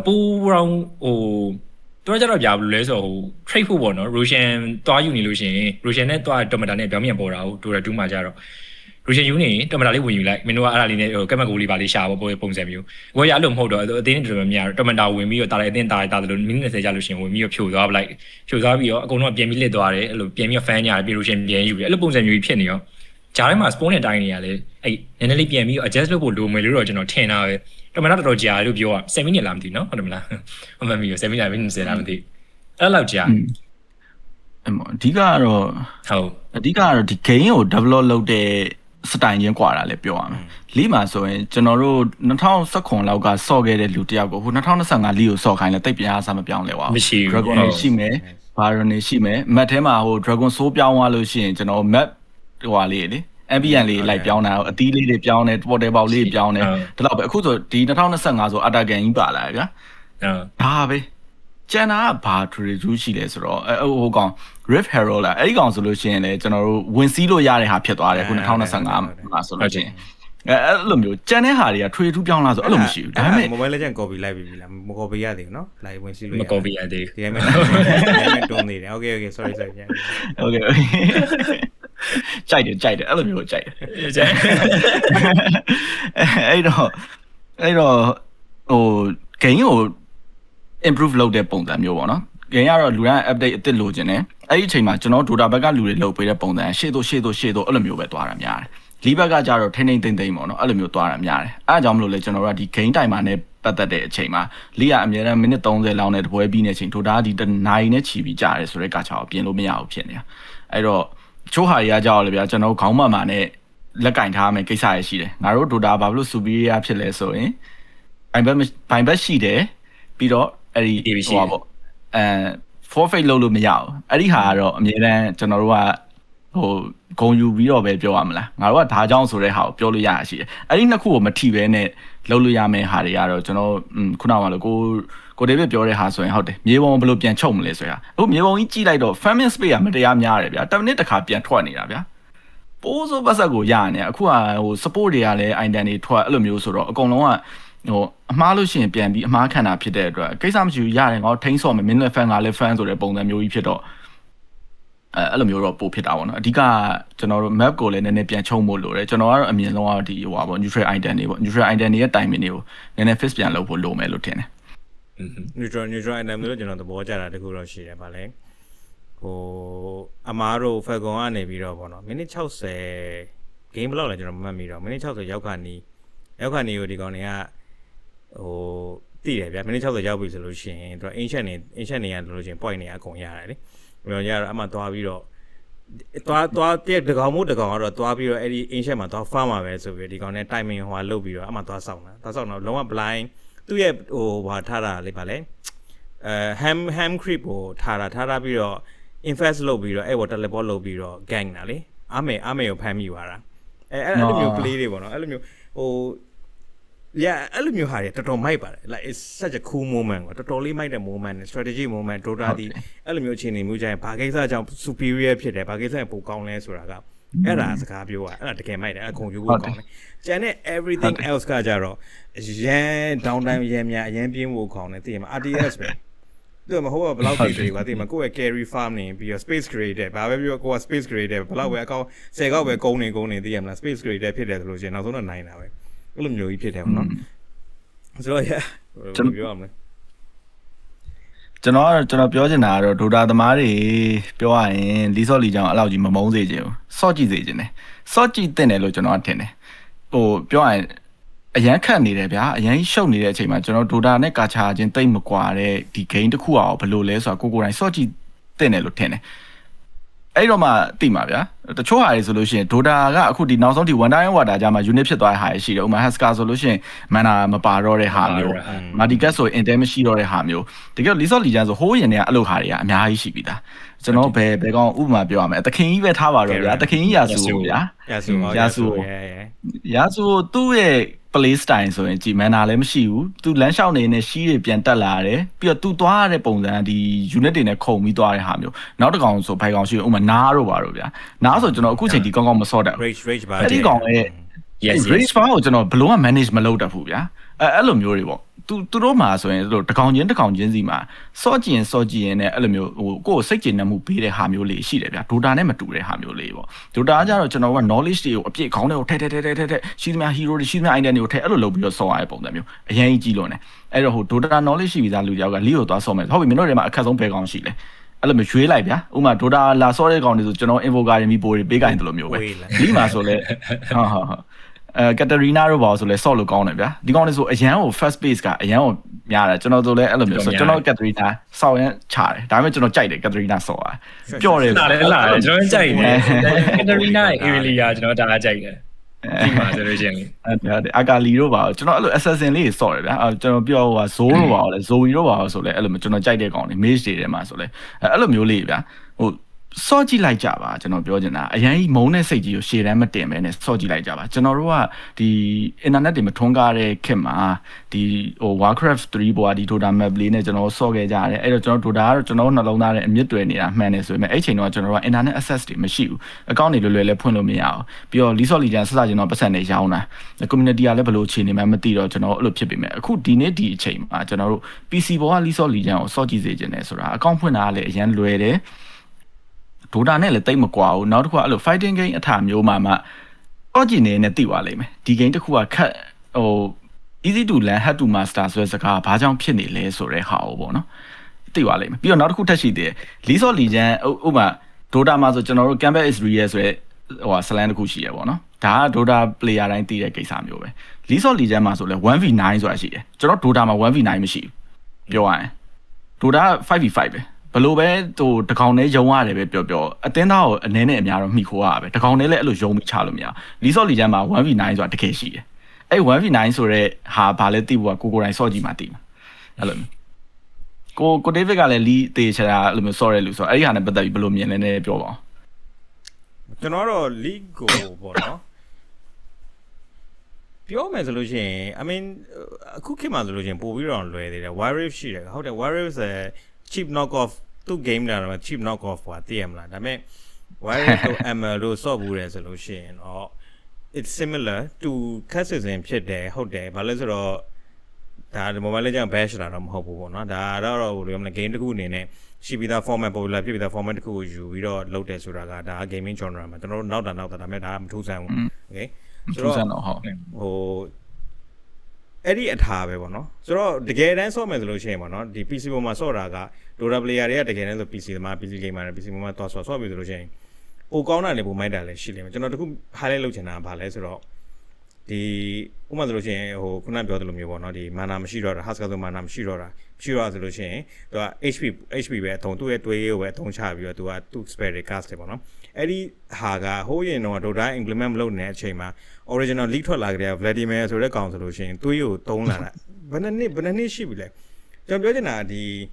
ပိုရောင်ဟိုတော့ကြတော့ပြဘူးလဲဆိုဟို trade ဖို့ပေါ့နော် Russian သွားယူနေလို့ရှိရင် Russian နဲ့သွား Tomato နဲ့ပြောင်းပြန်ပေါ်တာဟို Dora 2မှာကြတော့ Russian ယူနေ Tomato လေးဝင်ယူလိုက်မင်းတို့ကအဲ့ဒါလေးနဲ့ဟိုကက်မက်ကိုလေးပါလေးရှာဖို့ပုံစံမျိုးကိုရအဲ့လိုမဟုတ်တော့အတင်းတော်တော်များ Tomato ဝင်ပြီးတော့တာတဲ့အတင်းတာလို့မိနစ်20ကြာလို့ရှိရင်ဝင်ပြီးတော့ဖြိုသွားပလိုက်ဖြိုသွားပြီးတော့အကုန်လုံးကပြန်ပြီးလစ်သွားတယ်အဲ့လိုပြန်ပြီး fan ညာပြီး Russian ပြန်ယူတယ်အဲ့လိုပုံစံမျိုးကြီးဖြစ်နေရော ဂျားထဲမှာ spawn နဲ့တိုင်းနေရလေအဲ့နည်းနည်းလေးပြန်ပြီး adjust လုပ်ဖို့လိုမယ်လို့တော့ကျွန်တော်ထင်တာပဲတော်တော်ကြာလို့ပြောရ7 minute လားမသိနော်ဟုတ်တယ်မလားအမှန်ပြီ7 minute 20လားမသိအဲ့လောက်ကြာအဓိကတော့ဟုတ်အဓိကတော့ဒီ game ကို develop လုပ်တဲ့စတိုင်ချင်းกว่าတာလည်းပြောရမယ်လီမှာဆိုရင်ကျွန်တော်တို့2019လောက်ကစော့ခဲ့တဲ့လူတယောက်ကိုဟို2025လီကိုစော့ခိုင်းလဲတိတ်ပြားစားမပြောင်းလဲပါဘူး Dragon ရှိမယ်ဘာရနေရှိမယ် map ထဲမှာဟို Dragon Soul ပြောင်းသွားလို့ရှိရင်ကျွန်တော် map ဟိုဟာလေးလေ ambient လေးလိုက်ပြောင်းတာအသီးလေးတွေပြောင်းတယ် portal ပေါက်လေးပြောင်းတယ်ဒါတော့ပဲအခုဆိုဒီ2025ဆို Attack Game ကြီးပါလာဗျာဒါပဲကျန်တာကဘာ true ရှိလဲဆိုတော့ဟိုကောင် Rift Herald လားအဲ့ဒီကောင်ဆိုလို့ရှိရင်လည်းကျွန်တော်တို့ဝင်စီးလို့ရတဲ့ဟာဖြစ်သွားတယ်ခု2025မှာဆိုလို့ရှိရင်အဲ့လိုမျိုးကျန်တဲ့ဟာတွေက true ပြောင်းလာဆိုအဲ့လိုမရှိဘူးဒါပေမဲ့ mobile legend copy လိုက်ပြီလားမ copy ရသေးဘူးเนาะလိုက်ဝင်စီးလို့မ copy ရသေးဘူးဒီမှာတွန်းနေတယ် okay sorry okay ကြိုက်တယ်အဲ့လိုမျိုးကြိုက်တယ်အဲ့တော့ဟို game ကို improve လုပ်တဲ့ပုံစံမျိုးပေါ့နော် game ကတော့လူတိုင်း update အသစ်လိုချင်တယ်အဲ့ဒီအချိန်မှာကျွန်တော် Dota ဘက်ကလူတွေလုပ်ပေးတဲ့ပုံစံရှေ့သို့အဲ့လိုမျိုးပဲသွားတာများတယ်လီဘက်ကကြတော့ထိမ့်သိမ့်ပေါ့နော်အဲ့လိုမျိုးသွားတာများတယ်အဲ့အကြောင်းမလို့လေကျွန်တော်တို့ကဒီ game timer နဲ့ပတ်သက်တဲ့အချိန်မှာလီကအများနဲ့မိနစ်30လောက်နဲ့တပွဲပြီးနေချိန် Dota ဒီတနိုင်နဲ့ချီပြီးကြာတယ်ဆိုတဲ့ကာချာကိုပြင်လို့မရဘူးဖြစ်နေတာအဲ့တော့ချိုးဟာတွေကကြောက်လေဗျာကျွန်တော်ခေါင်းမမှာနဲ့လက်ကင်ထားမယ်ကိစ္စရရှိတယ်ငါတို့ Dota ဘာလို့ superior ဖြစ်လဲဆိုရင်ဘိုင်ဘက်ရှိတယ်ပြီးတော့အဲ့ဒီဟိုပါပေါ့forfeit လုပ်လို့မရဘူးအဲ့ဒီဟာကတော့အများတန်းကျွန်တော်တို့ကဟိုဂုံယူပြီးတော့ပဲပြောရမလားငါတို့ကဒါကြောင့်ဆိုတဲ့ဟာကိုပြောလို့ရရရှိတယ်အဲ့ဒီနှစ်ခုကိုမထိပဲနဲ့လုပ်လို့ရမယ့်ဟာတွေကတော့ကျွန်တော်ခုနကလို့ကိုဒေးဗစ်ပြောတဲ့ဟာဆိုရင်ဟုတ်တယ်မြေပုံဘယ်လိုပြန်ချုပ်မလဲဆိုတာအခုမြေပုံကြီးကြည့်လိုက်တော့ famine space ကမတရားများတယ်ဗျာ10မိနစ်တစ်ခါပြန်ထွက်နေတာဗျာပိုးစိုးပတ်ဆက်ကိုရနေအခုကဟို support တွေကလည်း item တွေထွက်အဲ့လိုမျိုးဆိုတော့အကုန်လုံးကဟိုအမှားလို့ရှိရင်ပြန်ပြီးအမှားခံတာဖြစ်တဲ့အတွက်ကိစ္စမရှိဘူးရတယ်ငါတို့ထိန်းဆော့မယ် min fan ကလည်း fan ဆိုတဲ့ပုံစံမျိုးကြီးဖြစ်တော့အဲ့လိုမျိုးတော့ပို့ဖြစ်တာပေါ့နော်အဓိကကျွန်တော်တို့ map ကိုလည်းနည်းနည်းပြန်ချုံဖို့လိုတယ်ကျွန်တော်ကတော့အမြင်ဆုံးကဒီဟိုပါပေါ့ neutral item တွေပေါ့ neutral item တွေရဲ့ timing တွေကိုနည်းနည်း fix ပြန်လုပ်ဖို့လိုမယ်လို့ထင်တယ်neutral item လို့ကျွန်တော်သဘောကျတာတခုတော့ရှိတယ်ဗာလဲဟိုအမားတို့ Falcon ကနေပြီးတော့ပေါ့နော်မိနစ်60 game ဘလောက်လဲကျွန်တော်မမှတ်မိတော့မိနစ်60ရောက်ခါနီးကိုဒီကောင်တွေကဟိုတည်တယ်ဗျာမိနစ်60ရောက်ပြီဆိုလို့ရှိရင်သူက ancient နေရလို့ရှိရင် point နေအကုန်ရတယ်လေဘယ်လိုရတော့အမှသွားပြီးတော့သွားတဲ့တကောင်မို့တကောင်ကတော့သွားပြီးတော့အဲ့ဒီ ancient မှာသွား farm မှာပဲဆိုပြီးဒီကောင်နဲ့ timing ဟိုလုတ်ပြီးတော့အမှသွားဆောက်တော့လုံးဝ blind သူ့ရဲ့ဟိုဘာထားတာလေးပါလေham creep ကိုထားပြီးတော့ infest လုပ်ပြီးတော့အဲ့ဘော teleport လုပ်ပြီးတော့ gang တာလေအားမေကိုဖမ်းမိသွားတာအဲ့လိုမျိုး play တွေပေါ့နော်အဲ့လိုမျိုးဟိုအဲ့လိုမျိုးဟာတွေတော်တော်မိုက်ပါတယ် like it's such a cool moment တော်တော်လေးမိုက်တဲ့ moment strategy moment Dota ဒီအဲ့လိုမျိုးအခြေအနေမျိုးကြရင်ဘာကိစ္စကြောင့် superior ဖြစ်တယ်ဘာကိစ္စပိုကောင်းလဲဆိုတာကအဲ့ဒါစကားပြောတာအဲ့ဒါတကယ်မိုက်တယ်အကုန်ယူဖို့ကောင်းတယ်ကျန်တဲ့ everything else ကကြတော့ရန် down time ရန်များအရင်ပြင်းဖို့ကောင်းတယ်သိရမှာ RTS ပဲသူကမဟုတ်ဘယ်လောက်ပြည်တွေပါသိမှာကိုယ့်ရဲ့ carry farm နေပြီးတော့ space creator ဘာပဲပြောကိုက space creator ဘယ်လောက်ပဲအကောင့်10ကောက်ပဲကုန်းနေသိရမလား space creator ဖြစ်တယ်ဆိုလို့ရှိရင်နောက်ဆုံးတော့နိုင်တာပဲအဲ့လိုမျိုးကြီးဖြစ်တယ်ပေါ့နော်ဆိုတော့ကျွန်တော်ပြောရမလဲကျွန်တော်ပြောချင်တာကတော့ Dota သမားတွေပြောရရင်လီဆော့လီကြောင်အဲ့လောက်ကြီးမမုန်းစေချင်ဘူးစော့ကြည့်စေချင်တယ်စော့ကြည့်တင်တယ်လို့ကျွန်တော်ထင်တယ်ဟိုပြောရရင်အရန်ခတ်နေတယ်ဗျာအရန်ရှုပ်နေတဲ့အချိန်မှာကျွန်တော် Dota နဲ့ကာချာချင်းတိတ်မကွာတဲ့ဒီ game တစ်ခုအောင်ဘယ်လိုလဲဆိုတာကိုယ်တိုင်စော့ကြည့်တင်တယ်လို့ထင်တယ်အဲ့တော့မှသိမှာဗျာတချို့ဟာတွေဆိုလို့ရှိရင် Dota ကအခုဒီနောက်ဆုံးဒီ one time water ကြာမှာ unit ဖြစ်သွားတဲ့ဟာရှိတယ်ဥပမာ Haskar ဆိုလို့ရှိရင် mana မပါတော့တဲ့ဟာမျိုး Marticat ဆို intel မရှိတော့တဲ့ဟာမျိုးတကယ် League Legends ဆိုဟိုးရင်တွေကအဲ့လိုဟာတွေကအများကြီးရှိပြီသားကျွန်တော်ဘယ်ကောင်ဥပမာပြောရမယ်တခင်ကြီးပဲထားပါတော့ဗျာတခင်ကြီးရာစုဗျာရာစုသူ့ရဲ့ play style ဆိုရင်ကြည် mana လည်းမရှိဘူးသူလမ်းလျှောက်နေရှိတွေပြန်တက်လာတယ်ပြီးတော့သူသွားရတဲ့ပုံစံဒီ unit တွေနဲ့ခုံပြီးသွားတဲ့ဟာမျိုးနောက်တစ်ကောင်ဆိုဘိုင်ကောင်ရှိဥပမာနားတော့ပါတော့ဗျာနားဆိုကျွန်တော်အခုချိန်ဒီကောင်းမစော့တတ် rage ပါအဲ့ဒီကောင်ရဲ့ rage file ကိုကျွန်တော်ဘလို့က manage မလုပ်တတ်ဘူးဗျာအဲ့လိုမျိုးတွေပေါ့သူတို့မှာဆိုရင်တို့တကောင်ချင်းစီမှာစော့ကြည့်ရင်နဲ့အဲ့လိုမျိုးဟိုကိုယ်စိတ်ကျဉ်နှမှုပေးတဲ့ဟာမျိုးလေးရှိတယ်ဗျာ Dota နဲ့မတူတဲ့ဟာမျိုးလေးပေါ့ Dota ကကြတော့ကျွန်တော်က knowledge တွေကိုအပြည့်ခေါင်းထဲကိုထည့်ရှိသမျှ hero တွေရှိသမျှ item တွေကိုထည့်အဲ့လိုလုပ်ပြီးတော့စော့ရတဲ့ပုံစံမျိုးအရင်ကြီးလို့ ਨੇ အဲ့တော့ဟို Dota knowledge ရှိပြီးသားလူတယောက်ကလီကိုသွားစော့မယ်ဟုတ်ပြီမင်းတို့တွေမှာအခက်ဆုံးဘယ်ကောင်ရှိလဲ အဲ့လိုမျိုးရွေးလိုက်ဗျာဥမာ Dota လာဆော့တဲ့ကောင်တွေဆိုကျွန်တော် Invoker တွေမိပိုးတွေပေးကြတယ်လို့မျိုးပဲလီမှာဆိုလဲKatarina တို့ပါဆိုလဲဆော့လို့ကောင်းတယ်ဗျာဒီကောင်တွေဆိုအရန်ကို first base ကအရန်ကိုများတယ်ကျွန်တော်ဆိုလဲအဲ့လိုမျိုးဆိုကျွန်တော် Katarina ဆော့ရန်ချတယ်ဒါပေမဲ့ကျွန်တော်ကြိုက်တယ် Katarina ဆော့ပျော့တယ် လာတယ်ကျွန်တော်ကြိုက်တယ် Katarina ရဲ့ Irelia ကျွန်တော်ဒါကြိုက်တယ်ဒီမှာဆိုလို့ရှိရင်အာကာလီတို့ပါကျွန်တော်အဲ့လို assassin လေးဆော့တယ်ဗျာကျွန်တော်ပြောဟို Zoe တို့ပါလဲ Zoe တို့ပါဆိုလဲအဲ့လိုမျိုးကျွန်တော်ကြိုက်တဲ့ကောင်တွေ mage တွေထဲမှာဆိုလဲအဲ့လိုမျိုးလေးဗျာဟိုစော့ကြည့်လိုက်ကြပါကျွန်တော်ပြောချင်တာအရင်ကြီးမုန်းတဲ့စိတ်ကြီးကိုရှေ့တန်းမတင်ပဲနဲ့စော့ကြည့်လိုက်ကြပါကျွန်တော်တို့ကဒီ internet တွေမထွန်းကားတဲ့ခေတ်မှာဒီဟို Warcraft 3ပေါ်ကဒီ Dota map လေးနဲ့ကျွန်တော်စော့ခဲ့ကြရတယ်အဲ့တော့ကျွန်တော် Dota ကတော့ကျွန်တော်နှလုံးသားနဲ့အမြင့်တွယ်နေတာမှန်တယ်ဆိုပေမဲ့အဲ့ချိန်တော့ကျွန်တော်က internet access တွေမရှိဘူးအကောင့်တွေလွယ်လွယ်လေးဖွင့်လို့မရအောင်ပြီးတော့ League of Legends ဆက်ကျွန်တော်ပတ်စံနေရောင်းတာ community ကလည်းဘယ်လိုအခြေအနေမှမသိတော့ကျွန်တော်အဲ့လိုဖြစ်ပေမဲ့အခုဒီနေ့ဒီအချိန်မှာကျွန်တော်တို့ PC ပေါ်က League of Legends ကိုစော့ကြည့်စေချင်တယ်ဆိုတာအကောင့်ဖွင့်တာကလည်းအရင်လွယ်တယ်Dota နဲ့လည်းတိတ်မကွာဘူးနောက်တစ်ခုကအဲ့လို fighting game အထာမျိုးမှာတော့ကြည့်နေနဲ့သိသွားလိမ့်မယ်ဒီ game တစ်ခုကခက်ဟို easy to learn hard to master ဆိုတဲ့စကားဘာကြောင့်ဖြစ်နေလဲဆိုတဲ့ဟာကိုပေါ့နော်သိသွားလိမ့်မယ်ပြီးတော့နောက်တစ်ခုထပ်ရှိသေးတယ် League of Legends ဥပမာ Dota မှာဆိုကျွန်တော်တို့ Combat is real ဆိုတဲ့ဟို slang တစ်ခုရှိရပေါ့နော်ဒါက Dota player တိုင်းသိတဲ့ကိစ္စမျိုးပဲ League of Legends မှာဆိုလဲ 1v9 ဆိုတာရှိတယ်ကျွန်တော် Dota မှာ 1v9 မရှိဘူးပြောရရင် Dota 5v5 ပဲဘလို့ပဲဟိုတကောင်နဲ့ယုံရတယ်ပဲပြောအတင်းသားကိုအနေနဲ့အများတော့မှီခိုးရပဲတကောင်နဲ့လည်းအဲ့လိုယုံပြီးချလို့မရလီဆော့လီချမ်းမှာ 1v9 ဆိုတာတကယ်ရှိတယ်အဲ့ 1v9 ဆိုတဲ့ဟာဘာလဲသိဖို့ကကိုတိုင်းဆော့ကြည့်မှသိမှာအဲ့လိုကိုဒေးဗစ်ကလည်းလီတေချာအဲ့လိုမျိုးဆော့ရဲလူဆိုအဲ့ဒီဟာနဲ့ပတ်သက်ပြီးဘလို့မြင်လဲနဲ့ပြောပါအောင်ကျွန်တော်တော့ league ကိုပေါ့နော်ပြောမယ်ဆိုလို့ရှိရင် I mean အခုခေတ်မှာဆိုလို့ရှိရင်ပို့ပြီးတော့လွယ်သေးတယ် Warriors ရှိတယ်ဟုတ်တယ် Warriors cheap knock off သူ game လာတော့ cheap knock off ပါသိရမလားဒါပေမဲ့ Warriors တို့ ML တို့ ဆော့ဘူးတယ်ဆိုလို့ရှိရင်တော့ it's similar to ခက်စစ်စင်ဖြစ်တယ်ဟုတ်တယ်ဘာလဲဆိုတော့ဒါ mobile legend bash လာတော့မဟုတ်ဘူးပေါ့နော်ဒါတော့ဟိုလိုမျိုး game တစ်ခုအနေနဲ့ရှိပြီးသား format popular ဖြစ်ပြီးသား format တစ်ခုကိုယူပြီးတော့လုပ်တယ်ဆိုတာကဒါ gaming genre မှာကျွန်တော်တို့နောက်တာဒါပေမဲ့ဒါမထူးဆန်းဘူး okay ဆိုတော့ဟိုအဲ့ဒီအထားပဲပေါ့နော်ဆိုတော့တကယ်တမ်းဆော့မယ်ဆိုလို့ရှိရင်ပေါ့နော်ဒီ PC ပေါ်မှာဆော့တာက Dota player တွေကတကယ်တမ်းဆို PC သမား PC gamer တွေ PC ပေါ်မှာတော့ဆော့ပြီဆိုလို့ရှိရင်ပိုကောင်းတာလည်းပိုမိုက်တာလည်းရှိလိမ့်မယ်ကျွန်တော်တခု highlight လုပ်ချင်တာကဘာလဲဆိုတော့ဒီဥပမာဆိုလို့ရှိရင်ဟိုခုနပြောသလိုမျိုးပေါ့နော်ဒီမာနာမရှိတော့တာ Haskell ဆိုမာနာမရှိတော့တာဆိုလို့ရှိရင်သူက HP ပဲအထုံသူ့ရဲ့တွေးရိုးပဲအထုံချပြီးတော့သူကသူ့ spare တွေ cast တယ်ပေါ့နော်အဲ့ဒီဟာကဟိုးရင်တော့ Dota implement မလုပ်နေတဲ့အချိန်မှာ original leak ထွက်လာကြတဲ့ Vladimir ဆိုတဲ့ကောင်ဆိုလို့ရှိရင်တွေးရိုးသုံးလာတာဘယ်နှစ်ရှိပြီလဲကျွန်တော်ပြောချင်တာဒီ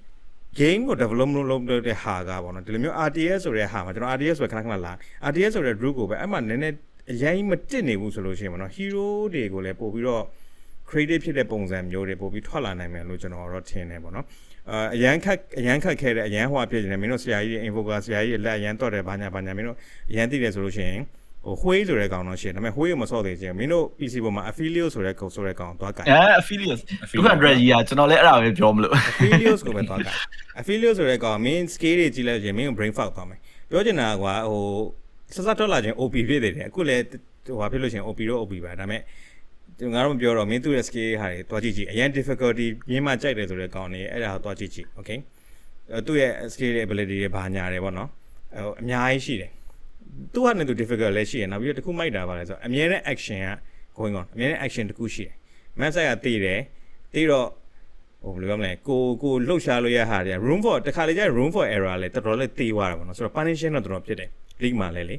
game ကို develop လုပ်တဲ့ဟာကပေါ့နော်ဒီလိုမျိုး RTS ဆိုတဲ့ဟာမှာကျွန်တော် RTS ဆိုခဏလာ RTS ဆိုတဲ့ group ကိုပဲအဲ့မှာနည်းနည်းအရင်မတက်နေဘူးဆိုလို့ရှိရင်ပေါ့နော် hero တွေကိုလည်းပို့ပြီးတော့ creative ဖြစ်တဲ့ပုံစံမျိုးတွေပို့ပြီးထွက်လာနိုင်မယ်လို့ကျွန်တော်တော့ထင်တယ်ပေါ့နော်အရန်ခက်ခဲတဲ့အရန်ဟွာဖြစ်နေတယ်မင်းတို့ဆရာကြီး invoker ဆရာကြီးလက်အရန်တော့တယ်ဘာညာမင်းတို့အရန်သိတယ်ဆိုလို့ရှိရင်ဟို Hui ဆိုတဲ့ကောင်တော့ရှိတယ်ဒါပေမဲ့ Hui ကိုမဆော့သေးချင်မင်းတို့ PC ပေါ်မှာ affiliate ဆိုတဲ့ကောင်သွားကြိုင်affiliate 200ကြီးอ่ะကျွန်တော်လည်းအဲ့ဒါပဲပြောမလို့ affiliate ကိုပဲသွားကြိုင် affiliate ဆိုတဲ့ကောင် main scale တွေကြီးလိုက်ရင်မင်းကို brain fog သွားမယ်ပြောချင်တာကွာဟိုစစထွက်လာခြင်း OP ဖြစ်နေတယ်အခုလည်းဟိုဟာဖြစ်လို့ရှိရင် OP တော့ OP ပါဒါပေမဲ့ငါတို့မပြောတော့မင်းသူ့ရဲ့ scale ဟာတွေသွားကြည့်အရင် difficulty ရင်းမှကြိုက်တယ်ဆိုတဲ့ကောင်တွေအဲ့ဒါကိုသွားကြည့် okay သူ့ရဲ့ scale ရဲ့ ability တွေဘာညာတယ်ပေါ့နော်ဟိုအများကြီးရှိတယ်သူ့ဟာနဲ့သူ difficult လည်းရှိရနောက်ပြီးတော့တခုမိုက်တာပါလဲဆိုတော့အမြဲတမ်း action က going on အမြဲတမ်း action တခုရှိတယ် map site ကတည်တယ်တည်တော့ဟိုဘယ်လိုပြောမလဲကိုလှုပ်ရှားလို့ရဟာတယ် room for တခါလေကျ room for error လဲတော်တော်လေးတည်သွားတာပေါ့နော်ဆိုတော့ punishment တော့တော်တော်ဖြစ်တယ် league မှာလဲလေ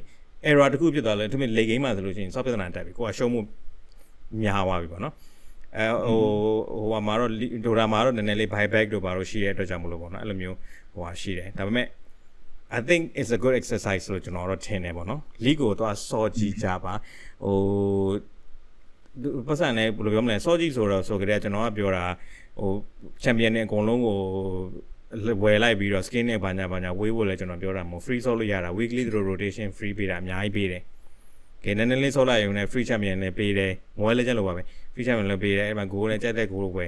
error တခုဖြစ်သွားလဲသူလေ game မှာဆိုလို့ရှိရင်စောက်ပြဿနာတက်ပြီကိုကရှုံးမှုများသွားပြီပေါ့နော်ဟိုမှာတော့ Dota မှာတော့နည်းနည်းလေး buyback တို့ဘာလို့ရှိတဲ့အတွက်ကြောင့်မလို့ပေါ့နော်အဲ့လိုမျိုးဟိုဟာရှိတယ်ဒါပေမဲ့I think it's a good exercise လို့ကျွန်တော်တို့ထင်တယ်ပေါ့နော် league ကိုတော့စောကြည့်ကြပါဟိုပတ်စံလည်းဘယ်လိုပြောမလဲစောကြည့်ဆိုတော့ဆိုကြတဲ့ကျွန်တော်ကပြောတာဟို champion နဲ့အကုန်လုံးကိုဝယ်လိုက်ပြီးတော့ skin နဲ့ဘာညာဝေးဖို့လဲကျွန်တော်ပြောတာမဟုတ် free ဆော့လို့ရတာ weekly rotation free ပေးတာအများကြီးပေးတယ်ကဲနည်းနည်းလေးဆော့လိုက်ရုံနဲ့ free champion လည်းပေးတယ် mobile legend လို့ပါပဲ free champion လည်းပေးတယ်အဲ့မှာ goal နဲ့ကြက်တဲ့ goal လို့ပဲ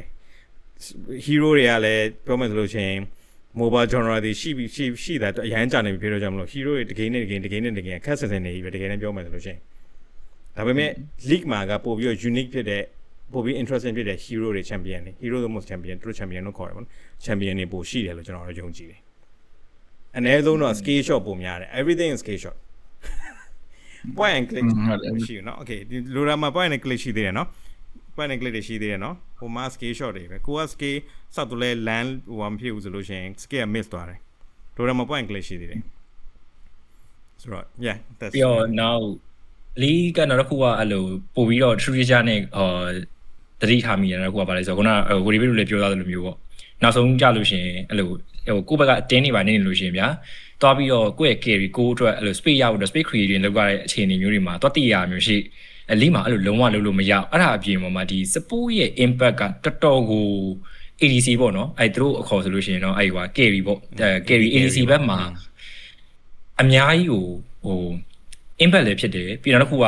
hero တွေကလည်းပြောမယ်ဆိုလို့ချင်းmobile genre တွေရှိတာအရင်ကြာနေပြီဖြစ်တော့ကြောင့်မလို့ hero တွေတကယ်နဲ့ခက်ဆင်နေပြီတကယ်နဲ့ပြောမယ်ဆိုလို့ရှိရင်ဒါပေမဲ့ league မှာကပို့ပြီး unique ဖြစ်တဲ့ပို့ပြီး interesting ဖြစ်တဲ့ hero တွေ champion တွေ hero တို့ most champion တို့ champion လို့ခေါ်တယ်ပေါ့နော် champion တွေပို့ရှိတယ်လို့ကျွန်တော်တို့ယုံကြည်တယ် အနည်းဆုံးတော့ scale shot ပုံများတယ် everything is scale shot point and click မရှိဘူးเนาะ okay ဒီလိုရာမှာ point and click ရှိသေးတယ်เนาะ point and click တွေရှိသေးတယ်เนาะဟိုမှာ scale shot တွေပဲကိုက scale စောက်တူလဲ land ဟိုမဖြစ်ဘူးဆိုလို့ရှိရင် scale miss သွားတယ်လိုရာမှာ point and click ရှိသေးတယ်ဆိုတော့ yeah that's ပြီးတော့ now လီကတော့တစ်ခုကအဲ့လိုပို့ပြီးတော့ true user နဲ့တတိထားမိတယ်တစ်ခုကပါလဲဆိုတော့ခုနဟိုဒီဗီဒီယိုလေးပြောသားသလိုမျိုးပေါ့နောက်ဆုံးကြလို့ရှိရင်အဲ့လိုဟိုကိုယ့်ဘက်ကတင်းနေပါနေလို့ရှိရင်ဗျာတွားပြီးတော့ကိုယ့်ရဲ့ carry ကိုအတွက်အဲ့လို space ရဖို့အတွက် space creation လုပ်ရတဲ့အခြေအနေမျိုးတွေမှာတွားတည်ရမျိုးရှိအလီမှာအဲ့လိုလုံးဝလုပ်လို့မရအဲ့ဒါအပြင်ပေါ်မှာဒီ support ရဲ့ impact ကတော်တော်ကို ADC ပေါ့နော်အဲ့သူတို့အခေါ်ဆိုလို့ရှိရင်တော့အဲ့ဟို carry ပေါ့ carry ADC ဘက်မှာအများကြီးဟို impact လည်းဖြစ်တယ်ပြီးတော့တစ်ခုက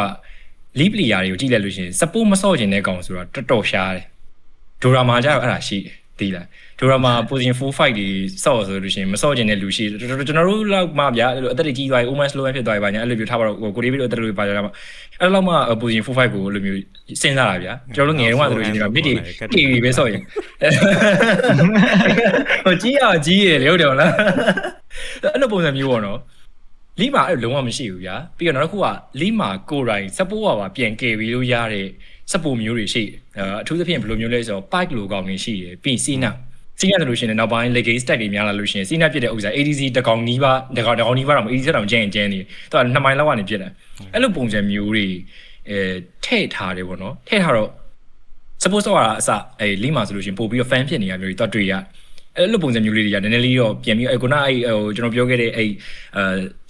lead player တွေကိုကြည့်လိုက်လို့ရှိရင် support မဆော့ကျင်တဲ့ကောင်ဆိုတာတော်တော်ရှားတယ်ဒိုရာမာကျတော့အဲ့ဒါရှိတယ်သိလားဒိုရာမာ position 4-5 တွေဆော့ဆိုလို့ရှိရင်မဆော့ကျင်တဲ့လူရှိကျွန်တော်တို့လောက်မှဗျာအဲ့လိုအသက်တွေကြီးသွားပြီ almost slow ဖြစ်သွားပြီပါညာအဲ့လိုမျိုးထားပါတော့ကိုဒေးဗစ်တို့အသက်တွေပါကြတာမှအဲ့လောက်မှ position 4-5 ကိုလိုမျိုးစဉ်းစားတာဗျာကျွန်တော်တို့ငယ်တုန်းကဆိုလို့ရှိရင်မြစ်တွေတီပဲဆော့ရင်ဟိုကြီးအောင်ကြီးရလေဟုတ်တယ်မလားအဲ့လိုပုံစံမျိုးပေါ့နော်လီမာအဲ့လုံးဝမရှိဘူးဗျာပြီးတော့နောက်တစ်ခုကလီမာကိုရိုင်း support ပါပြန်ကယ်ပြီးလို့ရတဲ့ support မျိုးတွေရှိအထူးသဖြင့်ဘယ်လိုမျိုးလဲဆိုတော့ pike လိုကောင်တွေရှိတယ်ပြီးစီနာဆိုလို့ရှိရင်နောက်ပိုင်း leg stack တွေများလာလို့ရှိရင်စီနာပြစ်တဲ့ဥစ္စာ ADC တကောင်နီးပါးတကောင်နီးပါးတော့ ADC တောင်ကျန်းနေသူက2မိုင်လောက်ကနေပြစ်တယ်အဲ့လိုပုံစံမျိုးတွေထည့်ထားတယ်ပေါ့နော်ထည့်ထားတော့ support ဆိုတာအစလီမာဆိုလို့ရှိရင်ပို့ပြီးတော့ fan ဖြစ်နေရမျိုးတွေတော့တွေ့ရအဲ့လိုပုံစံမျိုးလေးတွေကနည်းနည်းလေးတော့ပြန်ပြီးခုနဟိုကျွန်တော်ပြောခဲ့တဲ့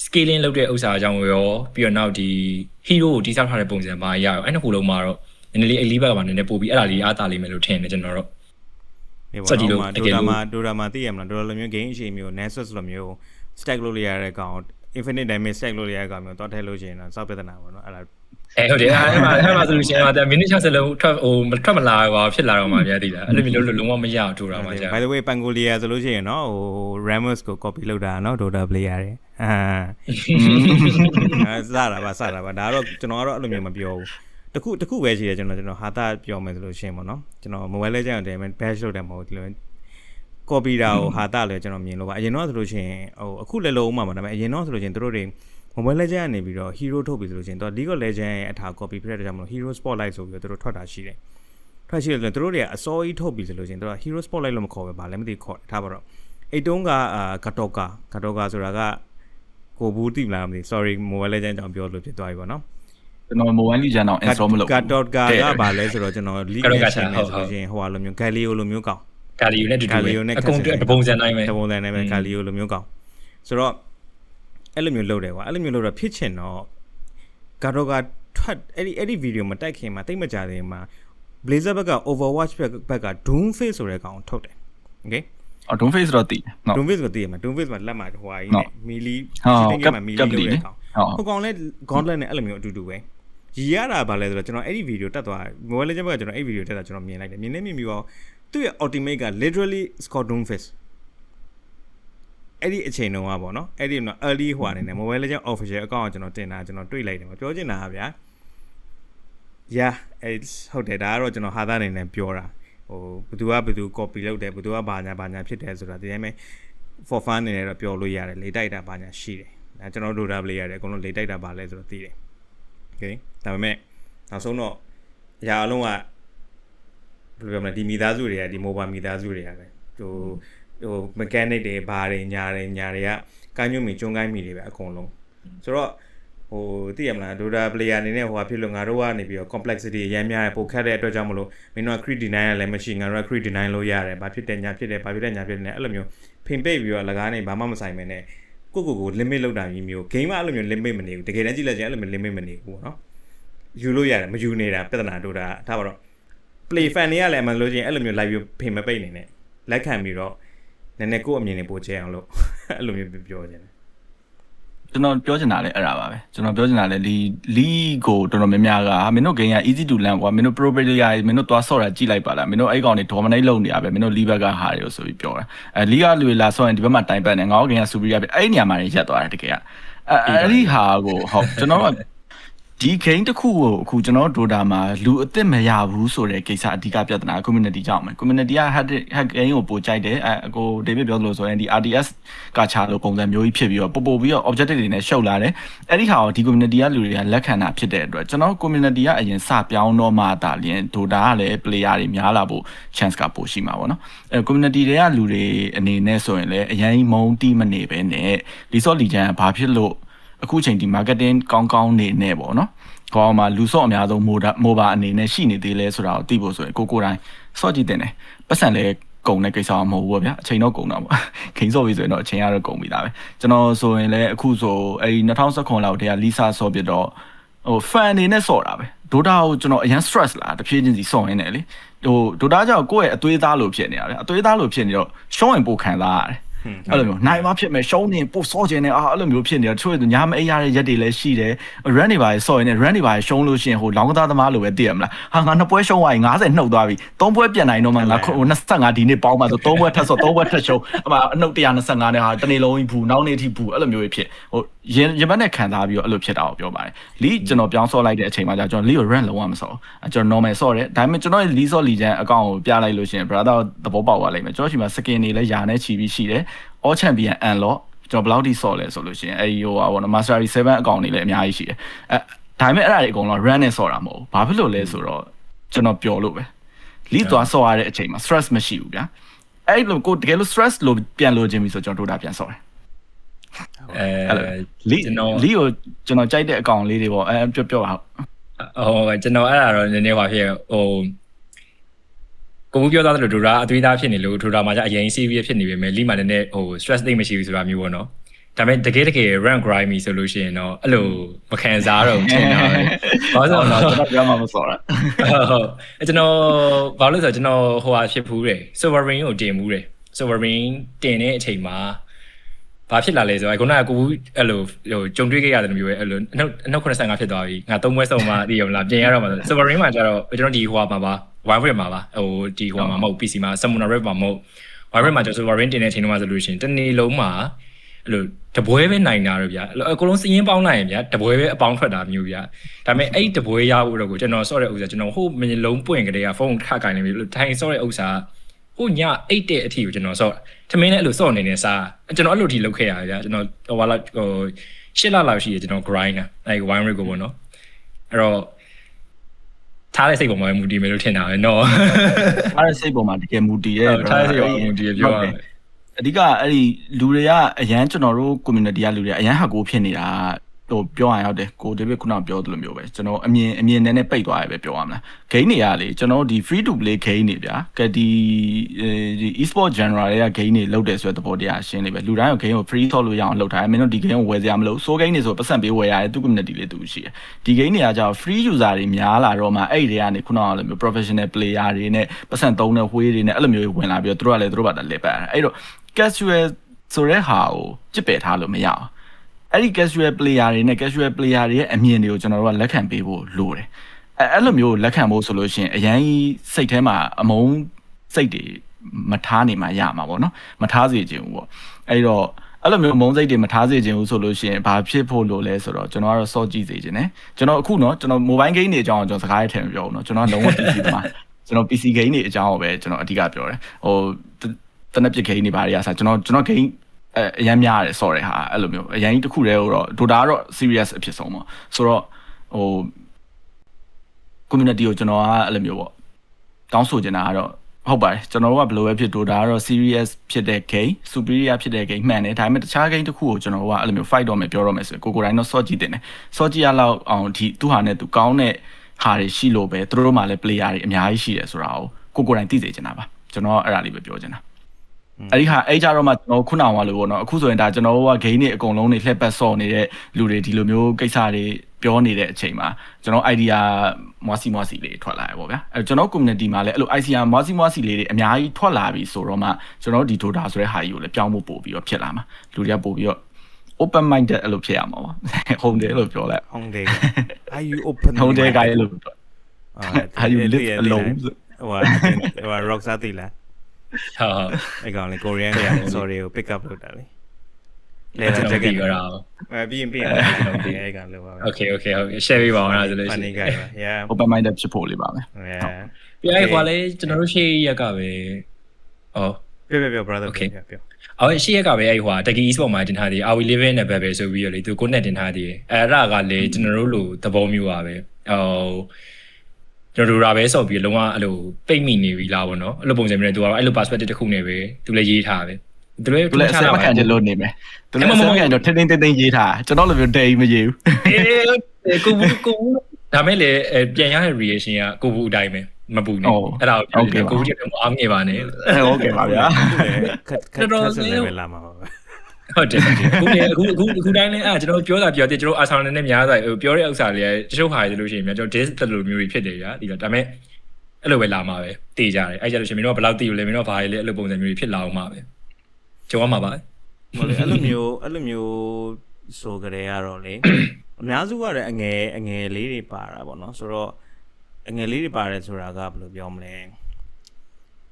scaling လုပ်တဲ့ဥစ္စာအကြောင်းရောပြီးတော့နောက်ဒီ hero ကိုတိစောက်ထားတဲ့ပုံစံမှာရရောအဲ့နှစ်ခုလုံးမှာတော့နည်းနည်းလေးအလီဘက်ကမှာနည်းနည်းပို့ပြီးအဲ့ဒါလေးအားတာလိမ့်မယ်လို့ထင်တယ်ကျွန်တော်တို့စက်တီလို့ဒိုရာမာသိရမလားဒိုရာလိုမျိုး game အချိန်မျိုး Nexus လိုမျိုး stack လုပ်လို့ရတဲ့ကောင် infinite damage stack လုပ်လို့ရတဲ့ကောင်မျိုးတော့ထည့်လို့ရှိရင်တော့စောက်ပြဿနာပေါ့နော်အဲ့ဒါဟုတ်တယ်အဲ့မှာဆိုလို့ရှိရင်ဒါမိနစ်60လုံးထွက်မလာပါဖြစ်လာတော့မှများသိလားအဲ့လိုမျိုးလုံးဝမရအောင်ထိုးတာမှကြာ by the way Pangolia ဆိုလို့ရှိရင်နော်ဟို Ramos ကို copy လုပ်တာနော် Dota player တွေစတာပါဒါတော့ကျွန်တော်ကတော့အဲ့လိုမျိုးမပြောဘူးတခုပဲရှိတယ်ကျွန်တော်ဟာတာပြောမယ်ဆိုလို့ရှိရင်ပေါ့နော်ကျွန်တော် mobile legend ကိုတည်းမဲ့ bash လုပ်တယ်မဟုတ်ဒီလို copy တာကိုဟာတာလည်းကျွန်တော်မြင်လို့ပါအရင်တော့ဆိုလို့ရှိရင်ဟိုအခုလည်းလုံးဝမှာပါဒါပေမဲ့အရင်တော့ဆိုလို့ရှိရင်တို့တွေ mobile legend ကနေပြီးတော့ hero ထုတ်ပြီးဆိုလို့ရှိရင်တော့ League of Legends ရဲ့အထာ copy ဖြစ်တဲ့ကြောင့်မလို့ hero spotlight ဆိုပြီးတော့တို့ထွက်တာရှိတယ်ထွက်ရှိတယ်ဆိုတော့တို့တွေကအစောကြီးထုတ်ပြီးဆိုလို့ရှိရင်တို့က hero spotlight လို့မခေါ်ပဲဗာလည်းမသိခေါ်ထားပါတော့အဲ့တုန်းကKatokaဆိုတာကကိုဘူးတိမလားမသိ sorry mobile legend ကြောင့်ပြောလို့ဖြစ်သွားပြီပေါ့နော်ကျွန်တော် mobile legend တော့ install မလုပ်ဘူး Katoka ကဗာလဲဆိုတော့ကျွန်တော် League of Legends ဆိုလို့ရှိရင်ဟိုလိုမျိုး Galio လိုမျိုးကောင်း Galio နဲ့တူတူပဲအကုန်တပုံစံတိုင်းပဲ Galio လိုမျိုးကောင်းဆိုတော့အဲ့လိုမျိုးလုပ်တယ်ကွာအဲ့လိုမျိုးလုပ်တော့ဖြစ်ချင်တော့ Katoka ထွက်အဲ့ဒီဗီဒီယိုမှာတိုက်ခင်မှာတိတ်မကြသေးမှာ Blazer ဘက်က Overwatch ဘက်က Doomface ဆိုတဲ့ကောင်ထုတ်တယ် okay Doomface တော့တည်နော် Doomface ကိုတည်ရမှာ Doomface မှာလက်မှာဟိုဟာကြီးနဲ့မီလီရှင်းကမှာမီလီလုပ်တဲ့ကောင်ဟိုကောင်လဲ Gauntlet နဲ့အဲ့လိုမျိုးအတူတူပဲရီရတာဗာလဲဆိုတော့ကျွန်တော်အဲ့ဒီဗီဒီယိုတက်သွား Mobile Legends ဘက်ကကျွန်တော်အဲ့ဗီဒီယိုတက်တာကျွန်တော်မြင်လိုက်တယ်မြင်နေမြင်ပြီးတော့သူ့ရဲ့ ultimate က literally Scott Doomface အဲ့ဒီအချိန်တုန်းကပေါ့နော်အဲ့ဒီတော့ early ဟိုအနေနဲ့ Mobile Legends official account ကိုကျွန်တော်တင်တာကျွန်တော်တွေ့လိုက်တယ်ပြောချင်တာဗျာ yeah ဟုတ်တယ်ဒါကတော့ကျွန်တော်ဟာသားအနေနဲ့ပြောတာဟိုဘယ်သူ copy လုပ်တယ်ဘယ်သူကဘာညာဖြစ်တယ်ဆိုတာဒီတိုင်းပဲ for fun အနေနဲ့တော့ပြောလို့ရတယ်လေတိုက်တာဘာညာရှိတယ်ဒါကျွန်တော်တို့ Dota player ရတယ်အကုန်လုံးလေတိုက်တာဘာလဲဆိုတော့သိတယ် okay ဒါပေမဲ့နောက်ဆုံးတော့အရာအလုံးကဘယ်လိုပြောမလဲဒီမိသားစုတွေကဒီ mobile မိသားစုတွေကပဲဟို mechanic တွေဘာတွေညာတွေကကိုင်းညွှန်မီကျွန်းကိုင်းမီတွေပဲအကုန်လုံးဆိုတော့ဟိုသိရမလား Dota player အနေနဲ့ဟိုဖြစ်လို့ငါတို့ကနေပြီးတော့ complexity ရမ်းများတယ်ပိုခက်တဲ့အတွက်ကြောင့်မလို့မင်းတို့က crit deny ရလည်းမရှိငါတို့က crit deny လို့ရတယ်ဘာဖြစ်တယ်ညာဖြစ်တယ်ဘာဖြစ်တယ်ညာဖြစ်တယ်အဲ့လိုမျိုးဖိန်ပိတ်ပြီးတော့လကားနေဘာမှမဆိုင်မနဲ့ကို limit လောက်တာမျိုး game ကအဲ့လိုမျိုး limit မနေဘူးတကယ်တမ်းကြည့်လိုက်ရင်အဲ့လိုမျိုး limit မနေဘူးပေါ့နော်ယူလို့ရတယ်မယူနေတာပြဿနာ Dota ထားပါတော့ play fan တွေကလည်းမလို့ချင်းအဲ့လိုမျိုး live ဖိန်မပိတ်နေနဲ့လက်ခံပြီးတော့နည်းနည်းကိုယ့်အမြင်နဲ့ပို့ချအောင်လို့အဲ့လိုမျိုးပြောချင်တယ်ကျွန်တော်ပြောချင်တာလည်းအဲ့ဒါပါပဲကျွန်တော်ပြောချင်တာလည်းလီကိုတော်တော်များများကမင်းတို့ game က easy to learn ကွာမင်းတို့ pro player မင်းတို့သွားဆော့တာကြည့်လိုက်ပါလားမင်းတို့အဲ့ကောင်တွေ dominate လုပ်နေရပဲမင်းတို့ league ဘက်ကဟာတွေကိုဆိုပြီးပြောတာလီကလူလာဆော့ရင်ဒီဘက်မှာတိုင်ပတ်နေငါတို့ game က superior ပဲအဲ့ဒီနေရာမှာရက်သွားတယ်တကယ်ကအဲ့ဒီဟာကိုဟုတ်ကျွန်တော်က ဒီဂိမ်းတစ်ခုကိုအခုကျွန်တော်တို့ Dota မှာလူအစ်စ်မရဘူးဆိုတဲ့ကိစ္စအဓိကပြဿနာ community ကြောင့်ပဲ community က hack game ကိုပို့ကြိုက်တယ်ကို David ပြောသလိုဆိုရင်ဒီ RTS ကချာလို့ပုံစံမျိုးကြီးဖြစ်ပြီးတော့ပို့ပြီးတော့ objective တွေနဲ့ရှုပ်လာတယ်အဲ့ဒီဟာကိုဒီ community ကလူတွေကလက်ခံတာဖြစ်တဲ့အတွက်ကျွန်တော် community ကအရင်စပြောင်းတော့မှဒါလျင် Dota ကလည်း player တွေများလာဖို့ chance ကပိုရှိမှာပေါ့နော်အဲ့ community တွေကလူတွေအနေနဲ့ဆိုရင်လည်းအရင်မုံတီးမနေပဲနဲ့လီဆော့လီဂျန်ကဘာဖြစ်လို့အခုချိန်ဒီ marketing ကောင်းနေနေပေါ့နော်ခေါင်းမှာလူဆော့အများဆုံးမိုဘာအနေနဲ့ရှိနေသေးလဲဆိုတာကိုသိဖို့ဆိုရင်ကိုတိုင်းဆော့ကြည့်တင်တယ်ပတ်စံလဲကုန်တဲ့ကိစ္စမဟုတ်ဘူးဗျာအချိန်တော့ကုန်တော့ပေါ့ခိန်ဆော့ပြီဆိုရင်တော့အချိန်ကတော့ကုန်ပြီဒါပဲကျွန်တော်ဆိုရင်လည်းအခုဆိုအဲဒီ2019လောက်တည်းကလီဆာဆော့ပြတော့ဟို fan အနေနဲ့ဆော့တာပဲ Dota ကိုကျွန်တော်အရင် stress လာတဖြည်းချင်းစီဆော့ရင်းနဲ့လေဟို Dota ကြောင့်ကိုယ့်ရဲ့အသွေးသားလို့ဖြစ်နေတာဗျာအသွေးသားလို့ဖြစ်နေတော့ရှုံးရင်ပိုခံစားရတယ်အဲ့လိုမျိုးနိုင်မဖြစ်မယ်ရှုံးနေပို့စောခြင်းနဲ့အဲ့လိုမျိုးဖြစ်နေတော့ချို့ညမအိပ်ရတဲ့ရက်တွေလည်းရှိတယ် run တွေပါဆော့ရင် run တွေပါရှုံးလို့ရှိရင်ဟိုလောင်းကသားသမားလိုပဲသိရမလားဟာငါနှစ်ပွဲရှုံးသွားရင်90နှုတ်သွားပြီ3ပွဲပြန်နိုင်တော့မှငါ25ဒီနေ့ပေါင်းမှဆို3ပွဲထပ်ဆော့3ပွဲထပ်ရှုံးအမှအနှုတ်125နဲ့ဟာတနေ့လုံးကြီးဘူးနောက်နေ့ထိဘူးအဲ့လိုမျိုးဖြစ်ဟိုရင်ဘက်နဲ့ခံစားပြီးတော့အဲ့လိုဖြစ်တာကိုပြောပါတယ်လီကျွန်တော်ပြောင်းဆော့လိုက်တဲ့အချိန်မှာကျွန်တော်လီကို run လုံးဝမဆော့ကျွန်တော် normal ဆော့တယ်ဒါပေမဲ့ကျွန်တော်လီဆော့လီချန်အကောင့်ကိုပြလိုက်လို့ရှိရင် brother သဘောပေါက်သွားလိမ့်မယ်ကျွန်တော်ရှိမှာ skin တွေလည်းယာနဲ့ချီပြီးရှိတယ်all champion unlock ကျွန်တော်ဘယ်လောက်ထိဆော့လဲဆိုလို့ရှိရင်အဲဒီဟိုပါဘောနော် mastery 7 အကောင့်တွေလည်းအများကြီးရှိတယ်ဒါပေမဲ့အဲ့ဒါတွေအကုန်လုံး run နဲ့ဆော့တာမဟုတ်ဘူးဘာဖြစ်လို့လဲဆိုတော့ကျွန်တော်ပျော်လို့ပဲလီသွားဆော့ရတဲ့အချိန်မှာ stress မရှိဘူးဗျာအဲ့လိုကိုတကယ်လို့ stress လို့ပြန်လို့ခြင်းပြီဆိုကျွန်တော် Dota ပြန်ဆော့တယ်လီကိုကျွန်တော်ကြိုက်တဲ့အကောင့်လေးတွေပေါ့ပြောပါဟုတ်ကျွန်တော်အဲ့ဒါတော့နည်းနည်းပါဖြစ်ဟိုကိုဘူးပြောသားတယ်လို့ Dota အသွေးသားဖြစ်နေလို့ Dota မှာじゃအရင် CV ဖြစ်နေပေမဲ့လီမှာလည်းနည်းဟို stress သိမ့်မရှိဘူးဆိုတာမျိုးပေါ့နော်ဒါပေမဲ့တကယ် rank grimy ဆိုလို့ရှိရင်တော့အဲ့လိုမခံစားတော့ဘူးထင်တာပဲဘာလို့လဲဆိုတော့ကျွန်တော်ပြောမှမစော်တာဟုတ်ကျွန်တော်ဘာလို့လဲဆိုတော့ကျွန်တော်ဟိုဟာဖြစ်ဖူးတယ် sovereign ကိုတင်မှုတယ် sovereign တင်တဲ့အချိန်မှာဘာဖြစ်လာလဲဆိုတော့ခုနကကိုဘူးအဲ့လိုဟိုကြုံတွေ့ခဲ့ရတယ်မျိုးပဲအဲ့လိုအနောက်85ဖြစ်သွားပြီငါ3ပွဲစုံမှသိရမလားပြင်ရတော့မှာ sovereign မှာကျတော့ကျွန်တော်ဒီဟိုဟာမှာပါwire rip မှာပါဟိုဒီဟိုမှာမဟုတ် PC မှာ summoner rip မှာမဟုတ် wire rip မှာကျတော့ sovereign တင်တဲ့အချိန်တုန်းကဆိုလို့ရှိရင်တနေ့လုံးမှာအဲ့လိုတပွဲပဲနိုင်တာတော့ဗျာအကုန်လုံးစီးရင်ပေါင်းလိုက်ရင်ဗျာတပွဲပဲအပေါင်းထွက်တာမျိုးဗျာဒါပေမဲ့အဲ့တပွဲရဖို့တော့ကိုကျွန်တော်ဆော့တဲ့ဥစ္စာကျွန်တော်ဟိုမျက်လုံးပွင့်ကြတဲ့ကဖုန်းခတ်ခိုင်းနေပြီထိုင်ဆော့တဲ့ဥစ္စာဟိုညအိတ်တဲ့အထီကိုကျွန်တော်ဆော့ထမင်းနဲ့အဲ့လိုဆော့နေနေစားကျွန်တော်အဲ့လိုထီလုပ်ခဲ့ရဗျာကျွန်တော်ဟိုဘာလာဟို8လလောက်ရှိရကျွန်တော် grind အဲ့ wine rip ကိုပေါ့နော်အဲ့တော့ထားတဲ့စိတ်ပေါ်မှာမူတည်မယ်လို့ထင်တာပဲနော်ထားတဲ့စိတ်ပေါ်မှာတကယ်မူတည်ရဲ့ထားတဲ့စိတ်ပေါ်မူတည်ပြောရအဓိကအဲ့ဒီလူတွေကအရန်ကျွန်တော်တို့ community ကလူတွေအရန်ဟာကိုဖြစ်နေတာဟိုပြောရရောက်တယ်ကို David ခုနပြောသလိုမျိုးပဲကျွန်တော်အမြင်နဲ့ပိတ်သွားရပဲပြောရမလား game တွေကလေကျွန်တော်ဒီ free to play game တွေဗျာကဒီ e-sport genre တွေက game တွေလောက်တယ်ဆိုတဲ့သဘောတရားရှင်းနေပဲလူတိုင်းက game ကို free ဆော့လို့ရအောင်လုပ်ထားတယ်မင်းတို့ဒီ game ကိုဝယ်စရာမလို so game တွေဆိုပတ်စံပေးဝယ်ရတယ်သူ community လေးသူရှိတယ်ဒီ game တွေကကြောင့် free user တွေများလာတော့မှအဲ့တွေကနေခုနကလိုမျိုး professional player တွေနဲ့ပတ်စံသုံးတဲ့ဝှေးတွေနဲ့အဲ့လိုမျိုးဝင်လာပြီးတော့သူတို့ကလည်းသူတို့ဘာသာလက်ပတ်အဲ့တော့ casual ဆိုတဲ့ဟာကိုကြစ်ပယ်ထားလို့မရအောင်အဲ့ဒီ casual player တွေနဲ့ casual player တွေရဲ့အမြင်တွေကိုကျွန်တော်တို့ကလက်ခံပေးဖို့လိုတယ်အဲ့လိုမျိုးလက်ခံဖို့ဆိုလို့ရှိရင်အရင်စိတ်ထဲမှာအမုန်းစိတ်တွေမထားနေမှရမှာပေါ့နော်မထားစေချင်ဘူးပေါ့အဲ့တော့အဲ့လိုမျိုးမုန်းစိတ်တွေမထားစေချင်ဘူးဆိုလို့ရှိရင်ဘာဖြစ်ဖို့လိုလဲဆိုတော့ကျွန်တော်ကတော့စော့ကြည့်စေချင်တယ်ကျွန်တော်အခုနော်ကျွန်တော် mobile game တွေအကြောင်းကျွန်တော်စကားရထည့်မပြောဘူးနော်ကျွန်တော်လုံးဝ PC သမားကျွန်တော် PC game တွေအကြောင်းကိုပဲကျွန်တော်အဓိကပြောတယ်ဟိုတနက်ပြ game တွေဘာတွေအားစားကျွန်တော် game အရန်များတယ်ဆော်တယ်ဟာအဲ့လိုမျိုးအရင်တစ်ခုတည်းတော့ Dota ကတော့ serious အဖြစ်ဆုံးပေါ့ဆိုတော့ဟို community ကိုကျွန်တော်ကအဲ့လိုမျိုးပေါ့တောင်းဆိုချင်တာကတော့ဟုတ်ပါတယ်ကျွန်တော်တို့ကဘယ်လိုပဲဖြစ် Dota ကတော့ serious ဖြစ်တဲ့ game superior ဖြစ်တဲ့ game မှန်တယ်ဒါပေမဲ့တခြား game တစ်ခုကိုကျွန်တော်တို့ကအဲ့လိုမျိုး fight တော့မယ်ပြောတော့မယ်ဆိုရင်ကိုတိုင်းတော့ search ကြည့်တင်တယ် search ကြည့်ရလောက်အောင်ဒီသူ့ဟာနဲ့သူကောင်းတဲ့ဟာတွေရှိလို့ပဲသူတို့မှလည်း player တွေအများကြီးရှိတယ်ဆိုတာကိုကိုတိုင်းသိစေချင်တာပါကျွန်တော်အဲ့ဒါလေးပဲပြောချင်တာအဲ့ဒီဟာအဲ့ကြတော့မှကျွန်တော်ခုနကလို့ပေါ့နော်အခုဆိုရင်ဒါကျွန်တော်တို့က game တွေအကုန်လုံးတွေလှည့်ပတ်ဆော့နေတဲ့လူတွေဒီလိုမျိုးကိစ္စတွေပြောနေတဲ့အချိန်မှာကျွန်တော် idea မွားစီလေးထွက်လာရပေါ့ဗျာအဲ့ကျွန်တော် community မှာလည်းအဲ့လို idea မွားစီလေးတွေအများကြီးထွက်လာပြီဆိုတော့မှကျွန်တော်ဒီ Dota ဆိုတဲ့ဟာကြီးကိုလည်းပြောင်းဖို့ပို့ပြီးတော့ဖြစ်လာမှာလူတွေကပို့ပြီးတော့ open minded အဲ့လိုဖြစ်ရမှာပေါ့ဟုတ်တယ်လို့ပြောလိုက်ဟုတ်တယ် are you open ဟုတ်တယ် guy လို့ပြောare you live alone ဟို rock စားတိလားဟုတ်အဲ့ကောင်လေ Korean တွေ sorry ကို pick up လုပ်တာလေ leather ကျွန်တော် jacket ပြီးတော့ ပြီးရင်ကျွန်တော်ပြီးအဲ့ကလို့ပါပဲ Okay ဟုတ် share ပေးပါအောင်အဲ့ဒါဆိုလို့ရှိ funny ရင် guy ပါ yeah open minded ဖြစ်ဖို့လေးပါမယ် yeah ပြရဲကွာလေကျွန်တော်တို့ရှေ့ရက်ကပဲအော် ပြော brother ပြော အော်ရှေ့ရက်ကပဲအဲ့ဟိုတကီ e-sport မှာတင်ထားသေး Are we living in a bubble ဆိုပြီးတော့လေသူကိုနဲ့တင်ထားသေးအဲ့ဒါကလေကျွန်တော်တို့လိုသဘောမျိုးပါပဲကျွန်တော်တို့ရာပဲဆော့ပြီးလုံးဝအဲ့လိုပိတ်မိနေပြီလားဗောနော်အဲ့လိုပုံစံမျိုးနဲ့သူကတော့အဲ့လို perspective တစ်ခုနဲ့ပဲသူလည်းရေးထားပဲသူလည်း သူလည်းအစမခံချင်လို့နေမယ်သူလည်းအစမခံတော့ထင်းထင်းရေးထားကျွန်တော်လည်းပြောတိတ်မရေးဘူးကိုဘူးဒါမဲ့လေပြန်ရတဲ့ reaction ကကိုဘူးအတိုင်းပဲမပူနဲ့အဲ့ဒါကိုကိုဘူးချက်တော့အားငယ်ပါနဲ့ ဟုတ်ကဲ့ပါဗျာခက်ဆယ်ပဲလာမှာပါဟုတ်တယ်အခုတိုင်းလဲအဲ့ကျွန်တော်ပြောတာပြောတယ်ကျွန်တော်အာဆောင်နဲ့များတာပြောတဲ့ဥစ္စာလေးတချို့ဟာတွေလို့ရှိရင်ကျွန်တော် dis တလူမျိုးတွေဖြစ်တယ်ဗျာဒီတော့ဒါမဲ့အဲ့လိုပဲလာမှာပဲတည်ကြတယ်အဲ့ကြလို့ရှိရင်မင်းတို့ကဘယ်လောက်တည်လို့လဲမင်းတို့ကဘာလဲအဲ့လိုပုံစံမျိုးတွေဖြစ်လာအောင်မှာပဲကျော်ရမှာပါမဟုတ်လေအဲ့လိုမျိုးဆိုကြတဲ့ကတော့လေအများစုကတော့အငယ်လေးတွေပါတာပေါ့နော်ဆိုတော့အငယ်လေးတွေပါတယ်ဆိုတာကဘယ်လိုပြောမလ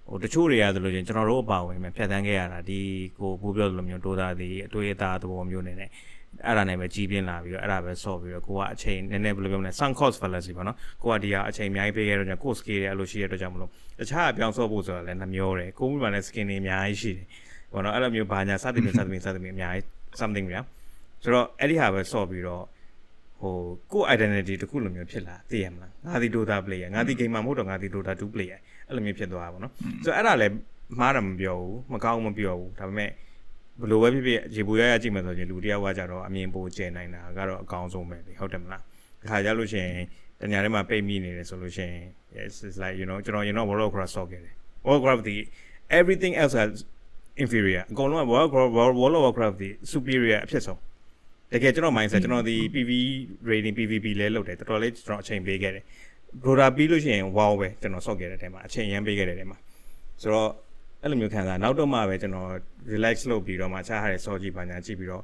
ဲဟိုတချို့တွေကဆိုလို့ချင်းကျွန်တော်တို့အပါဝင်ပဲဖြတ်သန်းခဲ့ရတာဒီကိုဘိုးပြောလိုမျိုးတိုးသားသည်အတွေ့အသားသဘောမျိုးနေနဲ့အဲ့ဒါနဲ့ပဲကြီးပြင်းလာပြီးတော့အဲ့ဒါပဲဆော့ပြီးတော့ကိုကအချိန်နည်းနည်းဘယ်လိုပြောမလဲ sunk cost fallacy ပေါ့နော်ကိုကဒီဟာအချိန်အများကြီးပေးခဲ့တော့ကျွန်တော် cost scale တွေအဲ့လိုရှိရတဲ့အတွက်ကြောင့်မလို့တခြားအပြောင်းဆော့ဖို့ဆိုတာလည်းနှမျောတယ်ကိုမိမှလည်း skin တွေအများကြီးရှိတယ်ပေါ့နော်အဲ့လိုမျိုးဘာညာစသဖြင့်အများကြီး something ဗျာဆိုတော့အဲ့ဒီဟာပဲဆော့ပြီးတော့ဟိုကို identity တခုလိုမျိုးဖြစ်လာသိရမလားငါဒီ Dota player ငါဒီ gamer မဟုတ်တော့ငါဒီ Dota 2 player အဲ့လိုမျိုးဖြစ်သွားတာပေါ့နော်ဆိုတော့အဲ့ဒါလည်းမှားတာမပြောဘူးမကောင်းမပြောဘူးဒါပေမဲ့ဘယ်လိုပဲဖြစ်ဖြစ်ရေပူရကြည့်မှဆိုရင်လူတယောက်ကကြတော့အမြင်ပိုကျယ်နိုင်တာကတော့အကောင်းဆုံးပဲလေဟုတ်တယ်မလားဒီခါကြလို့ရှိရင်တညာထဲမှာပိတ်မိနေတယ်ဆိုလို့ရှိရင် yes it's like you know ကျွန်တော် World of Warcraft ဆော့ခဲ့တယ် World of Warcraft everything else is inferior အကုန်လုံးက World of Warcraft ဒီ superior အဖြစ်ဆုံးတကယ်ကျွန်တော် mindset ကျွန်တော်ဒီ PV rating PVP လဲလုပ်တယ်တော်တော်လေးကျွန်တော်အချိန်ပေးခဲ့တယ် Dota ပြီးလို့ရှိရင် wow ပဲကျွန်တော်ဆော့ခဲ့တဲ့အချိန်မှာအချိန်ရမ်းပေးခဲ့တဲ့အချိန်မှာဆိုတော့အဲ့လိုမျိုးခံစားနောက်တော့မှပဲကျွန်တော် relax လုပ်ပြီးတော့မှချားရတဲ့ဆော့ကြည့်ပါညာကြည့်ပြီးတော့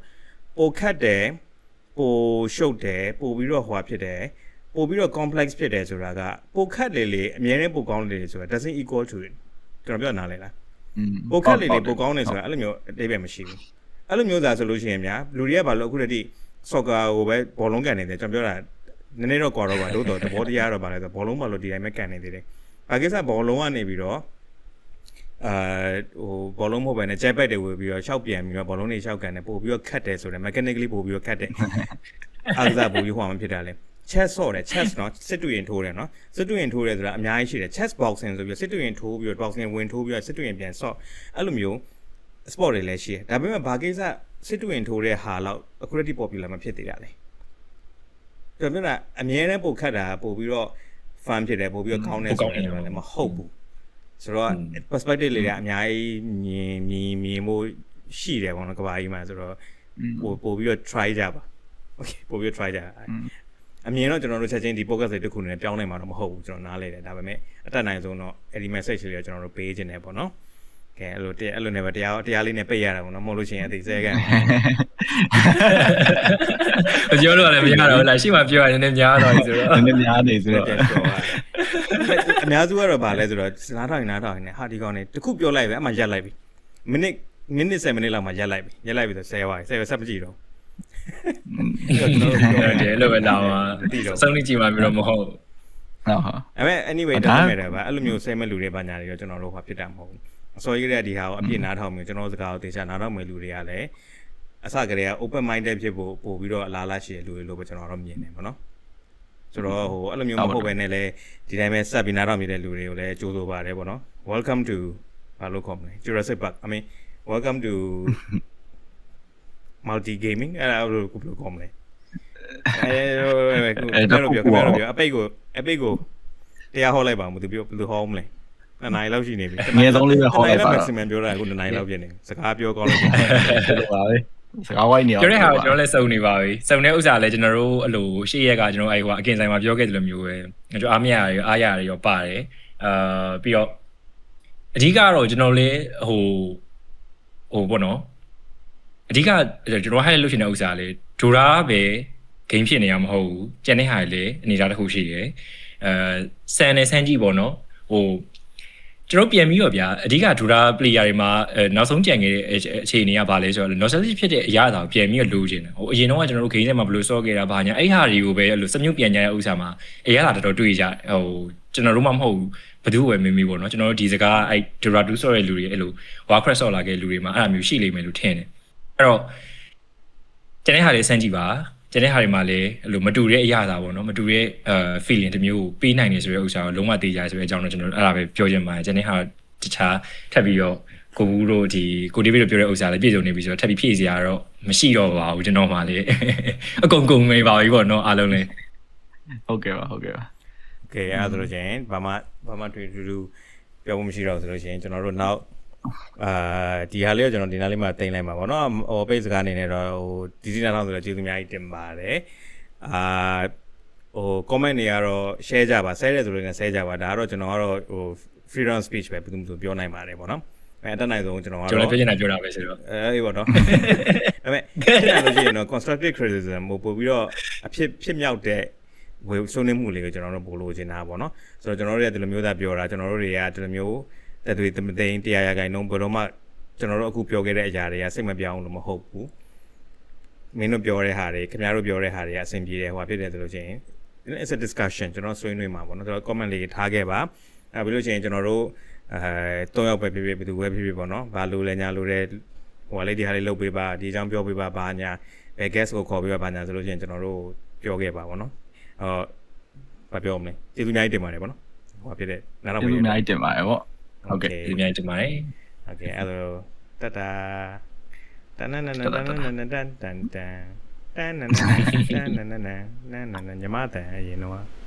ပိုခတ်တယ်ပိုရှုပ်တယ်ပိုပြီးတော့ဟွာဖြစ်တယ်ပိုပြီးတော့ complex ဖြစ်တယ်ဆိုတာကပိုခတ်လေအများနဲ့ပိုကောင်းလေဆိုတာ doesn't equal to it ကျွန်တော်ပြောနားလဲလားပိုခတ်လေပိုကောင်းတယ်ဆိုတာအဲ့လိုမျိုးအတိတ်ပဲမရှိဘူးအဲ့လိုမျိုးသာဆိုလို့ရှိရင်များလူတွေကဘာလို့အခုတည်းဆော့ကာကိုပဲဘောလုံးကန်နေတယ်ကျွန်တော်ပြောတာနည်းနည်းတော့ကွာတော့ပါတို့တော့သဘောတရားတော့ပါလဲဆိုဘောလုံးမလို့ဒီတိုင်းပဲကန်နေသေးတယ်။ဘာကိစ္စဘောလုံးကနေပြီးတော့ဟိုဘောလုံးမဟုတ်ပဲနဲ့ဂျက်ဘက်တွေဝေပြီးတော့ရှောက်ပြန်ပြီးတော့ဘောလုံးတွေရှောက်ကန်နေပို့ပြီးတော့ခတ်တယ်ဆိုတော့ mechanically ပို့ပြီးတော့ခတ်တယ်။အားစားပို့ပြီးဟိုမှဖြစ်တာလေ။ chess ဆော့တယ် chess နော်စစ်တူရင်ထိုးတယ်နော်စစ်တူရင်ထိုးတယ်ဆိုတာအများကြီးရှိတယ် chess boxing ဆိုပြီးတော့စစ်တူရင်ထိုးပြီးတော့ boxing ဝင်ထိုးပြီးတော့စစ်တူရင်ပြန်ဆော့အဲ့လိုမျိုး sport တွေလည်းရှိတယ်။ဒါပေမဲ့ဘာကိစ္စစစ်တူရင်ထိုးတဲ့ဟာလောက်အခုတည်း popular မဖြစ်သေးတာလေ။ကျွန်တော်ပြောတာအမြဲတမ်းပို့ခတ်တာပို့ပြီးတော့ fun ဖြစ်တယ်ပို့ပြီးတော့ကောင်းတယ်ဆိုတော့လည်းမဟုတ်ဘူးဆိုတော့ perspective လေးကအများကြီးမြင်မှုရှိတယ်ပေါ့နော်ကဘာကြီးမှာဆိုတော့ပို့ပြီးတော့ try ကြပါ okay ပို့ပြီးတော့ try ကြအမြင်တော့ကျွန်တော်တို့ချက်ချင်းဒီ podcast တွေတစ်ခုနဲ့ပြောင်းနိုင်မှာတော့မဟုတ်ဘူးကျွန်တော်နားလဲတယ်ဒါပေမဲ့အတက်နိုင်ဆုံးတော့အဲ့ဒီ message လေးကိုကျွန်တော်တို့ပေးခြင်းတယ်ပေါ့နော်ကဲအဲ့လိုနဲ့ပဲတရားလေးနဲ့ပိတ်ရတာပေါ့နော်မဟုတ်လို့ရှိရင်အသေးစဲကန်ပြောလို့လည်းမရတော့လားရှိမှပြောရနေများတော့ဆိုတော့နည်းနည်းများနေဆိုတော့အများစုကတော့ဗာလဲဆိုတော့နားထောင်နေဟာဒီကောင်နေတခုပြောလိုက်ပဲအမှရက်လိုက်ပြီမိနစ်7မိနစ်လောက်မှရက်လိုက်ပြီဆို10သွား10ဆက်မကြည့်တော့တယ်လို့ပဲလာပါစုံနေကြည့်မှမျိုးတော့မဟုတ်ဟုတ်အဲ့မဲ့ anyway ဒါပေမဲ့အဲ့လိုမျိုးဆဲမဲ့လူတွေပါညာတွေတော့ကျွန်တော်တို့ဟာဖြစ်တာမဟုတ်ဘူးအစောကြီးကဒီဟာကိုအပြည့်နားထောင်မျိုးကျွန်တော်စကားကိုတင်ချနားထောင်မဲ့လူတွေကလည်းအစကတည်းက open minded ဖြစ်ဖို့ပို့ပြီးတော့အလားလားရှိတဲ့လူတွေလို့ပဲကျွန်တော်တော့မြင်တယ်ပေါ့နော်ဆိုတော့ဟိုအဲ့လိုမျိုးမဟုတ်ပဲနဲ့လည်းဒီတိုင်းပဲစပ်ပြီးနားထောင်နေတဲ့လူတွေကိုလည်းကြိုးဆိုပါတယ်ပေါ့နော် welcome to ဘာလို့ခေါ်မလဲ Jurassic Park I mean welcome to multi gaming အဲ့ဒါဘယ်လိုခေါ်မလဲပြောအပိတ်ကိုတရားဟောလိုက်ပါဦးသူပြောဘယ်လိုဟောမလဲ2နိုင်လောက်ရှိနေပြီအနည်းဆုံးလေးပဲဟောလိုက်ပါ maximum ပြောတာအခု2နိုင်လောက်ဖြစ်နေစကားပြောကောင်းလို့ဟုတ်ပါပဲစကားဝိုင်းနေအောင်ပြောတဲ့ဟာကိုကျွန်တော်လည်းစုံနေပါပြီစုံတဲ့ဥစ္စာလည်းကျွန်တော်တို့အလိုရှေ့ရက်ကကျွန်တော်အဲ့ဟိုအကင်ဆိုင်မှာပြောခဲ့တယ်လို့မျိုးပဲကျွန်တော်အားမရရအားရရရောပါတယ်ပြီးတော့အဓိကတော့ကျွန်တော်လည်းဟိုပေါ့နော်အဓိကကျွန်တော်ဟိုက်လုပ်ချင်တဲ့ဥစ္စာလေးဒိုရာပဲဂိမ်းဖြစ်နေရမဟုတ်ဘူးကျန်တဲ့ဟာလည်းအနေအထားတစ်ခုရှိတယ်ဆန်နဲ့ဆန်းကြည့်ပေါ့နော်ဟို ကျွန်တော်ပြန်ပြီးတော့ဗျာအဓိကဒူရာ player တွေမှာနောက်ဆုံးကြံခဲ့တဲ့အခြေအနေကဘာလဲဆိုတော့ nostalgic ဖြစ်တဲ့အရာတောင်ပြန်ပြီးတော့လိုချင်တယ်ဟိုအရင်တော့ကျွန်တော်တို့ game ထဲမှာဘယ်လိုစောခဲ့တာဘာညာအဲ့ဟာတွေကိုပဲအဲ့လိုစမြုပ်ပြန်ကြတဲ့ဥစ္စာမှာအရာတော်တော်တွေ့ကြဟိုကျွန်တော်တို့မှမဟုတ်ဘူးဘယ်သူဝယ်မေးမေးပေါ့နော်ကျွန်တော်တို့ဒီစကားအဲ့ dura 2ဆော့တဲ့လူတွေအဲ့လို warcraft ဆော့လာခဲ့လူတွေမှာအဲ့လိုမျိုးရှိလိမ့်မယ်လို့ထင်တယ်အဲ့တော့ကျွန်တဲ့ဟာတွေစမ်းကြည့်ပါကျွန်တဲ့ဟာတွေမှာလည်းအဲ့လိုမတူတဲ့အရာသာပေါ့နော်မတူတဲ့feeling တစ်မျိုးကိုပေးနိုင်နေဆိုတဲ့ဥစ္စာကိုလုံးဝသိကြဆိုတဲ့အကြောင်းတော့ကျွန်တော်အဲ့ဒါပဲပြောချင်ပါတယ်ကျွန်တဲ့ဟာတခြားထပ်ပြီးတော့ကိုဘူးတို့ဒီကိုဒေးဗစ်တို့ပြောတဲ့ဥစ္စာလည်းပြည့်စုံနေပြီဆိုတော့ထပ်ပြီးဖြည့်စရာတော့မရှိတော့ပါဘူးကျွန်တော်မှလည်းအကုန်ကုန်မေးပါပြီပေါ့နော်အားလုံးလည်း ဟုတ်ကဲ့ပါဟုတ်ကဲ့ပါ ကဲအဲ့ဒါဆိုလို့ချင်းဘာမှတွေ့တူပြောဖို့မရှိတော့ဆိုလို့ချင်းကျွန်တော်တို့နောက်ဒီဟာလေးကိုကျွန်တော်ဒီနားလေးမှာတင်လိုက်မှာပေါ့နော်ဟို page စကားအနေနဲ့တော့ဟိုဒီစီနာထောင်းဆိုတော့ကျေးဇူးအများကြီးတင်ပါတယ်ဟို comment တွေကတော့ share ကြပါ share ရဲဆိုလို့လည်း share ကြပါဒါကတော့ကျွန်တော်ကတော့ဟို freedom speech ပဲဘယ်သူမှပြောနိုင်ပါတယ်ပေါ့နော်အတက်နိုင်ဆုံးကျွန်တော်ကတော့ကျွန်တော်ပြောချင်တာပြောတာပဲဆိုတော့အေးပေါ့နော်ဒါပေမဲ့ကျွန်တော်လို့ရှိရင်တော့ constructive criticism ပို့ပြီးတော့အဖြစ်မြောက်တဲ့ဝေဆုံးနေမှုလေးကိုကျွန်တော်တို့ပို့လို့ချင်တာပေါ့နော်ဆိုတော့ကျွန်တော်တို့ရဲ့ဒီလိုမျိုးသားပြောတာကျွန်တော်တို့တွေကဒီလိုမျိုးတက်သွေးတမသိန်းတရားရဂိုင်နှုန်းဘယ်တော့မှကျွန်တော်တို့အခုပြောခဲ့တဲ့အရာတွေကစိတ်မပြောင်းလို့မဟုတ်ဘူးမင်းတို့ပြောတဲ့ဟာတွေခင်ဗျားတို့ပြောတဲ့ဟာတွေကအဆင်ပြေတယ်ဟိုဖြစ်တယ်ဆိုလို့ရှိရင် it's a discussion ကျွန်တော်ဆွေးနွေးမှာပေါ့နော်ကျွန်တော် comment လေးထားခဲ့ပါပြီးလို့ရှိရင်ကျွန်တော်တို့3ယောက်ပဲဖြစ်ဖြစ်ဘယ်သူပဲဖြစ်ဖြစ်ပေါ့နော်ဘာလို့လဲညာလို့တဲ့ဟိုလေးဒီဟာလေးလုပ်ပေးပါဒီအကြောင်းပြောပေးပါဘာညာဘယ် guest ကိုခေါ်ပေးပါဘာညာဆိုလို့ရှိရင်ကျွန်တော်တို့ပြောခဲ့ပါပေါ့နော်ဘာပြောမလဲကျေးဇူးအများကြီးတင်ပါတယ်ပေါ့နော်ဟိုဖြစ်တဲ့နားတော့ကျေးဇူးအများကြီးတင်ပါတယ်ပေါ့ဟုတ်ကဲ့ကျေးဇူးအများကြီးတင်ပါတယ်โอเคအဲ့တော့တတတန်နန်နန်နန်နန်နန်တန်တန်တန်တန်နန်နန်နန်နန်နန်နန်ညီမတန်အရင်တော့